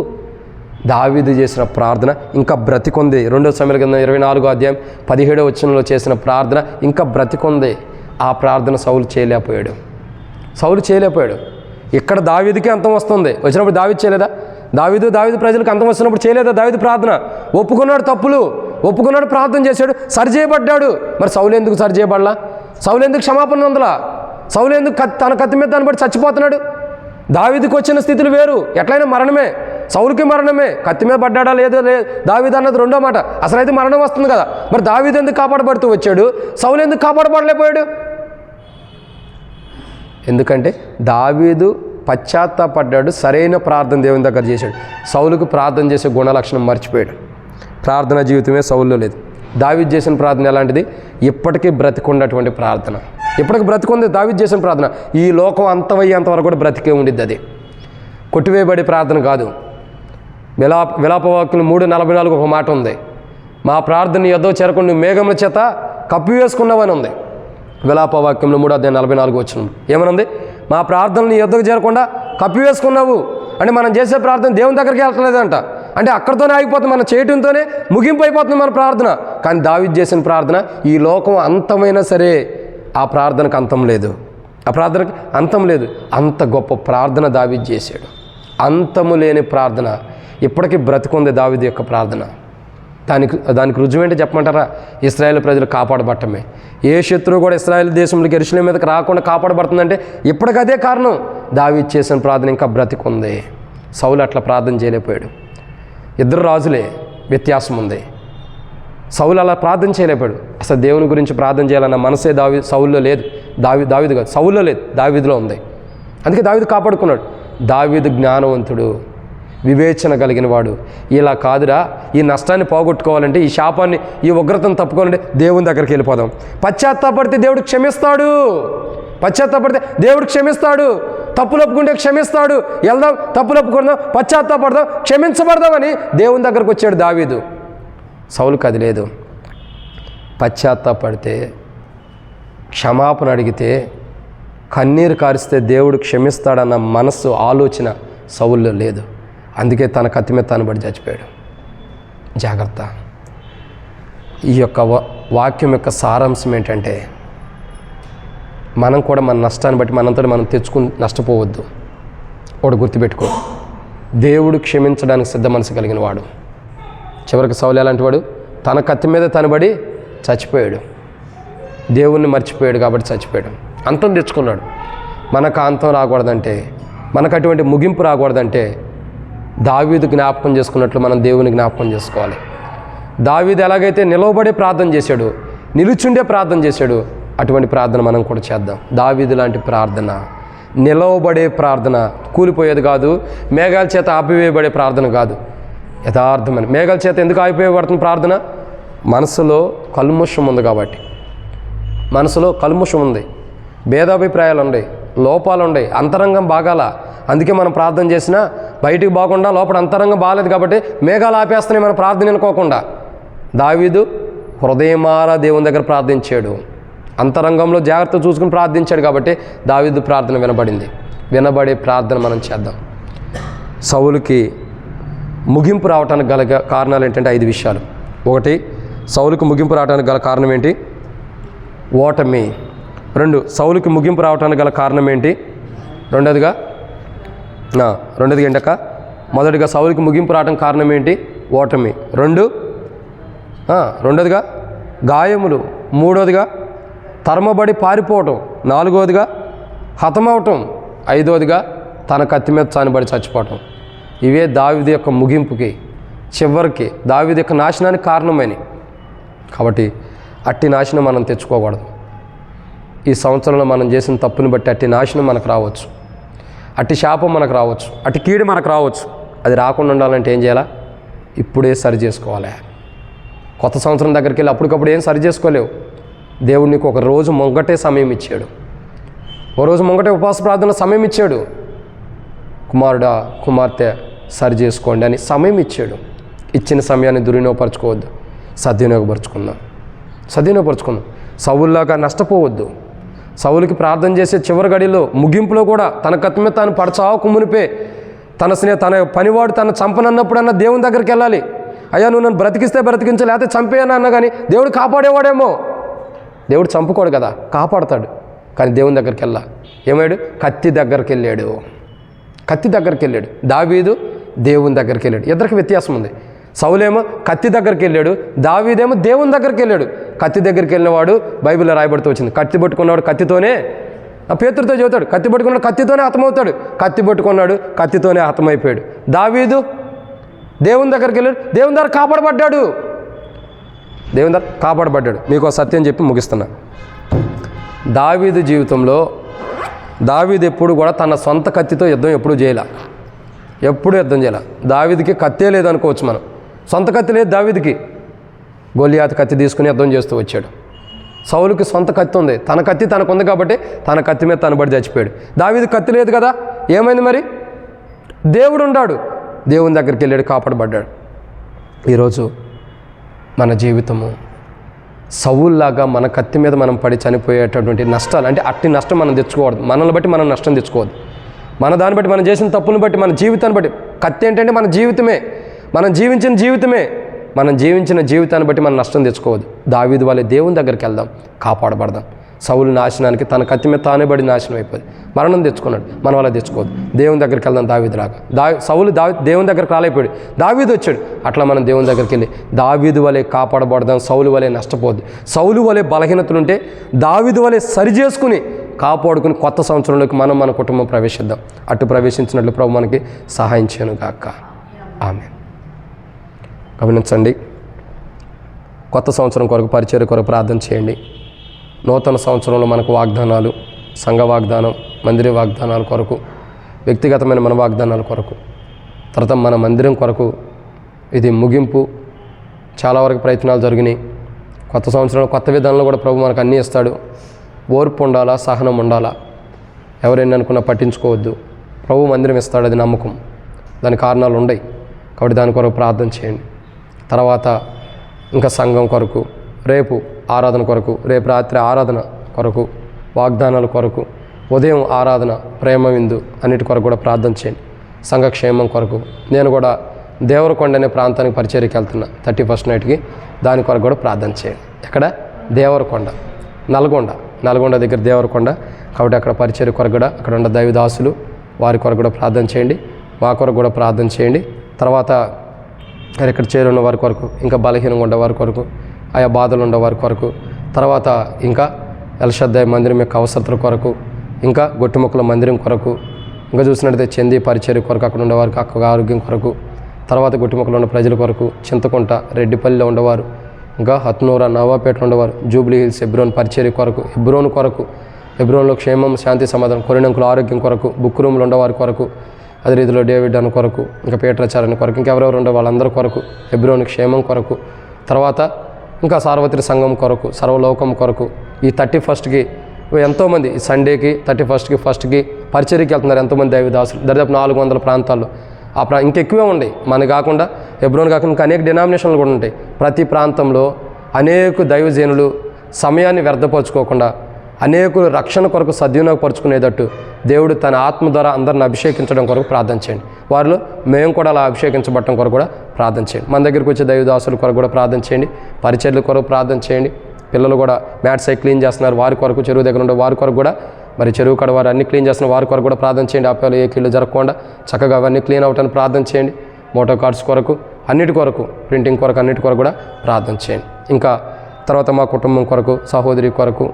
దావీదు చేసిన ప్రార్థన ఇంకా బ్రతికొంది. 2 సమయాల కింద 24:17 వచనంలో చేసిన ప్రార్థన ఇంకా బ్రతికొంది. ఆ ప్రార్థన సౌలు చేయలేకపోయాడు. ఇక్కడ దావీదుకి అంతం వస్తుంది, వచ్చినప్పుడు దావీదు చేయలేదా? దావీదు ప్రజలకు అంతం వస్తున్నప్పుడు చేయలేదా దావీదు ప్రార్థన? ఒప్పుకున్నాడు తప్పులు, ఒప్పుకున్నాడు, ప్రార్థన చేశాడు, సరిచేయబడ్డాడు. మరి సౌలు ఎందుకు సరిచేయబడలా? సౌలు ఎందుకు క్షమాపణ ఉందలా? సౌలు ఎందుకు తన కత్తి మీద దాన్ని బట్టి చచ్చిపోతున్నాడు? దావీదుకి వచ్చిన స్థితులు వేరు, ఎట్లయినా మరణమే. సౌలుకి మరణమే, కత్తి మీద పడ్డాడా లేదో దావీదు అన్నది రెండో మాట. అసలు అయితే మరణం వస్తుంది కదా, మరి దావీదు ఎందుకు కాపాడబడుతూ వచ్చాడు? సౌలు ఎందుకు కాపాడబడలేకపోయాడు? ఎందుకంటే దావీదు పశ్చాత్తాపడ్డాడు, సరైన ప్రార్థన దేవుని దగ్గర చేశాడు. సౌలుకు ప్రార్థన చేసే గుణలక్షణం మర్చిపోయాడు. ప్రార్థన జీవితమే సౌలులో లేదు. దావీదు చేసిన ప్రార్థన ఎలాంటిది? ఇప్పటికీ బ్రతికున్నటువంటి ప్రార్థన. ఇప్పటికి బ్రతికుంది దావీదు చేసిన ప్రార్థన. ఈ లోకం అంతమయ్యేంత వరకు కూడా బ్రతికే ఉండిద్ది. అది కొట్టివేయబడే ప్రార్థన కాదు. విలాపవాక్యులు 3:44 ఒక మాట ఉంది, మా ప్రార్థన యొద్ద చేరకుండా నువ్వు మేఘముల చేత కప్పివేసుకున్నావని ఉంది. విలాపవాక్యంలో 3:44 వచ్చిన ఏమనుంది? మా ప్రార్థనలు నీ యొద్దకు చేరకుండా కప్పివేసుకున్నావు. అంటే మనం చేసే ప్రార్థన దేవుని దగ్గరికి వెళ్తలేదంట. అంటే అక్కడితోనే ఆగిపోతుంది, మనం చేయటంతోనే ముగింపు అయిపోతుంది మన ప్రార్థన. కానీ దావీదు చేసిన ప్రార్థన ఈ లోకం అంతమైనా సరే ఆ ప్రార్థనకు అంతం లేదు, ఆ ప్రార్థనకి అంతం లేదు. అంత గొప్ప ప్రార్థన దావీదు చేశాడు. అంతము లేని ప్రార్థన ఇప్పటికీ బ్రతికుంది దావీదు యొక్క ప్రార్థన. దానికి రుజువేంటి చెప్పమంటారా? ఇశ్రాయేల్ ప్రజలు కాపాడబట్టమే. ఏ శత్రువు కూడా ఇశ్రాయేల్ దేశంలోకి యెరూషలేము మీదకి రాకుండా కాపాడబడుతుందంటే ఇప్పటికదే కారణం. దావీదు చేసిన ప్రార్థన ఇంకా బ్రతికుంది. సౌలు అట్లా ప్రార్థన చేయలేకపోయాడు. ఇద్దరు రాజులే, వ్యత్యాసం ఉంది. సౌలు అలా ప్రార్థన చేయలేకపోయాడు. అసలు దేవుని గురించి ప్రార్థన చేయాలన్న మనసే సౌల్లో లేదు. దావీదు కాదు, సౌల్లో లేదు, దావీదులో ఉంది. అందుకే దావీదు కాపాడుకున్నాడు. దావీదు జ్ఞానవంతుడు, వివేచన కలిగిన వాడు. ఇలా కాదురా, ఈ నష్టాన్ని పోగొట్టుకోవాలంటే, ఈ శాపాన్ని, ఈ ఉగ్రతను తప్పుకోవాలంటే దేవుని దగ్గరికి వెళ్ళిపోదాం. పశ్చాత్తాపడితే దేవుడు క్షమిస్తాడు. పశ్చాత్తాపడితే దేవుడు క్షమిస్తాడు. తప్పులు ఒప్పుకుంటే క్షమిస్తాడు. వెళ్దాం, తప్పులు ఒప్పుకుందాం, పశ్చాత్తాపడదాం, క్షమించబడదామని దేవుని దగ్గరకు వచ్చాడు దావీదు. సౌలుకు అది లేదు. పశ్చాత్తాపడితే, క్షమాపణ అడిగితే, కన్నీరు కారిస్తే దేవుడు క్షమిస్తాడన్న మనస్సు, ఆలోచన సౌల్లో లేదు. అందుకే తన కత్తి మీద తాను పడి చచ్చిపోయాడు. జాగ్రత్త. ఈ యొక్క వాక్యం యొక్క సారాంశం ఏంటంటే, మనం కూడా మన నష్టాన్ని బట్టి మనంతో మనం తెచ్చుకుని నష్టపోవద్దు. ఒకటి గుర్తుపెట్టుకో, దేవుడు క్షమించడానికి సిద్ధ మనసు కలిగిన వాడు. చివరికి సౌలు ఎలాంటి వాడు? తన కత్తి మీద తనబడి చచ్చిపోయాడు. దేవుణ్ణి మర్చిపోయాడు కాబట్టి చచ్చిపోయాడు. అంతం తెచ్చుకున్నాడు. మనకు అంతం రాకూడదంటే, మనకు అటువంటి ముగింపు రాకూడదంటే దావీదు జ్ఞాపకం చేసుకున్నట్లు మనం దేవుని జ్ఞాపకం చేసుకోవాలి. దావీదు ఎలాగైతే నిలవబడే ప్రార్థన చేశాడు, నిలుచుండే ప్రార్థన చేశాడు, అటువంటి ప్రార్థన మనం కూడా చేద్దాం. దావీదు లాంటి ప్రార్థన, నిలవబడే ప్రార్థన, కూలిపోయేది కాదు, మేఘాల చేత ఆపివేయబడే ప్రార్థన కాదు, యథార్థమైన. మేఘాల చేత ఎందుకు ఆపివేయబడుతున్న ప్రార్థన? మనసులో కల్ముషం ఉంది కాబట్టి. మనసులో కల్ముషం ఉంది, భేదాభిప్రాయాలు ఉన్నాయి, లోపాలు ఉన్నాయి, అంతరంగం బాగాల. అందుకే మనం ప్రార్థన చేసినా బయటికి బాగుండా లోపల అంతరంగం బాగాలేదు కాబట్టి మేఘాలు ఆపేస్తున్నాయి మన ప్రార్థన అనుకోకుండా. దావీదు హృదయమారా దేవుని దగ్గర ప్రార్థించాడు, అంతరంగంలో జాగ్రత్త చూసుకుని ప్రార్థించాడు కాబట్టి దావీదు ప్రార్థన వినబడింది. వినబడే ప్రార్థన మనం చేద్దాం. సౌలుకి ముగింపు రావడానికి గల కారణాలు ఏంటంటే 5 విషయాలు. 1, సౌలుకి ముగింపు రావడానికి గల కారణం ఏంటి? ఓటమి. 2, సౌలుకి ముగింపు రావడానికి గల కారణం ఏంటి? రెండోదిగా ఏంటక్క? మొదటిగా సౌలుకి ముగింపు రావడానికి కారణం ఏంటి? ఓటమి. రెండోదిగా గాయములు. 3వదిగా తరమబడి పారిపోవటం. 4వదిగా హతమవటం. 5వదిగా తన కత్తి మీద చానిబడి చచ్చిపోవటం. ఇవే దావీదు యొక్క ముగింపుకి, చివరికి దావీదు యొక్క నాశనానికి కారణమైనవి. కాబట్టి అట్టి నాశనం మనం తెచ్చుకోకూడదు. ఈ సంవత్సరంలో మనం చేసిన తప్పుని బట్టి అట్టి నాశనం మనకు రావచ్చు, అట్టి శాపం మనకు రావచ్చు, అట్టి కీడు మనకు రావచ్చు. అది రాకుండా ఉండాలంటే ఏం చేయాలా? ఇప్పుడే సరి చేసుకోవాలి. కొత్త సంవత్సరం దగ్గరికి వెళ్ళి అప్పటికప్పుడు ఏం సరి చేసుకోలేవు. దేవుడు నీకు ఒక రోజు ముంగటే సమయం ఇచ్చాడు, ఓ రోజు ముంగటే ఉపవాస ప్రార్థన సమయం ఇచ్చాడు. కుమారుడా కుమార్తె సరి చేసుకోండి అని సమయం ఇచ్చాడు. ఇచ్చిన సమయాన్ని దుర్వినియోగపరచుకోవద్దు, సద్వినియోగపరచుకుందాం. సౌలులాగా నష్టపోవద్దు. సౌలుకి ప్రార్థన చేసే చివరి గడిలో ముగింపులో కూడా తన కత్తి మీద తాను పడచావు కుమ్మునిపే తన పనివాడు తన చంపనన్నప్పుడన్నా దేవుని దగ్గరికి వెళ్ళాలి. అయ్యా నువ్వు నన్ను బ్రతికిస్తే బ్రతికించు, లేకపోతే చంపేయను అన్నా కానీ దేవుడు కాపాడేవాడేమో. దేవుడు చంపుకోడు కదా, కాపాడతాడు. కానీ దేవుని దగ్గరికి వెళ్ళా ఏమయ్యాడు? కత్తి దగ్గరికి వెళ్ళాడు. దావీదు దేవుని దగ్గరికి వెళ్ళాడు. ఇద్దరికి వ్యత్యాసం ఉంది. సౌలేమో కత్తి దగ్గరికి వెళ్ళాడు, దావీదేమో దేవుని దగ్గరికి వెళ్ళాడు. కత్తి దగ్గరికి వెళ్ళినవాడు బైబిల్లో రాయబడుతూ వచ్చింది, కత్తి పట్టుకున్నవాడు కత్తితోనే, పేతురుతో చెబుతాడు, కత్తి పట్టుకున్నాడు కత్తితోనే హతమవుతాడు. కత్తి పట్టుకున్నాడు కత్తితోనే హతమైపోయాడు. దావీదు దేవుని దగ్గరికి వెళ్ళాడు, దేవుని దగ్గర కాపాడబడ్డాడు. మీకు సత్యం చెప్పి ముగిస్తున్నా. దావీదు జీవితంలో దావీదు ఎప్పుడు కూడా తన సొంత కత్తితో యుద్ధం ఎప్పుడు చేయలే. దావీదుకి కత్తే లేదనుకోవచ్చు మనం. సొంత కత్తి లేదు దావీదుకి. గొలియాతు కత్తి తీసుకుని యుద్ధం చేస్తూ వచ్చాడు. సౌలుకి సొంత కత్తి ఉంది, తన కత్తి తనకుంది కాబట్టి తన కత్తి మీద తన బడి చచ్చిపోయాడు. దావీదు కత్తి లేదు కదా, ఏమైంది మరి? దేవుడు ఉన్నాడు, దేవుని దగ్గరికి వెళ్ళాడు, కాపాడబడ్డాడు. ఈరోజు మన జీవితము సౌలులాగా మన కత్తి మీద మనం పడి చనిపోయేటటువంటి నష్టాలు, అంటే అట్టి నష్టం మనం తెచ్చుకోవద్దు. మనల్ని బట్టి మనం నష్టం తెచ్చుకోవద్దు. మన దాన్ని బట్టి మనం చేసిన తప్పులను బట్టి మన జీవితాన్ని బట్టి. కత్తి ఏంటంటే మన జీవితమే, మనం జీవించిన జీవితాన్ని బట్టి మనం నష్టం తెచ్చుకోవద్దు. దావీదు వలె దేవుని దగ్గరికి వెళ్దాం, కాపాడబడదాం. సౌలు నాశనానికి తన కత్తి మీద తానే పడి నాశనం అయిపోయింది, మరణం తెచ్చుకున్నాడు. మనం అలా తెచ్చుకోవద్దు. దేవుని దగ్గరికి వెళ్దాం. దావీదులాగా సౌలు దేవుని దగ్గరికి రాలేకపోయాడు, దావీదు వచ్చాడు. అట్లా మనం దేవుని దగ్గరికి వెళ్ళి దావీదు వలె కాపాడబడదాం. సౌలు వలె నష్టపోవద్దు. సౌలు వలె బలహీనతలుంటే దావీదు వలె సరి చేసుకుని కాపాడుకుని కొత్త సంవత్సరంలోకి మన కుటుంబం ప్రవేశిద్దాం. అటు ప్రవేశించినట్లు ప్రభు మనకి సహాయం చేయను గాక. ఆమేన్. గమనించండి, కొత్త సంవత్సరం కొరకు పరిచర్య కొరకు ప్రార్థన చేయండి. నూతన సంవత్సరంలో మనకు వాగ్దానాలు, సంఘ వాగ్దానం, మందిర వాగ్దానాల కొరకు, వ్యక్తిగతమైన మన వాగ్దానాల కొరకు, తర్వాత మన మందిరం కొరకు ఇది ముగింపు. చాలా వరకు ప్రయత్నాలు జరిగినాయి. కొత్త సంవత్సరంలో కొత్త విధానంలో కూడా ప్రభు మనకు అన్నీ ఇస్తాడు. ఓర్పు ఉండాలా, సహనం ఉండాలా. ఎవరైనా అనుకున్నా పట్టించుకోవద్దు. ప్రభు మందిరం ఇస్తాడు, అది నమ్మకం. దాని కారణాలు ఉన్నాయి కాబట్టి దాని కొరకు ప్రార్థన చేయండి. తర్వాత ఇంకా సంఘం కొరకు, రేపు ఆరాధన కొరకు, రేపు రాత్రి ఆరాధన కొరకు, వాగ్దానాల కొరకు, ఉదయం ఆరాధన, ప్రేమ విందు అన్నిటి కొరకు కూడా ప్రార్థన చేయండి. సంఘక్షేమం కొరకు నేను కూడా దేవరకొండ అనే ప్రాంతానికి పరిచర్యకి వెళ్తున్నా 31st నైట్కి. దాని కొరకు కూడా ప్రార్థన చేయండి. ఎక్కడ? దేవరకొండ, నల్గొండ దగ్గర దేవరకొండ. కాబట్టి అక్కడ పరిచర్య కొరకు కూడా అక్కడ ఉన్న దైవదాసులు వారి కొరకు కూడా ప్రార్థన చేయండి. మా కొరకు కూడా ప్రార్థన చేయండి. తర్వాత ఇక్కడ చేరున్న వారి కొరకు, ఇంకా బలహీనంగా ఉండే వారి కొరకు, ఆయా బాధలు ఉండే వారి కొరకు, తర్వాత ఇంకా ఎల్షద్దాయి మందిరం యొక్క అవసరతల కొరకు, ఇంకా గొట్టుముక్కల మందిరం కొరకు, ఇంకా చూసినట్టయితే చందీ పరిచర్య కొరకు అక్కడ ఉండేవారికి అక్క ఆరోగ్యం కొరకు, తర్వాత గొట్టుముక్కలో ఉన్న ప్రజల కొరకు, చింతకుంట రెడ్డిపల్లిలో ఉండేవారు, ఇంకా హత్నూరా నవాపేటలో ఉండేవారు, జూబ్లీ హిల్స్ హెబ్రోన్ పరిచర్య కొరకు, హెబ్రోన్లో క్షేమం, శాంతి, సమాధానం, కొరినంకుల ఆరోగ్యం కొరకు, బుక్ రూమ్లో ఉండేవారి కొరకు, అదే రీతిలో డేవిడ్ అని కొరకు, ఇంకా పీటరాచార్య కొరకు, ఇంకెవరెవరు ఉండే వాళ్ళందరి కొరకు, హెబ్రోన్ క్షేమం కొరకు, తర్వాత ఇంకా సార్వత్రిక సంఘం కొరకు, సర్వలోకం కొరకు, ఈ 31st ఎంతోమంది ఈ సండేకి 31st ఫస్ట్కి పరిచర్యకి వెళ్తున్నారు ఎంతోమంది దైవదాసులు. దాదాపు 400 ప్రాంతాల్లో. ఇంకెక్కువే ఉన్నాయి. మన కాకుండా హెబ్రోన్ కాకుండా ఇంకా అనేక డినామినేషన్లు కూడా ఉంటాయి. ప్రతి ప్రాంతంలో అనేక దైవజనులు సమయాన్ని వ్యర్థపరచుకోకుండా అనేకులు రక్షణ కొరకు సద్వినియోగపరుచుకునేటట్టు దేవుడు తన ఆత్మ ద్వారా అందరిని అభిషేకించడం కొరకు ప్రార్థన చేయండి. వారిలో మేము కూడా అలా అభిషేకించబడటం కొరకు కూడా ప్రార్థన చేయండి. మన దగ్గరికి వచ్చే దైవదాసుల కొరకు కూడా ప్రార్థన చేయండి. పరిచర్యల కొరకు ప్రార్థన చేయండి. పిల్లలు కూడా మ్యాట్స్ అయి క్లీన్ చేస్తున్నారు, వారి కొరకు, చెరువు దగ్గర ఉండే వారి కొరకు కూడా, మరి చెరువు కడ వారు అన్ని క్లీన్ చేస్తున్న వారి కొరకు కూడా ప్రార్థన చేయండి. ఆపేలు ఏ కీళ్ళు జరగకుండా చక్కగా అవన్నీ క్లీన్ అవటాన్ని ప్రార్థన చేయండి. మోటో కార్డ్స్ కొరకు, అన్నిటి కొరకు, ప్రింటింగ్ కొరకు, అన్నిటి కొరకు కూడా ప్రార్థన చేయండి. ఇంకా తర్వాత మా కుటుంబం కొరకు, సహోదరి కొరకు,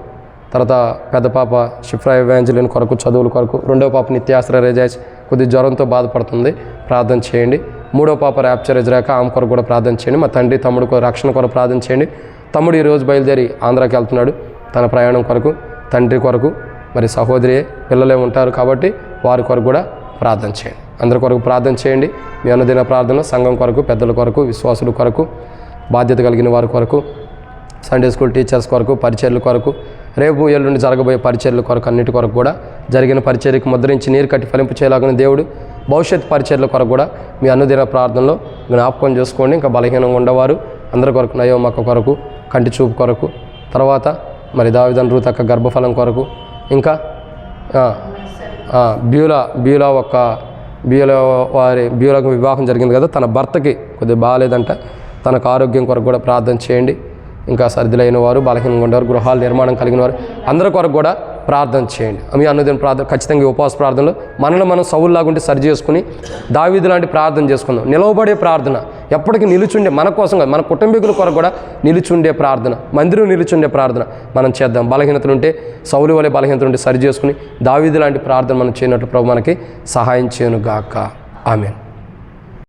తర్వాత పెద్ద పాప షిఫ్రా ఎవాంజలిన్ కొరకు, చదువుల కొరకు, రెండవ పాప నిత్యాశ్ర రేజాయిస్ కొద్ది జ్వరంతో బాధపడుతుంది, ప్రార్థన చేయండి. మూడో పాప ర్యాప్చర్ ఎజరాక, ఆమె కొరకు కూడా ప్రార్థన చేయండి. మా తండ్రి తమ్ముడు రక్షణ కొరకు ప్రార్థన చేయండి. తమ్ముడు ఈరోజు బయలుదేరి ఆంధ్రాకి వెళ్తున్నాడు తన ప్రయాణం కొరకు. తండ్రి కొరకు, మరి సహోదరి పిల్లలే ఉంటారు కాబట్టి వారి కొరకు కూడా ప్రార్థన చేయండి. అందరి కొరకు ప్రార్థన చేయండి. మీ అనుదిన ప్రార్థన సంఘం కొరకు, పెద్దల కొరకు, విశ్వాసుల కొరకు, బాధ్యత కలిగిన వారి కొరకు, సండే స్కూల్ టీచర్స్ కొరకు, పరిచర్ల కొరకు, రేపు ఎల్లుండి జరగబోయే పరిచర్ల కొరకు, అన్నిటి కొరకు కూడా జరిగిన పరిచర్యకు ముద్రించి నీరు కట్టి ఫలింపు చేయలాగిన దేవుడు భవిష్యత్ పరిచర్ల కొరకు కూడా మీ అనుదిన ప్రార్థనలో జ్ఞాపకం చేసుకోండి. ఇంకా బలహీనంగా ఉండేవారు అందరి కొరకు, నయోమక్క కొరకు, కంటి చూపు కొరకు, తర్వాత మరి దావీదు రూతక్క గర్భఫలం కొరకు, ఇంకా బ్యూలాకు వివాహం జరిగింది కదా, తన భర్తకి కొద్దిగా బాగాలేదంట, తనకు ఆరోగ్యం కొరకు కూడా ప్రార్థన చేయండి. ఇంకా సర్దిలైన వారు, బలహీనంగా ఉండేవారు, గృహాల నిర్మాణం కలిగిన వారు అందరి కొరకు కూడా ప్రార్థన చేయండి. మీ అనుదిన ప్రార్థన ఖచ్చితంగా ఉపవాస ప్రార్థనలో మనం సౌలులాగుంటే సరి చేసుకుని దావీదు లాంటి ప్రార్థన చేసుకుందాం. నిలవబడే ప్రార్థన, ఎప్పటికీ నిలుచుండే, మన కోసం కాదు, మన కుటుంబీకుల కొరకు కూడా నిలుచుండే ప్రార్థన, మందిరం నిలుచుండే ప్రార్థన మనం చేద్దాం. బలహీనతలు ఉంటే సౌలు వలె బలహీనతలు ఉంటే సరి చేసుకుని దావీదు లాంటి ప్రార్థన మనం చేయనట్లు ప్రభు మనకి సహాయం చేయను గాక. ఆమేన్.